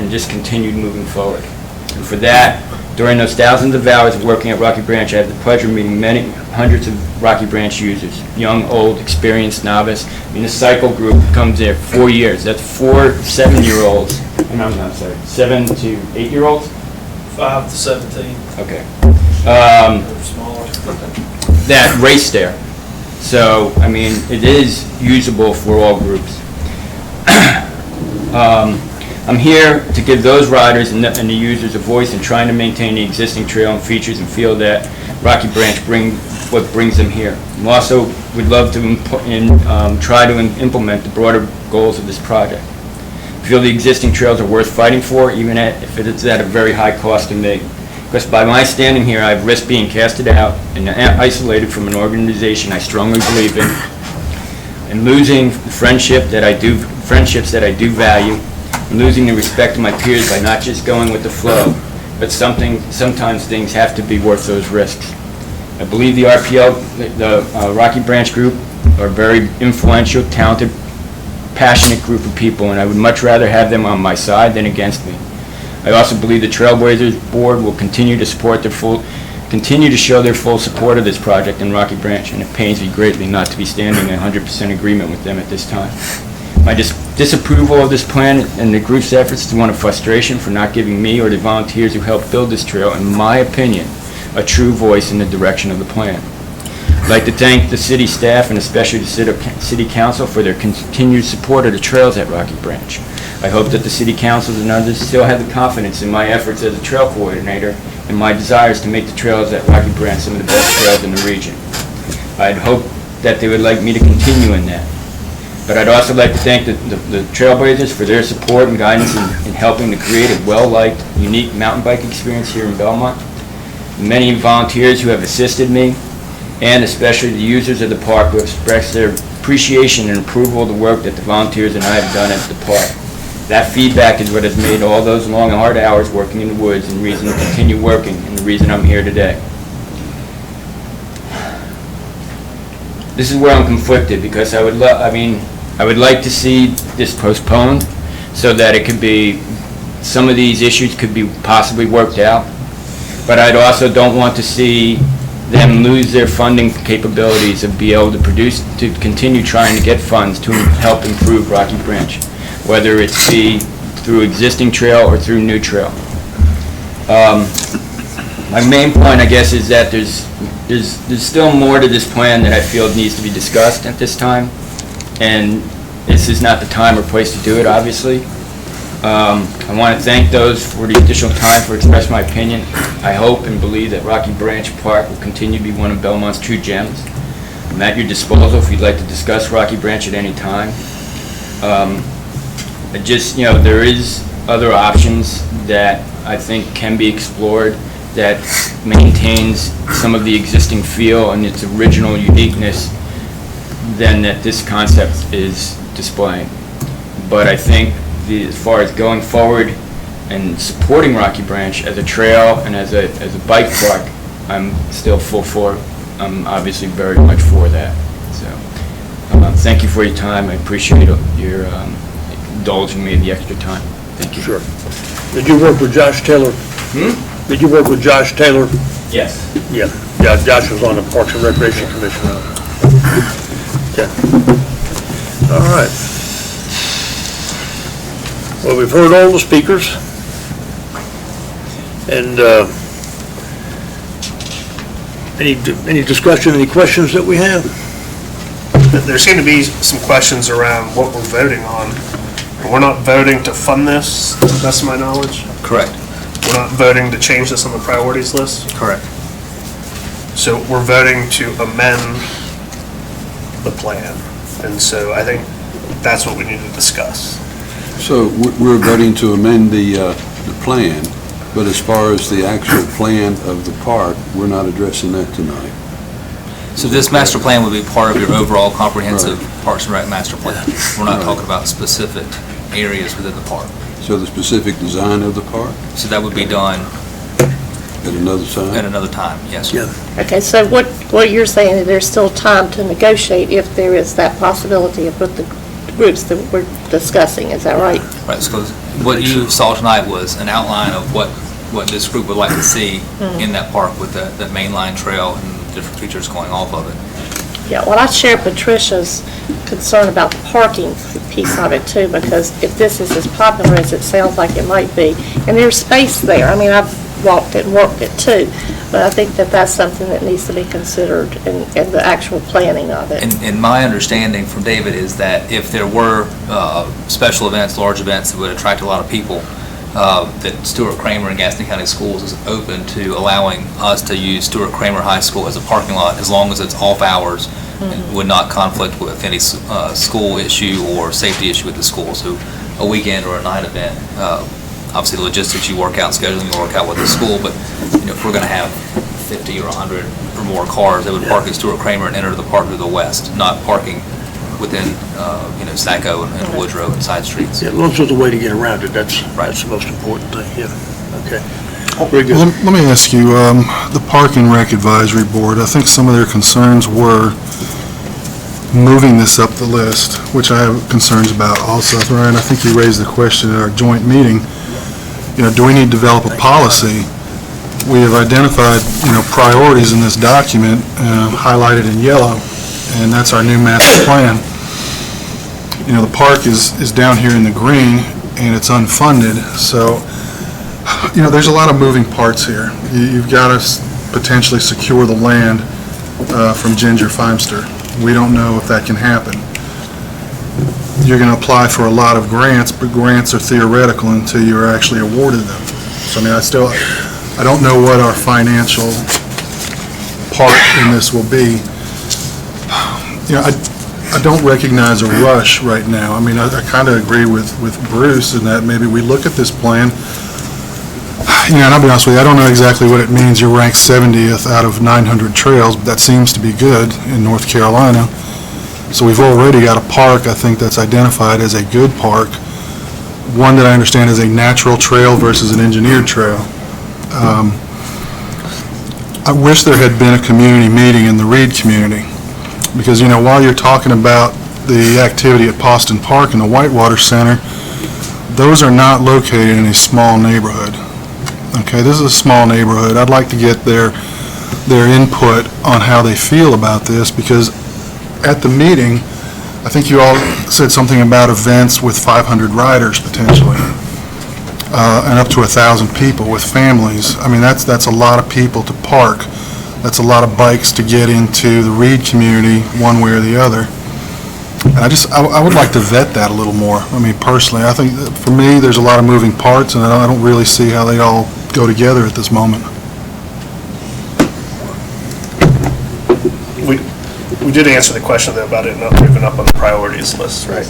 just continued moving forward. And for that, during those thousands of hours of working at Rocky Branch, I had the pleasure of meeting many hundreds of Rocky Branch users, young, old, experienced, novice. I mean, the cycle group comes there 4 years. That's 4 7-year-olds. I'm sorry, 7 to 8-year-olds? 5 to 17. Okay. Smaller. That race there. So, I mean, it is usable for all groups. I'm here to give those riders and the users a voice in trying to maintain the existing trail and features and feel that Rocky Branch what brings them here. We also would love to try to implement the broader goals of this project. I feel the existing trails are worth fighting for, even if it's at a very high cost to me. Because by my standing here, I've risked being casted out and isolated from an organization I strongly believe in, and losing friendships that I do value, and losing the respect of my peers by not just going with the flow, but sometimes things have to be worth those risks. I believe the RPL, the Rocky Branch group, are a very influential, talented, passionate group of people, and I would much rather have them on my side than against me. I also believe the Trailblazers Board will continue to show their full support of this project in Rocky Branch, and it pains me greatly not to be standing in 100% agreement with them at this time. My disapproval of this plan and the group's efforts is one of frustration for not giving me or the volunteers who helped build this trail, in my opinion, a true voice in the direction of the plan. I'd like to thank the city staff and especially the city council for their continued support of the trails at Rocky Branch. I hope that the city councils and others still have the confidence in my efforts as a trail coordinator and my desires to make the trails at Rocky Branch some of the best trails in the region. I'd hope that they would like me to continue in that. But I'd also like to thank the Trailblazers for their support and guidance in helping to create a well-liked, unique mountain bike experience here in Belmont. Many volunteers who have assisted me, and especially the users of the park who have expressed their appreciation and approval of the work that the volunteers and I have done at the park. That feedback is what has made all those long and hard hours working in the woods and reason to continue working, and the reason I'm here today. This is where I'm conflicted, because I would like to see this postponed so that it could be, some of these issues could be possibly worked out. But I'd also don't want to see them lose their funding capabilities and be able to continue trying to get funds to help improve Rocky Branch, whether it's be through existing trail or through new trail. My main point, I guess, is that there's still more to this plan that I feel needs to be discussed at this time, and this is not the time or place to do it, obviously. I want to thank those for the additional time for expressing my opinion. I hope and believe that Rocky Branch Park will continue to be one of Belmont's true gems. I'm at your disposal if you'd like to discuss Rocky Branch at any time. There is other options that I think can be explored that maintains some of the existing feel and its original uniqueness than that this concept is displaying. But I think as far as going forward and supporting Rocky Branch as a trail and as a bike park, I'm still full for it. I'm obviously very much for that. So thank you for your time. I appreciate your indulging me in the extra time. Thank you. Sure. Did you work with Josh Taylor? Did you work with Josh Taylor? Yes. Yeah. Josh was on the Parks and Recreation Commission. Okay. All right. Well, we've heard all the speakers, and any discussion, any questions that we have? There seem to be some questions around what we're voting on. We're not voting to fund this, to the best of my knowledge. Correct. We're not voting to change this on the priorities list. Correct. So we're voting to amend the plan. And so I think that's what we need to discuss. So we're voting to amend the plan, but as far as the actual plan of the park, we're not addressing that tonight. So this master plan would be part of your overall comprehensive Parks and Rec master plan. We're not talking about specific areas within the park. So the specific design of the park? So that would be done at another time? At another time, yes, sir. Okay, so what you're saying is there's still time to negotiate if there is that possibility of with the groups that we're discussing, is that right? Right, so what you saw tonight was an outline of what this group would like to see in that park with that mainline trail and different features going off of it. Yeah, well, I share Patricia's concern about the parking piece of it too, because if this is as popular as it sounds like it might be, and there's space there, I mean, I've walked it and worked it too, but I think that that's something that needs to be considered in the actual planning of it. And my understanding from David is that if there were special events, large events that would attract a lot of people, that Stuart Cramer and Gaston County Schools is open to allowing us to use Stuart Cramer High School as a parking lot as long as it's off hours and would not conflict with any school issue or safety issue with the school. So a weekend or a night event, obviously the logistics you work out, scheduling you work out with the school, but if we're going to have 50 or 100 or more cars, they would park at Stuart Cramer and enter the park to the west, not parking within, Sacco and Woodrow and side streets. Yeah, as long as there's a way to get around it, that's the most important thing, yeah. Okay. Very good. Let me ask you, the Park and Rec Advisory Board, I think some of their concerns were moving this up the list, which I have concerns about also. Ryan, I think you raised the question at our joint meeting, do we need to develop a policy? We have identified, priorities in this document, highlighted in yellow, and that's our new master plan. The park is down here in the green, and it's unfunded, so, there's a lot of moving parts here. You've got to potentially secure the land from Ginger Feimster. We don't know if that can happen. You're going to apply for a lot of grants, but grants are theoretical until you're actually awarded them. So, I don't know what our financial part in this will be. I don't recognize a rush right now. I kind of agree with Bruce in that maybe we look at this plan. And I'll be honest with you, I don't know exactly what it means. You're ranked 70th out of 900 trails, but that seems to be good in North Carolina. So we've already got a park, I think, that's identified as a good park. One that I understand is a natural trail versus an engineered trail. I wish there had been a community meeting in the Reed community, because, while you're talking about the activity at Poston Park and the Whitewater Center, those are not located in a small neighborhood. Okay, this is a small neighborhood. I'd like to get there their input on how they feel about this, because at the meeting, I think you all said something about events with 500 riders potentially, and up to 1,000 people with families. I mean, that's a lot of people to park. That's a lot of bikes to get into the Reed community one way or the other. And I would like to vet that a little more. I mean, personally, I think that for me, there's a lot of moving parts, and I don't really see how they all go together at this moment. We did answer the question though about it not moving up on the priorities list, right?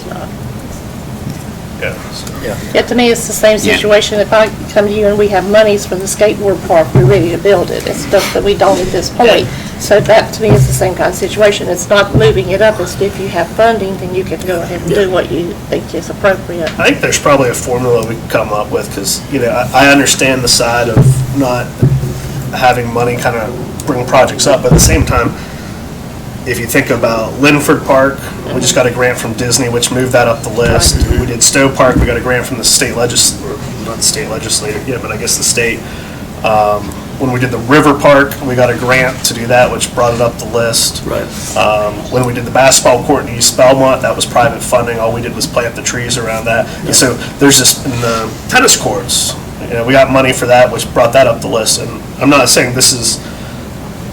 Yeah, to me, it's the same situation. If I come to you and we have monies for the skateboard park, we're ready to build it. It's stuff that we don't at this point. So that, to me, is the same kind of situation. It's not moving it up. It's if you have funding, then you can go ahead and do what you think is appropriate. I think there's probably a formula we can come up with, because, I understand the side of not having money kind of bring projects up, but at the same time, if you think about Linford Park, we just got a grant from Disney, which moved that up the list. We did Stowe Park, we got a grant from the state not the state legislature, but I guess the state. When we did the River Park, we got a grant to do that, which brought it up the list. Right. When we did the basketball court in East Belmont, that was private funding. All we did was plant the trees around that. And so there's this, in the tennis courts, we got money for that, which brought that up the list. And I'm not saying this is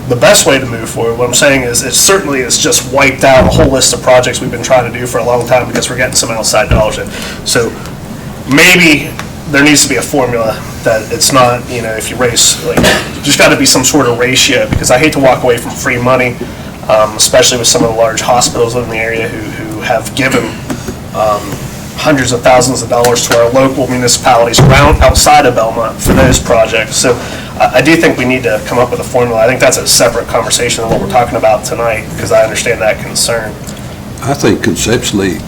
the best way to move forward. What I'm saying is it certainly has just wiped out a whole list of projects we've been trying to do for a long time because we're getting some outside dollars in. So maybe there needs to be a formula that it's not, if you raise, there's got to be some sort of ratio, because I hate to walk away from free money, especially with some of the large hospitals in the area who have given hundreds of thousands of dollars to our local municipalities around outside of Belmont for those projects. So I do think we need to come up with a formula. I think that's a separate conversation than what we're talking about tonight, because I understand that concern. I think conceptually,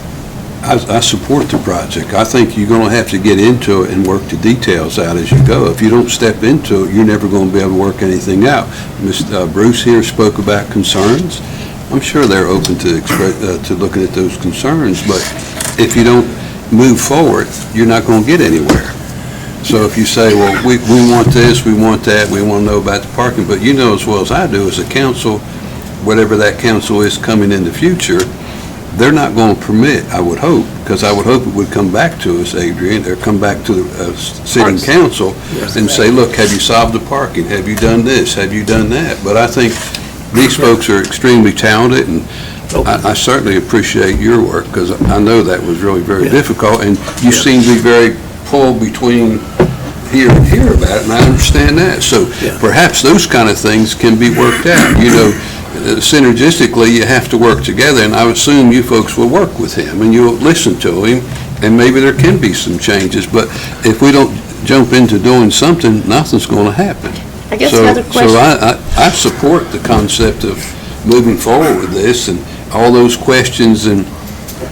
I support the project. I think you're going to have to get into it and work the details out as you go. If you don't step into it, you're never going to be able to work anything out. Mr. Bruce here spoke about concerns. I'm sure they're open to looking at those concerns, but if you don't move forward, you're not going to get anywhere. So if you say, well, we want this, we want that, we want to know about the parking, but you know as well as I do, as a council, whatever that council is coming in the future, they're not going to permit, I would hope, because I would hope it would come back to us, Adrian, or come back to the sitting council and say, look, have you solved the parking? Have you done this? Have you done that? But I think these folks are extremely talented, and I certainly appreciate your work, because I know that was really very difficult, and you seem to be very pulled between here and here about it, and I understand that. So perhaps those kind of things can be worked out. Synergistically, you have to work together, and I assume you folks will work with him, and you'll listen to him, and maybe there can be some changes, but if we don't jump into doing something, nothing's going to happen. I guess the other question. So I support the concept of moving forward with this, and all those questions and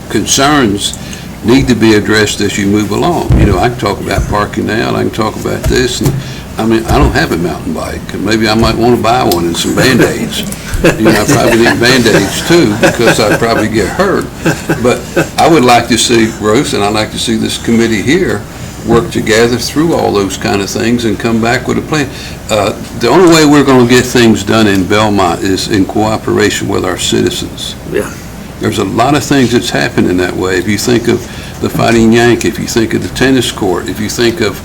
concerns need to be addressed as you move along. I can talk about parking now, and I can talk about this, and I don't have a mountain bike, and maybe I might want to buy one and some Band-Aids. I probably need Band-Aids too, because I'd probably get hurt. But I would like to see, Bruce, and I'd like to see this committee here work together through all those kind of things and come back with a plan. The only way we're going to get things done in Belmont is in cooperation with our citizens. Yeah. There's a lot of things that's happening that way. If you think of the Fighting Yank, if you think of the tennis court, if you think of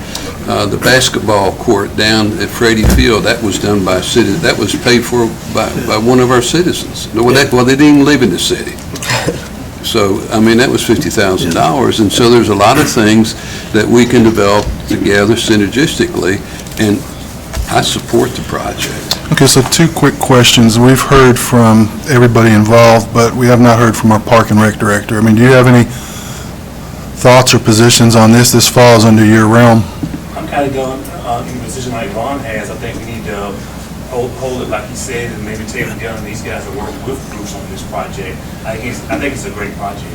the basketball court down at Freddie Field, that was done by citizens. That was paid for by one of our citizens. Well, they didn't even live in the city. So, that was $50,000. And so there's a lot of things that we can develop together synergistically, and I support the project. Okay, so two quick questions. We've heard from everybody involved, but we have not heard from our Park and Rec Director. Do you have any thoughts or positions on this? This falls under your realm. I'm kind of going in a position like Ron has. I think we need to hold it like he said, and maybe take it down, and these guys are working with Bruce on this project. I think it's a great project.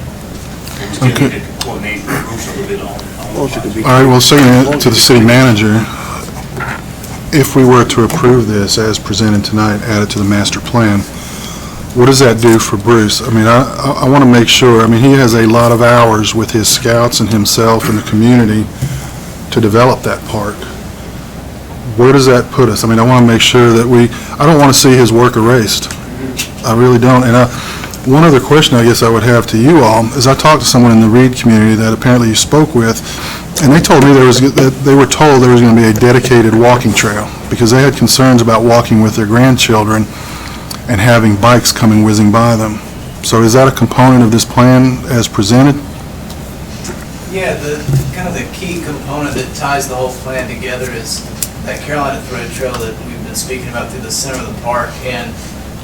We still need to coordinate with Bruce a little bit on the project. All right, well, second to the city manager, if we were to approve this as presented tonight, added to the master plan, what does that do for Bruce? I want to make sure, he has a lot of hours with his scouts and himself and the community to develop that park. where does that put us? I mean, I want to make sure that I don't want to see his work erased. I really don't. And one other question I guess I would have to you all is I talked to someone in the Reed community that apparently you spoke with, and they told me they were told there was going to be a dedicated walking trail because they had concerns about walking with their grandchildren and having bikes coming whizzing by them. So is that a component of this plan as presented? Yeah, kind of the key component that ties the whole plan together is that Carolina Thread Trail that we've been speaking about through the center of the park. And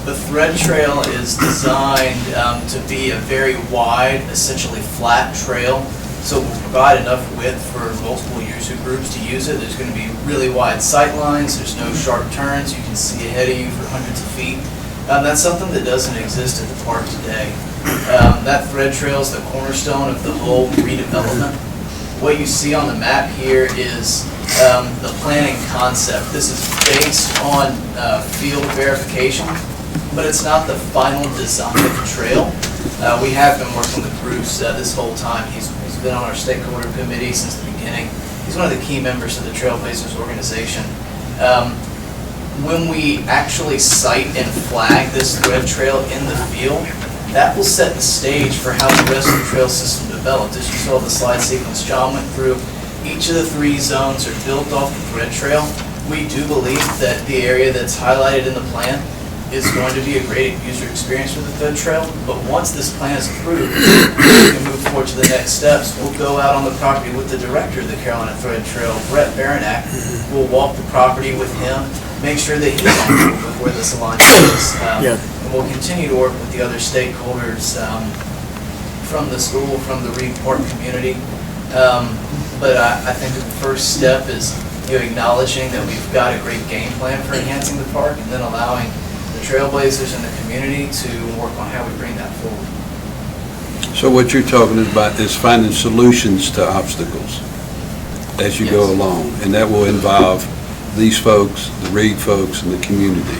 the Thread Trail is designed to be a very wide, essentially flat trail. So it will provide enough width for multiple user groups to use it. There's going to be really wide sight lines. There's no sharp turns. You can see ahead of you for hundreds of feet. That's something that doesn't exist at the park today. That Thread Trail is the cornerstone of the whole redevelopment. What you see on the map here is the planning concept. This is based on field verification, but it's not the final design of the trail. We have been working with Bruce this whole time. He's been on our stakeholder committee since the beginning. He's one of the key members of the Trailblazers organization. When we actually site and flag this thread trail in the field, that will set the stage for how the rest of the trail system develops. As you saw the slide sequence John went through, each of the 3 zones are built off the thread trail. We do believe that the area that's highlighted in the plan is going to be a great user experience for the thread trail, but once this plan is approved, we can move forward to the next steps. We'll go out on the property with the director of the Carolina Thread Trail, Brett Baranak. We'll walk the property with him, make sure that he's on board with where this alignment is. And we'll continue to work with the other stakeholders from the school, from the Reed Park community. But I think the first step is acknowledging that we've got a great game plan for enhancing the park and then allowing the Trailblazers and the community to work on how we bring that forward. So what you're talking about is finding solutions to obstacles as you go along, and that will involve these folks, the Reed folks, and the community.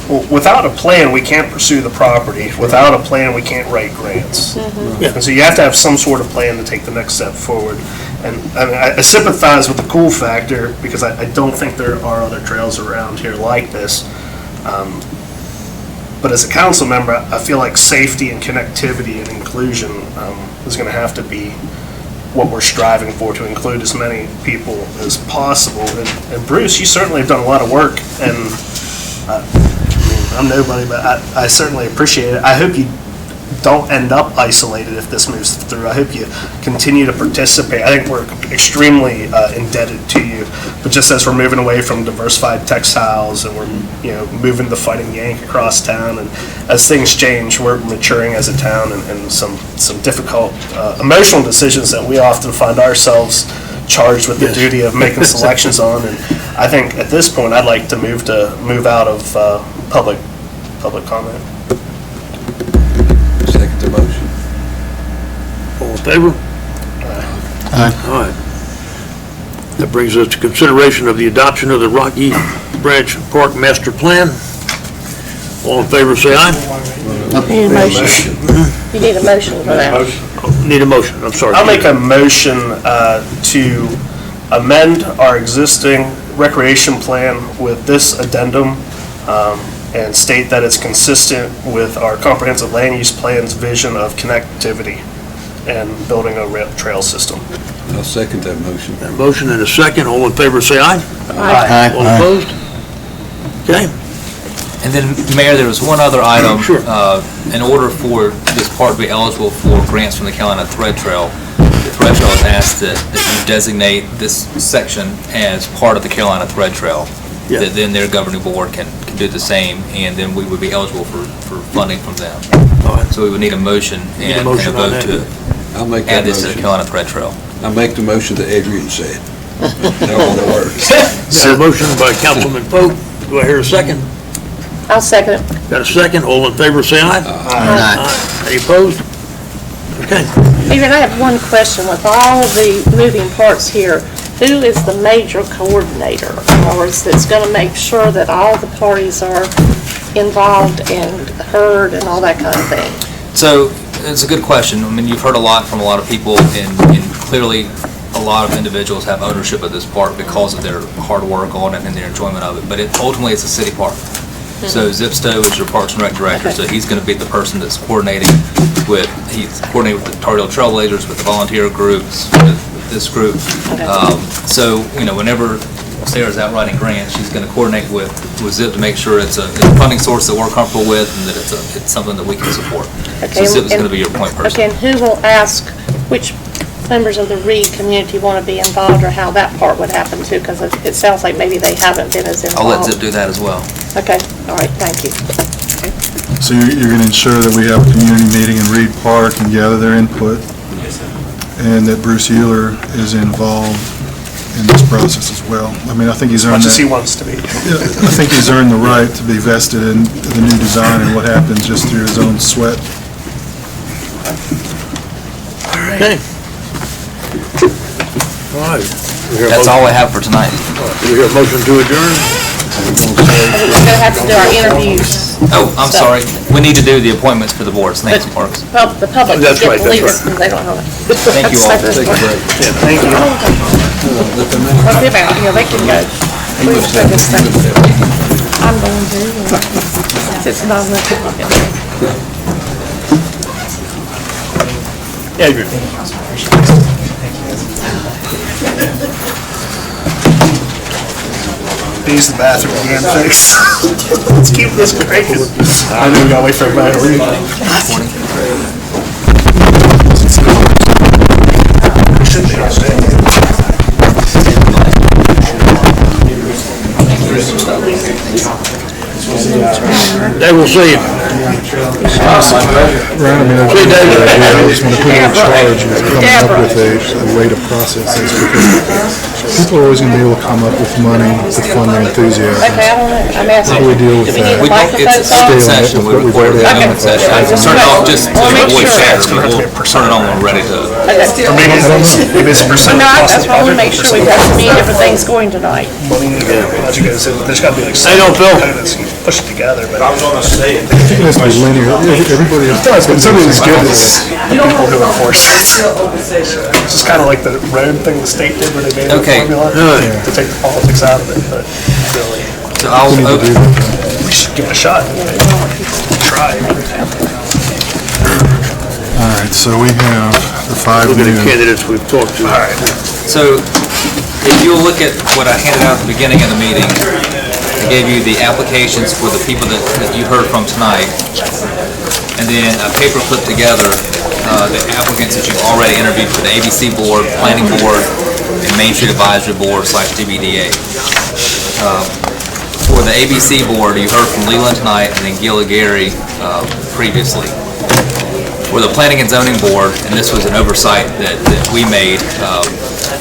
Well, without a plan, we can't pursue the property. Without a plan, we can't write grants. And so you have to have some sort of plan to take the next step forward. And I sympathize with the cool factor because I don't think there are other trails around here like this. But as a council member, I feel like safety and connectivity and inclusion is going to have to be what we're striving for, to include as many people as possible. And Bruce, you certainly have done a lot of work, and I'm nobody, but I certainly appreciate it. I hope you don't end up isolated if this moves through. I hope you continue to participate. I think we're extremely indebted to you. But just as we're moving away from diversified textiles and we're moving the Fighting Yank across town, and as things change, we're maturing as a town, and some difficult emotional decisions that we often find ourselves charged with the duty of making selections on. And I think at this point I'd like to move out of public comment. Second the motion. All in favor? Aye. All right. That brings us to consideration of the adoption of the Rocky Branch Park Master Plan. All in favor, say aye. Need a motion. You need a motion for that. Need a motion, I'm sorry. I'll make a motion to amend our existing recreation plan with this addendum and state that it's consistent with our comprehensive land use plan's vision of connectivity and building a rail trail system. I'll second that motion. A motion and a second. All in favor, say aye. Aye. All opposed? Okay. And then, Mayor, there was one other item. Sure. In order for this park to be eligible for grants from the Carolina Thread Trail, the Thread Trail has asked that you designate this section as part of the Carolina Thread Trail. Yeah. That then their governing board can do the same, and then we would be eligible for funding from them. All right. So we would need a motion and a motion on vote that. to I'll make add that this to the motion. Carolina Thread Trail. I'll make the motion that Adrian said. That all works. Got a motion by Councilman Pope. Do I hear a second? I'll second it. Got a second. All in favor, say aye. Aye. Any opposed? Okay. Even I have one question. With all of the moving parts here, who is the major coordinator? In other words, that's going to make sure that all the parties are involved and heard and all that kind of thing? So it's a good question. I mean, you've heard a lot from a lot of people, and clearly a lot of individuals have ownership of this park because of their hard work on it and their enjoyment of it, but ultimately it's a city park. So Zip Stowe is your Parks and Rec director, so he's going to be the person that's coordinating with the Tar Heel Trailblazers, with the volunteer groups, with this group. So, whenever Sarah's out writing grants, she's going to coordinate with Zip to make sure it's a funding source that we're comfortable with and that it's something that we can support. So Zip is going to be your point person. Okay, and who will ask which members of the Reed community want to be involved, or how that part would happen too? Because it sounds like maybe they haven't been as involved. I'll let Zip do that as well. Okay, all right, thank you. So you're going to ensure that we have a community meeting in Reed Park and gather their input? Yes, sir. And that Bruce Euler is involved in this process as well. I mean, I think he's earned Much as that. he wants to be. Yeah, I think he's earned the right to be vested in the new design and what happens just through his own sweat. Okay. All right. That's all I have for tonight. Do we hear a motion to adjourn? We're going to have to do our interviews. Oh, I'm sorry. We need to do the appointments for the boards. Thanks, Parks. The public That's get right, the that's leads, right. they don't know it. Thank you all. Take a break. Yeah, thank you. What's it about? They can go. Please take a second. I'm going to. It's not enough to look at. Adrian. Use the bathroom again, thanks. Let's keep this cranking. I know we gotta wait for everybody to leave. They will see you. Ryan, I mean, I just want to put you in charge of coming up with a way to process this, because people are always going to be able to come up with money to fund their enthusiasm. Okay, I don't know, I'm asking. How do we deal with Do we need that? the microphones on? It's a session. We recorded the open session. Turn it off just to avoid chatter. We'll turn it on when we're ready to. Or maybe it's a percent No, cost that's of why I want to project, make sure we've got so many different things going tonight. money, as you guys said, there's gotta be like. Hey, don't, Phil. Components, you push it together, but. I think it has to be linear. Everybody has It's been something as good as the people who enforce it. It's just kind of like the road thing the state did where they made a Okay. formula to take the politics out of it, but really, So I'll open. we should give it a shot. Try. All right, so we have the 5 Look at the new. candidates we've talked to. All right. So if you'll look at what I handed out at the beginning of the meeting, I gave you the applications for the people that you heard from tonight, and then a paper clip together, the applicants that you've already interviewed for the ABC Board, Planning Board, and Main Street Advisory Board / DBDA. For the ABC Board, you heard from Leland tonight and then Gil Aguirre previously. For the Planning and Zoning Board, and this was an oversight that we made,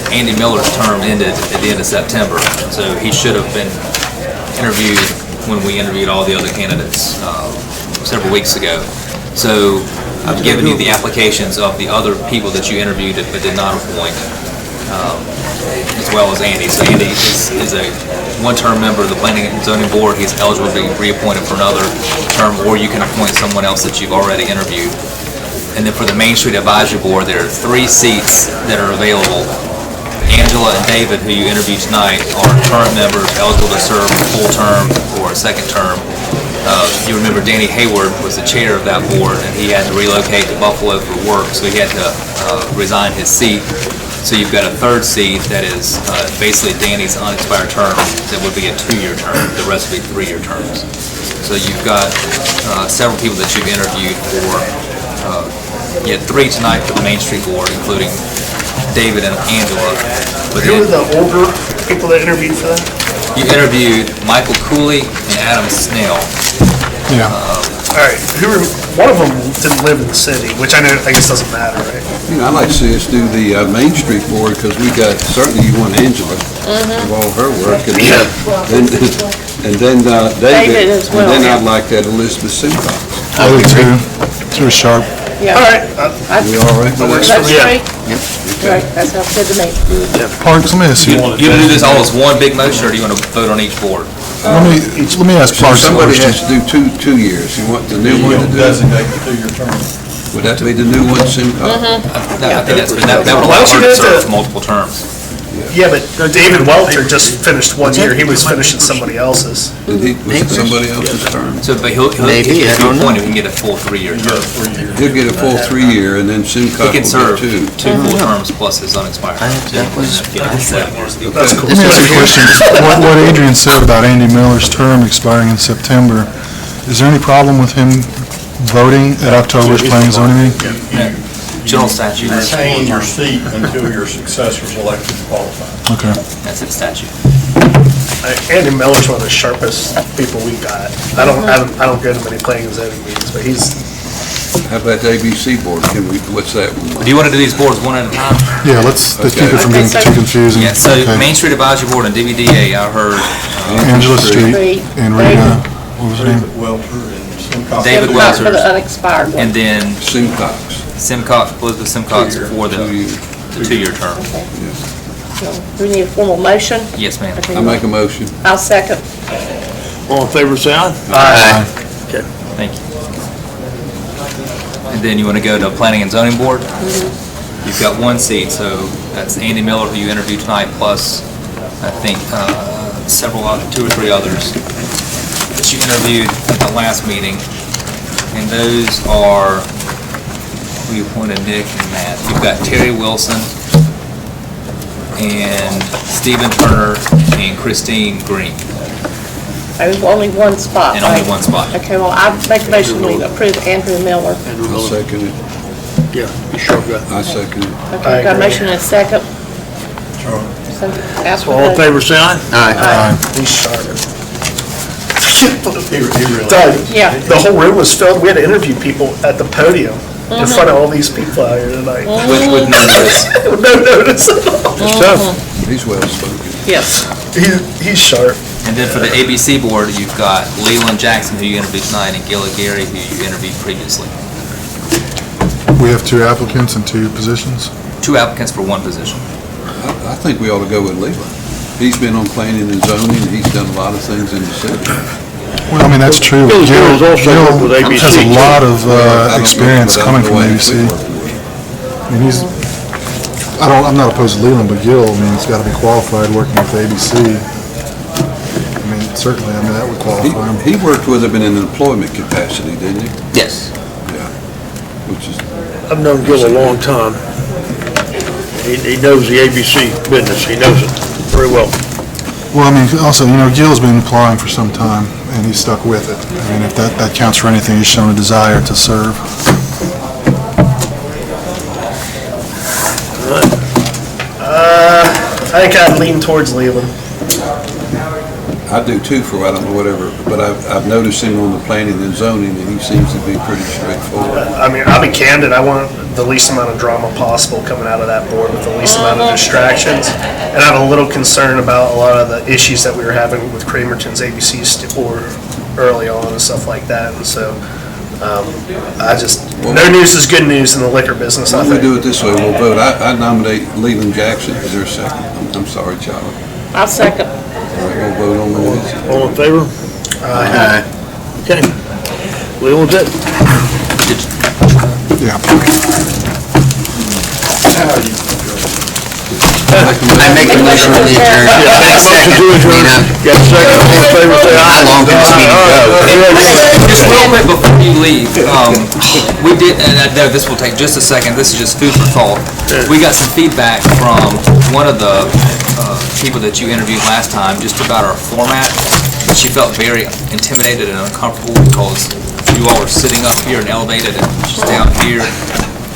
Andy Miller's term ended at the end of September, so he should have been interviewed when we interviewed all the other candidates several weeks ago. So I've given you the applications of the other people that you interviewed but did not appoint, as well as Andy. So Andy is a one-term member of the Planning and Zoning Board. He's eligible to be reappointed for another term, or you can appoint someone else that you've already interviewed. And then for the Main Street Advisory Board, there are 3 seats that are available. Angela and David, who you interviewed tonight, are current members eligible to serve a full term or a second term. You remember Danny Hayward was the chair of that board, and he had to relocate to Buffalo for work, so he had to resign his seat. So you've got a 3rd seat that is basically Danny's unexpired term that would be a 2-year term. The rest would be 3-year terms. So you've got several people that you've interviewed for. You had 3 tonight for the Main Street Board, including David and Angela. But Who were the older people that interviewed for that? you interviewed Michael Cooley and Adam Snell. Yeah. All right, one of them didn't live in the city, which I guess doesn't matter, right? You know, I'd like to see us do the Main Street Board, because we got, certainly you want Angela, of all her work, and then David, as well, and then yeah. I'd like that Elizabeth Simcox. I do too. It's real sharp. Yeah. All right. We all right? That works That's for me. right. Right, that sounds good to me. Parks, let me ask you. You want to do this all as one big motion, or do you want to vote on each board? Let me ask So Parks a somebody question. has to do 2 years. You want the new one to do? Designate the 2-year term. Would that be the new one, Simcox? I think that would Why allow don't you her to do serve the- multiple terms. Yeah, but David Welter just finished 1 year. He was finishing somebody else's. Was it somebody else's term? So, but he'll, Maybe, if I don't you know. appoint him, he can get a full 3-year term. He'll get a full 3-year, and then Simcox He will can get serve 2. two full terms plus his unexpired. That was. That's cool. Let me ask you a question. What Adrian said about Andy Miller's term expiring in September, is there any problem with him voting at October's planning and zoning meeting? General statute. Retain your seat until your successor's elected and qualified. Okay. That's in statute. Andy Miller's one of the sharpest people we got. I don't go to many planning and zoning meetings, but he's. How about the ABC board? What's that one? Do you want to do these boards one at a time? Yeah, let's keep it from being too confusing. Yeah, so Okay. Main Street Advisory Board and DVDA, I heard. Angela Street and Rita, what was her name? David Simcox for the Welters. unexpired one. And then Simcox. Elizabeth Simcox for the 2-year term. So, do we need a formal motion? Yes, ma'am. I make a motion. I'll second. All in favor, say aye. Aye. Okay, thank you. And then you want to go to Planning and Zoning Board? You've got 1 seat, so that's Andy Miller, who you interviewed tonight, plus, I think, 2 or 3 others that you interviewed at the last meeting. And those are, we appointed Nick and Matt. You've got Terry Wilson and Stephen Turner and Christine Green. There's only 1 spot, And only right? 1 spot. Okay, well, I make a motion we approve Andrew Miller. I'll second it. Yeah, you sure got it. I second it. Okay, got a motion and a second. So, ask for All in the- favor, say aye. Aye. He's sharp. really Doug, Yeah. the whole room was filled. We had to interview people at the podium in front of all these people out here tonight. With no notice. With no notice at all. It's tough. He's well spoken. Yes. He's sharp. And then for the ABC Board, you've got Leland Jackson, who you interviewed tonight, and Gilly Gary, who you interviewed previously. We have 2 applicants and 2 positions? 2 applicants for 1 position. I think we ought to go with Leland. He's been on planning and zoning, and he's done a lot of things in the city. Well, I mean, that's true. Gil Gil has also worked with ABC, has a too. lot of I don't know, experience but I coming don't from know ABC. anything working with. I mean, I'm not opposed to Leland, but Gil, I mean, he's got to be qualified working with ABC. I mean, certainly, I mean, that would qualify him. He worked with him in an employment capacity, didn't he? Yes. Yeah. Which is, I've known Gil a long time. He knows the ABC business. He knows it very well. Well, I mean, also, you know, Gil's been applying for some time, and he's stuck with it. I mean, if that counts for anything, he's shown a desire to serve. I think I'd lean towards Leland. I do too, for I don't know whatever, but I've noticed him on the planning and zoning, and he seems to be pretty straightforward. I mean, I'll be candid, I want the least amount of drama possible coming out of that board with the least amount of distractions. And I have a little concern about a lot of the issues that we were having with Cramerton's ABC or early on and stuff like that. And so, no news is good news in the liquor business, I Why don't we think. do it this way, we'll vote. I nominate Leland Jackson. Is there a second? I'm sorry, Charlie. I'll second. All right, we'll vote on that. All in favor? Aye. Okay. Leland's it. Yeah. I make a motion to adjourn. Motion to adjourn. Got a second. All in favor, say aye. How long can this meeting go? Just real quick before you leave, we did, and I know this will take just a second, this is just food for thought. We got some feedback from one of the people that you interviewed last time, just about our format. She felt very intimidated and uncomfortable because you all were sitting up here and elevated and she's down here.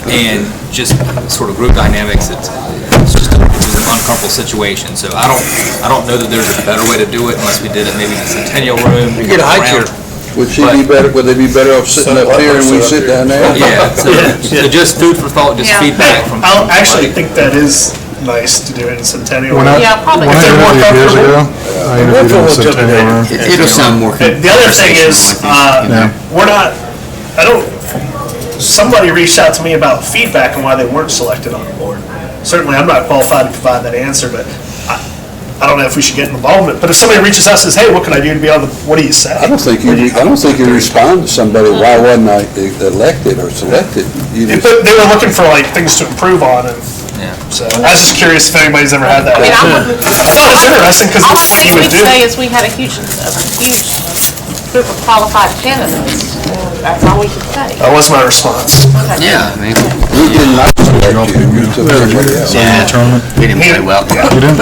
And just sort of group dynamics, it was an uncomfortable situation. So I don't know that there's a better way to do it unless we did it maybe in the Centennial Room. You get a high chair. Would she be better, would they be better off sitting up here and we sit down there? Yeah, so just food for thought, just feedback from. I actually think that is nice to do it in Centennial. When I interviewed years ago, I interviewed in the Centennial Room. It'll sound more. The other thing is, somebody reached out to me about feedback and why they weren't selected on the board. Certainly, I'm not qualified to provide that answer, but I don't know if we should get involvement, but if somebody reaches out and says, hey, what can I do to be on the, what do you say? I don't think you respond to somebody, why wasn't I elected or selected? You just- But they were looking for like things to improve on, and so I was just curious if anybody's ever had that. I mean, I wouldn't. I thought it was interesting because All it's I what you would would do. say is we had a huge group of qualified candidates, and that's all we could say. That was my response. Yeah, I mean. We did not select you, you took somebody else. Yeah, we didn't play well. You didn't?